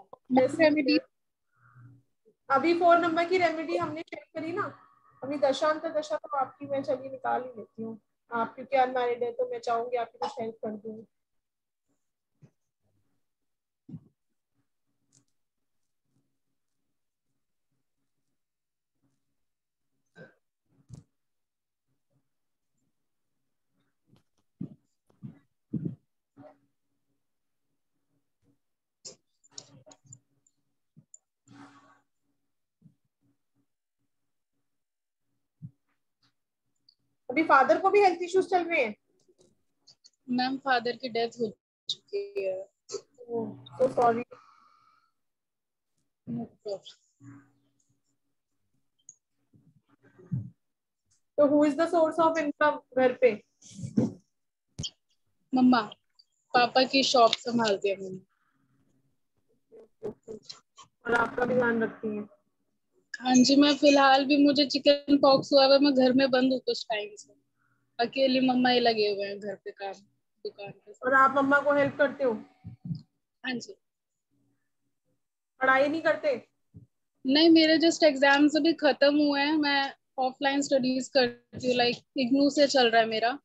अभी 4 नंबर की रेमेडी हमने चेक करी ना, अभी दशांत दशा तो आपकी मैं चलिए निकाल ही लेती हूँ। आप क्योंकि अनमैरिड है तो मैं चाहूंगी आपकी कुछ हेल्प कर दूँ। अभी फादर को भी हेल्थ इश्यूज चल रहे हैं? मैम फादर की डेथ हो चुकी है। तो सॉरी। तो who is the source of income घर पे? मम्मा, पापा की शॉप संभालती है मम्मी। और आपका भी ध्यान रखती है? हाँ जी, मैं फिलहाल भी मुझे चिकन पॉक्स हुआ है, मैं घर में बंद हूँ कुछ टाइम से। अकेली मम्मा ही लगे हुए हैं घर पे काम, दुकान पे। और आप मम्मा को हेल्प करते हो? हाँ जी। पढ़ाई नहीं करते? नहीं, मेरे जस्ट एग्जाम्स अभी खत्म हुए हैं, मैं ऑफलाइन स्टडीज करती हूँ, लाइक इग्नू से चल रहा है मेरा,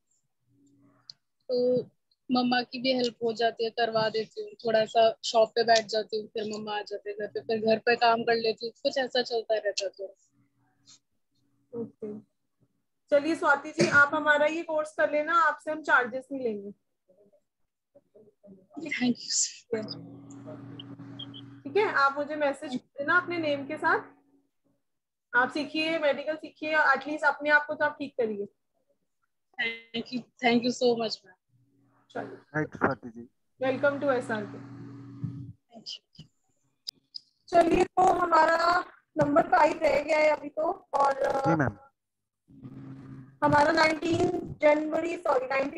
तो मम्मा की भी हेल्प हो जाती है, करवा देती हूँ। थोड़ा सा शॉप पे बैठ जाती हूँ, फिर मम्मा आ जाते हैं घर पे, फिर घर पे काम कर लेती हूँ, कुछ ऐसा चलता रहता है थोड़ा। ओके, चलिए स्वाति जी आप हमारा ये कोर्स कर लेना, आपसे हम चार्जेस नहीं लेंगे। Thank you. ठीक है, आप मुझे मैसेज कर देना अपने नेम के साथ। आप सीखिए, मेडिकल सीखिए, एटलीस्ट अपने आप को तो आप ठीक करिए। Thank you so much ma'am. चलिए, वेलकम टू SRK। चलिए, तो हमारा नंबर 5 रह गया है अभी तो, और जी मैम। हमारा 19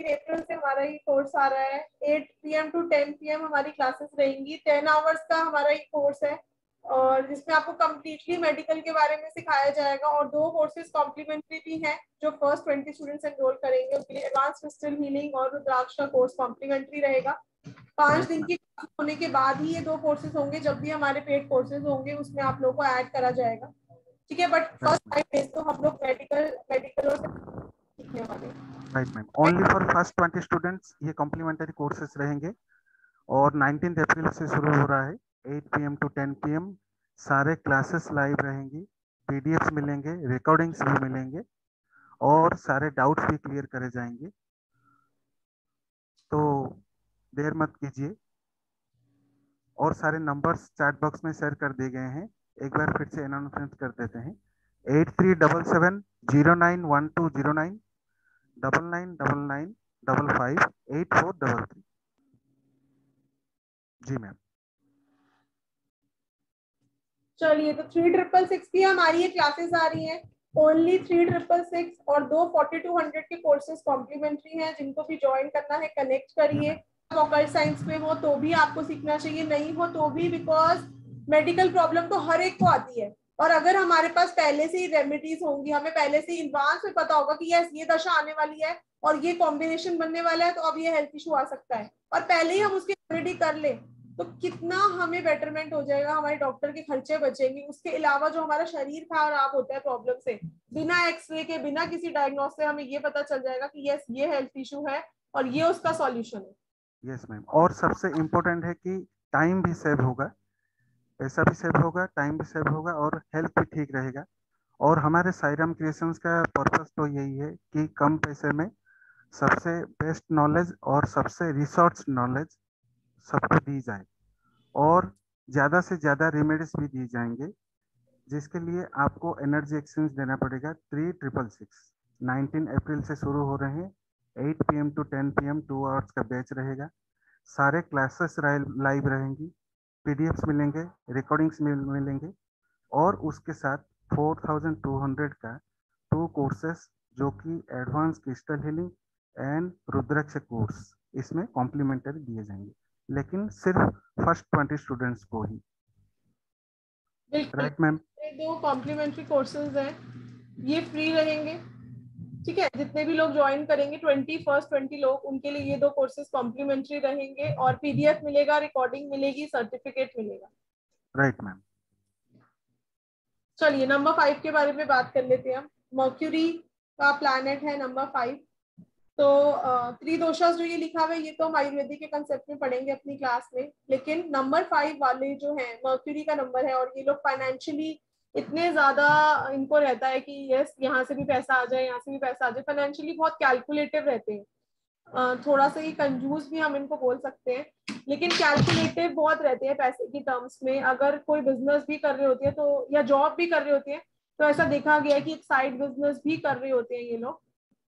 अप्रैल से हमारा ये कोर्स आ रहा है। 8 PM to 10 PM हमारी क्लासेस रहेंगी। 10 आवर्स का हमारा ये कोर्स है, और जिसमें आपको कम्प्लीटली मेडिकल के बारे में सिखाया जाएगा। और 2 कोर्सेज कॉम्प्लीमेंट्री भी हैं, जो फर्स्ट 20 स्टूडेंट्स एनरोल करेंगे उनके लिए एडवांस क्रिस्टल हीलिंग और रुद्राक्ष का कोर्स कॉम्प्लीमेंट्री रहेगा। 5 दिन की होने के बाद ही ये 2 कोर्सेज होंगे। जब भी हमारे पेड कोर्सेज होंगे उसमें आप लोगों को ऐड करा जाएगा। ठीक है, बट फर्स्ट 5 डेज तो हम लोग मेडिकल और सीखने वाले हैं। Right ma'am, only for first 20 students ये कॉम्प्लीमेंट्री कोर्सेज रहेंगे, और 19 अप्रैल से शुरू हो रहा है। 8 PM to 10 PM सारे क्लासेस लाइव रहेंगी, PDFs मिलेंगे, रिकॉर्डिंग्स भी मिलेंगे, और सारे डाउट्स भी क्लियर करे जाएंगे। तो देर मत कीजिए, और सारे नंबर्स चैट बॉक्स में शेयर कर दिए गए हैं। एक बार फिर से अनाउंसमेंट कर देते हैं। 8377091209 9999558433। जी मैम। चलिए, तो 3666 की हमारी ये क्लासेस आ रही हैं। ओनली 3666 और 2 4200 के कोर्सेज कॉम्प्लीमेंट्री हैं, जिनको भी ज्वाइन करना है कनेक्ट करिए। ऑकल्ट साइंस में हो तो भी आपको सीखना चाहिए, नहीं हो तो भी, बिकॉज मेडिकल प्रॉब्लम तो हर एक को आती है। और अगर हमारे पास पहले से ही रेमेडीज होंगी, हमें पहले से एडवांस में पता होगा कि यस ये दशा आने वाली है और ये कॉम्बिनेशन बनने वाला है, तो अब ये हेल्थ इशू आ सकता है, और पहले ही हम उसकी रेमेडी कर ले, तो कितना हमें बेटरमेंट हो जाएगा, हमारे डॉक्टर के खर्चे बचेंगे। उसके अलावा जो हमारा शरीर खराब होता है प्रॉब्लम से, बिना एक्सरे के, बिना किसी डायग्नोस से हमें ये पता चल जाएगा कि यस ये हेल्थ इशू है और ये उसका सॉल्यूशन है। यस मैम, और सबसे इम्पोर्टेंट है कि टाइम भी सेव होगा, पैसा भी सेव होगा, टाइम भी सेव होगा और हेल्थ भी ठीक रहेगा। और हमारे साईराम क्रिएशंस का पर्पस तो यही है कि कम पैसे में सबसे बेस्ट नॉलेज और सबसे रिसोर्स नॉलेज सबको दी जाए, और ज़्यादा से ज़्यादा रेमेडीज भी दी जाएंगे, जिसके लिए आपको एनर्जी एक्सचेंज देना पड़ेगा। 3666 19 अप्रैल से शुरू हो रहे हैं, 8 PM to 10 PM 2 आवर्स का बैच रहेगा। सारे क्लासेस लाइव रहेंगी, PDFs मिलेंगे, रिकॉर्डिंग्स मिलेंगे, और उसके साथ 4200 का 2 कोर्सेस जो कि advance crystal healing and rudraksha course इसमें कॉम्प्लीमेंट्री दिए जाएंगे, लेकिन सिर्फ फर्स्ट 20 स्टूडेंट्स को ही। Right ma'am? 2 कॉम्प्लीमेंट्री कोर्सेज हैं, ये फ्री रहेंगे, ठीक है। जितने भी लोग ज्वाइन करेंगे 20 लोग, उनके लिए ये 2 कोर्सेज कॉम्प्लीमेंट्री रहेंगे, और PDF मिलेगा, रिकॉर्डिंग मिलेगी, सर्टिफिकेट मिलेगा। Right ma'am. चलिए नंबर 5 के बारे में बात कर लेते हैं हम। मर्क्यूरी का प्लैनेट है नंबर 5। तो त्रिदोषास जो ये लिखा हुआ है, ये तो हम आयुर्वेदिक के कंसेप्ट में पढ़ेंगे अपनी क्लास में, लेकिन नंबर 5 वाले जो हैं मर्क्यूरी का नंबर है, और ये लोग फाइनेंशियली इतने ज्यादा इनको रहता है कि यस यहाँ से भी पैसा आ जाए, यहाँ से भी पैसा आ जाए, फाइनेंशियली बहुत कैलकुलेटिव रहते हैं। थोड़ा सा ही कंजूस भी हम इनको बोल सकते हैं, लेकिन कैलकुलेटिव बहुत रहते हैं पैसे की टर्म्स में। अगर कोई बिजनेस भी कर रहे होते हैं तो, या जॉब भी कर रहे होते हैं, तो ऐसा देखा गया है कि एक साइड बिजनेस भी कर रहे होते हैं ये लोग।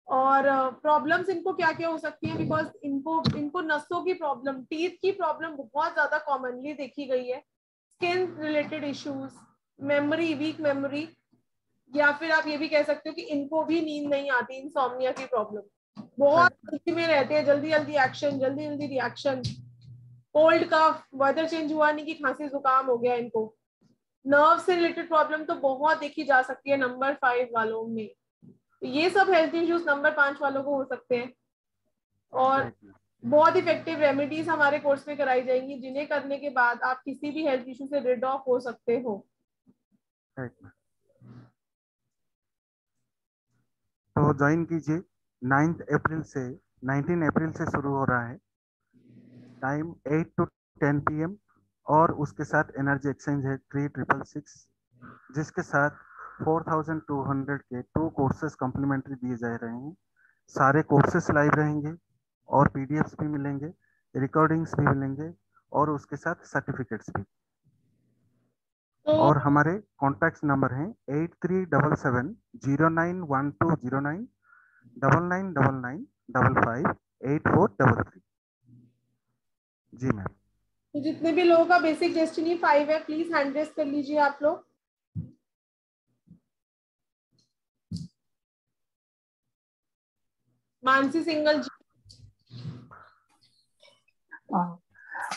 और प्रॉब्लम्स इनको क्या क्या हो सकती है, बिकॉज इनको नसों की प्रॉब्लम, टीथ की प्रॉब्लम बहुत ज्यादा कॉमनली देखी गई है, skin related issues, memory, weak memory, या फिर आप ये भी कह सकते हो कि इनको भी नींद नहीं आती, इंसोम्निया की प्रॉब्लम, बहुत जल्दी में रहते हैं, जल्दी जल्दी एक्शन, जल्दी जल्दी reaction, cold cough, weather change हुआ नहीं कि खांसी जुकाम हो गया इनको। नर्व से रिलेटेड प्रॉब्लम तो बहुत देखी जा सकती है नंबर 5 वालों में, तो ये सब हेल्थ इश्यूज नंबर 5 वालों को हो सकते हैं। और बहुत इफेक्टिव रेमेडीज हमारे कोर्स में कराई जाएंगी, जिन्हें करने के बाद आप किसी भी हेल्थ इशू से रिड ऑफ हो सकते हो। तो ज्वाइन कीजिए। 19 अप्रैल से शुरू हो रहा है, टाइम 8 to 10 PM, और उसके साथ एनर्जी एक्सचेंज है 3666, जिसके साथ 4200 के 2 कोर्सेज कॉम्प्लीमेंट्री दिए जा रहे हैं। सारे कोर्सेज लाइव रहेंगे, और PDFs भी मिलेंगे, रिकॉर्डिंग्स भी मिलेंगे, और उसके साथ सर्टिफिकेट्स भी। और हमारे कॉन्टैक्ट नंबर हैं 8377 091209 9999558433। जी मैम। तो जितने भी लोगों का बेसिक डेस्टिनी 5 है, प्लीज हैंड रेस कर लीजिए आप लोग। मानसी सिंगल जी।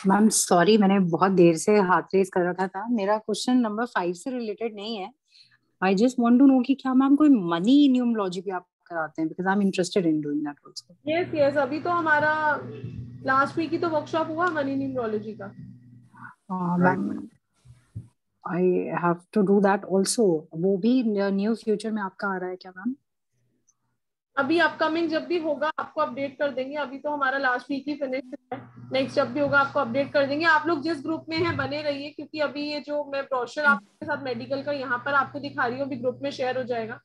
मैम सॉरी, मैंने बहुत देर से हाथ रेस कर रखा था। मेरा क्वेश्चन नंबर 5 से रिलेटेड नहीं है। I just want to know कि क्या मैम कोई मनी न्यूमरोलॉजी भी आप कराते हैं, because I am interested in doing that also. Yes, अभी तो हमारा लास्ट वीक ही तो वर्कशॉप हुआ मनी न्यूमरोलॉजी का। Ma'am I have to do that also. वो भी न्यू फ्यूचर में आपका आ रहा है क्या मैम? अभी अपकमिंग जब भी होगा आपको अपडेट कर देंगे। अभी तो हमारा लास्ट वीक ही फिनिश है, नेक्स्ट जब भी होगा आपको अपडेट कर देंगे। आप लोग जिस ग्रुप में हैं बने रहिए, क्योंकि अभी ये जो मैं ब्रोशर आपके साथ मेडिकल का यहाँ पर आपको दिखा रही हूँ, अभी ग्रुप में शेयर हो जाएगा।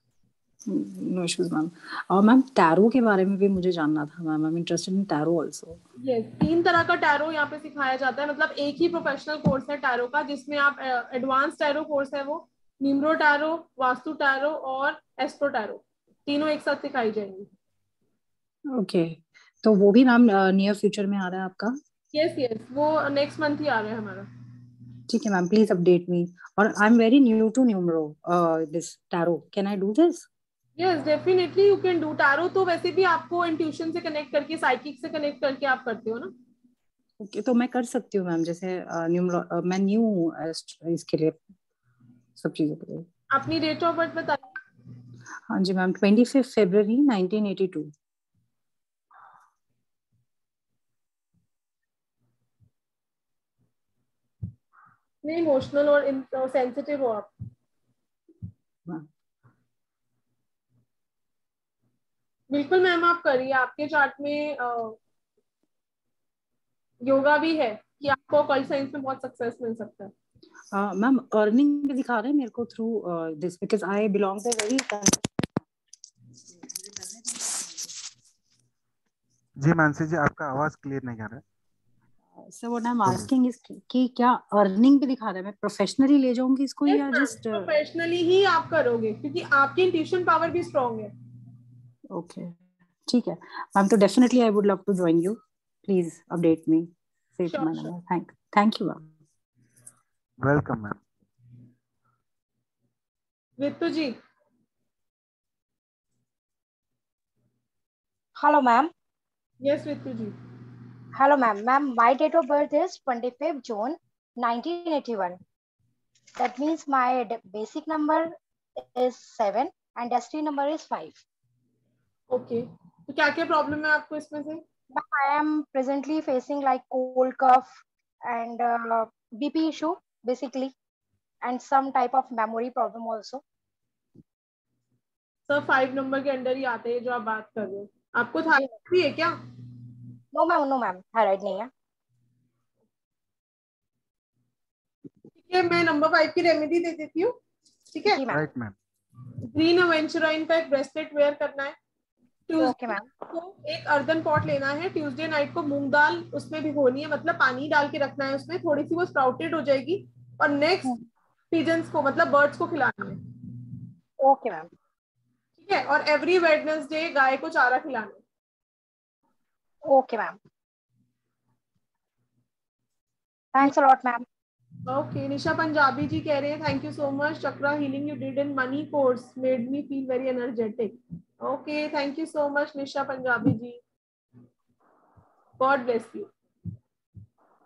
No issues ma'am. और मैम टैरो के बारे में भी मुझे जानना था ma'am, I am interested in tarot also. Yes, 3 तरह का टैरो यहाँ पे सिखाया जाता है, मतलब एक ही प्रोफेशनल कोर्स है टैरो का, जिसमें आप एडवांस टैरो कोर्स है वो, न्यूमरो टैरो, वास्तु टैरो और एस्ट्रो टैरो, तीनों एक साथ सिखाई जाएंगी। ओके, तो वो भी मैम नियर फ्यूचर में आ रहा है आपका? यस, वो नेक्स्ट मंथ ही आ रहा है हमारा। ठीक है मैम, प्लीज अपडेट मी। और I am very new to numero this tarot, can I do this? Yes definitely you can do. Tarot तो वैसे भी आपको इंट्यूशन से कनेक्ट करके, साइकिक से कनेक्ट करके आप करते हो ना। ओके, तो मैं कर सकती हूँ मैम, जैसे मैं न्यू हूँ इसके लिए, सब चीजों के लिए। अपनी डेट ऑफ बर्थ बताइए। हाँ जी मैम, 25 फरवरी 1982। नहीं इमोशनल और सेंसिटिव हो आप। बिल्कुल मैम आप करिए। आपके चार्ट में योगा भी है कि आपको कल साइंस में बहुत सक्सेस मिल सकता है। मैम अर्निंग भी दिखा रहे हैं मेरे को through this, because I belong to very. जी मानसी जी, आपका आवाज क्लियर नहीं आ रहा है। Sir what I am asking is कि क्या अर्निंग भी दिखा रहा है? मैं प्रोफेशनली ले जाऊंगी इसको या जस्ट प्रोफेशनली ही आप करोगे क्योंकि आपकी इंट्यूशन पावर भी स्ट्रांग है। ओके ठीक है मैम, तो definitely I would love to join you. Please update me, save my number. Thank you ma'am. Welcome ma'am. Ritu ji. Hello ma'am. Yes Ritu ji. Hello, ma'am. Ma'am, my date of birth is 25th June 1981. That means my basic number is 7 and destiny number is 5. Okay. तो क्या क्या problem है आपको इसमें से? I am presently facing like cold cough and BP issue basically, and some type of memory problem also. Sir 5 number के under ही आते हैं जो आप बात कर रहे हो। आपको थायराइड भी है क्या? नो मैम थायराइड नहीं है। ठीक है, मैं नंबर 5 की रेमेडी दे देती हूँ। ठीक है राइट मैम। ग्रीन अवेंचुराइन का एक ब्रेसलेट वेयर करना है। Okay ma'am. को एक अर्दन पॉट लेना है। ट्यूसडे नाइट को मूंग दाल उसमें भिगोनी है, मतलब पानी डाल के रखना है उसमें, थोड़ी सी वो स्प्राउटेड हो जाएगी और नेक्स्ट पिजन्स को मतलब बर्ड्स को खिलाना है। Okay ma'am. ठीक है, और एवरी वेडनेसडे गाय को चारा खिलाना है। Okay ma'am, thanks a lot ma'am. Okay Nisha Punjabi ji कह रहे हैं thank you so much, chakra healing you did in money course made me feel very energetic. Okay thank you so much Nisha Punjabi ji, God bless you.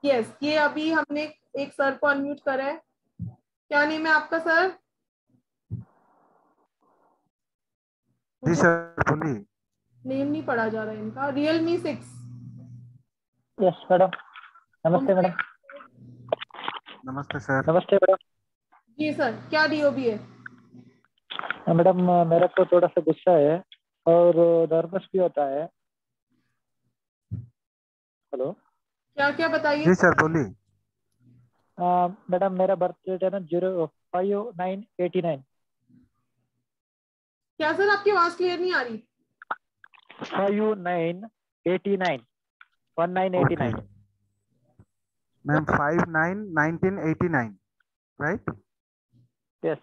Yes ये अभी हमने एक sir को unmute करा है। क्या नेम है आपका सर? जी सर बोलिए। नेम नहीं पढ़ा जा रहा है इनका। रियलमी 6। Yes madam. नमस्ते मैडम। नमस्ते सर। नमस्ते मैडम। जी सर क्या डीओबी है? मैडम मेरा को थोड़ा सा गुस्सा है और नर्वस भी होता है। हेलो क्या क्या बताइए। जी सर बोलिए। मैडम मेरा बर्थ डेट है ना 05/9/89। क्या सर आपकी आवाज क्लियर नहीं आ रही। 5/9/89 1989। Ma'am 5/9/1989 right? यस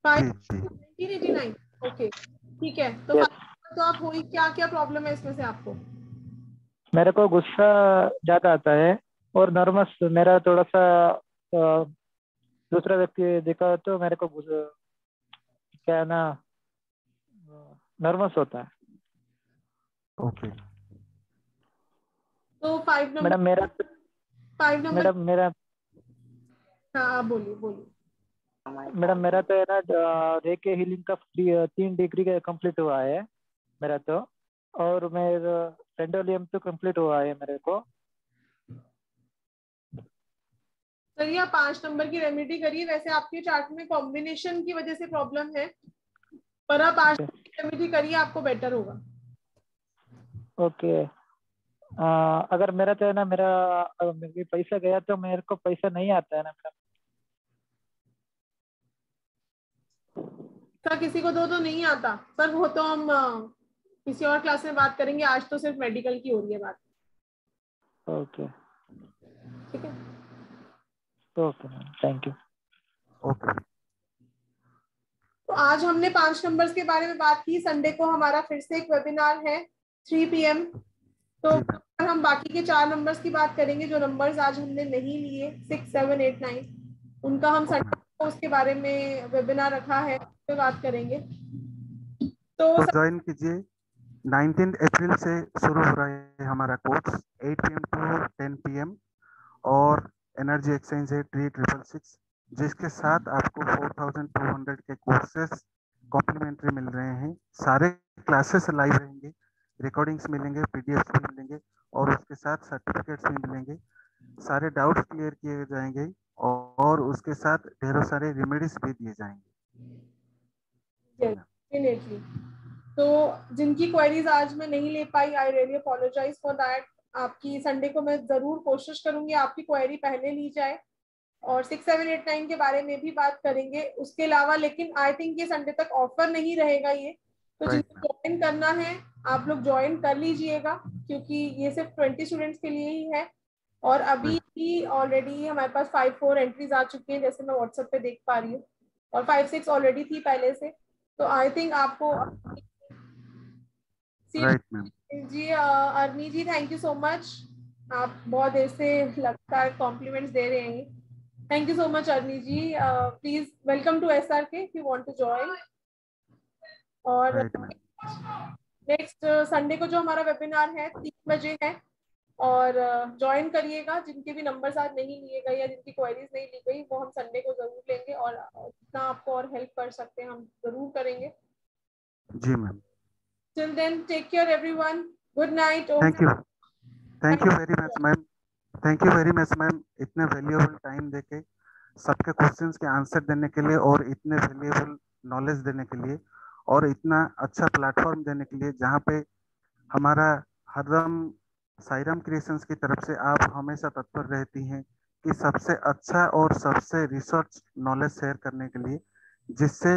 1989। ओके ठीक है, तो आप हुई क्या क्या प्रॉब्लम है इसमें से आपको? मेरे को गुस्सा ज्यादा आता है और नर्वस, मेरा थोड़ा सा दूसरा व्यक्ति देखा तो मेरे को क्या है ना नर्वस होता है। ओके तो 5 नंबर मैडम मेरा 5 नंबर मैडम मेरा हाँ बोलिए बोलिए। मैडम मेरा तो है ना रेके हीलिंग का 3 डिग्री का कंप्लीट हुआ है मेरा तो, और मेरा पेंडोलियम तो कंप्लीट हुआ है मेरे को। चलिए आप 5 नंबर की रेमेडी करिए। वैसे आपके चार्ट में कॉम्बिनेशन की वजह से प्रॉब्लम है, पर आप 5 नंबर की रेमेडी करिए आपको बेटर होगा। ओके अगर मेरा तो है ना मेरा पैसा गया तो मेरे को पैसा नहीं आता है ना मैडम। सर किसी को दो तो नहीं आता सर, वो तो हम किसी और क्लास में बात करेंगे। आज तो सिर्फ मेडिकल की हो रही है बात। ओके ठीक है ओके थैंक यू। ओके तो आज हमने 5 नंबर्स के बारे में बात की। संडे को हमारा फिर से एक वेबिनार है 3 PM। तो हम बाकी के 4 नंबर्स की बात करेंगे, जो नंबर्स आज हमने नहीं लिए 6, 7, 8, 9, उनका हम संडे को उसके बारे में वेबिनार रखा है, उस पर बात करेंगे। तो ज्वाइन कीजिए। 19 अप्रैल से शुरू हो रहा है हमारा कोर्स 8 PM to 10 PM और एनर्जी एक्सचेंज है 3666, जिसके साथ आपको 4200 के कोर्सेस कॉम्प्लीमेंट्री मिल रहे हैं। सारे क्लासेस लाइव रहेंगे, रिकॉर्डिंग्स मिलेंगे, पीडीएफ भी मिलेंगे और उसके साथ सर्टिफिकेट्स भी मिलेंगे। सारे डाउट्स क्लियर किए जाएंगे और उसके साथ ढेरों सारे रेमेडीज भी दिए जाएंगे। डेफिनेटली। तो जिनकी क्वेरीज आज मैं नहीं ले पाई, I really apologise for that. आपकी संडे को मैं जरूर कोशिश करूंगी आपकी क्वेरी पहले ली जाए और 6, 7, 8, 9 के बारे में भी बात करेंगे उसके अलावा। लेकिन आई थिंक ये संडे तक ऑफर नहीं रहेगा ये, तो जिनको ज्वाइन करना है आप लोग ज्वाइन कर लीजिएगा, क्योंकि ये सिर्फ 20 स्टूडेंट्स के लिए ही है। और अभी ही ऑलरेडी हमारे पास 5-4 एंट्रीज आ चुकी हैं, जैसे मैं व्हाट्सएप पे देख पा रही हूँ, और 5-6 ऑलरेडी थी पहले से। तो आई थिंक आपको जी अरनी जी, थैंक यू सो मच। आप बहुत देर से लगता है कॉम्प्लीमेंट्स दे रहे हैं। Thank you so much Arni ji. Please welcome to SRK if you want to join. और नेक्स्ट संडे को जो हमारा वेबिनार है 3 बजे है, और ज्वाइन करिएगा। जिनके भी नंबर्स आज नहीं लिए गए या जिनकी क्वेरीज नहीं ली गई, वो हम संडे को जरूर लेंगे और जितना आपको और हेल्प कर सकते हैं हम जरूर करेंगे। जी ma'am. Till then, take care everyone. Good night. Thank you very much ma'am. Thank you very much ma'am, इतने वैल्यूएबल टाइम देके सबके क्वेश्चंस के आंसर देने के लिए और इतने वैल्यूएबल नॉलेज देने के लिए और इतना अच्छा प्लेटफॉर्म देने के लिए, जहाँ पे हमारा हरदम साईराम क्रिएशंस की तरफ से आप हमेशा तत्पर रहती हैं कि सबसे अच्छा और सबसे रिसर्च नॉलेज शेयर करने के लिए, जिससे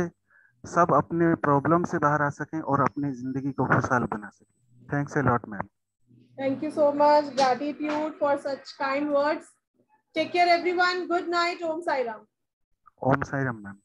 सब अपने प्रॉब्लम से बाहर आ सकें और अपनी जिंदगी को खुशहाल बना सकें। Thanks a lot ma'am. Thank you so much. Gratitude for such kind words. Take care everyone. Good night. Om Sai Ram. Om Sai Ram ma'am.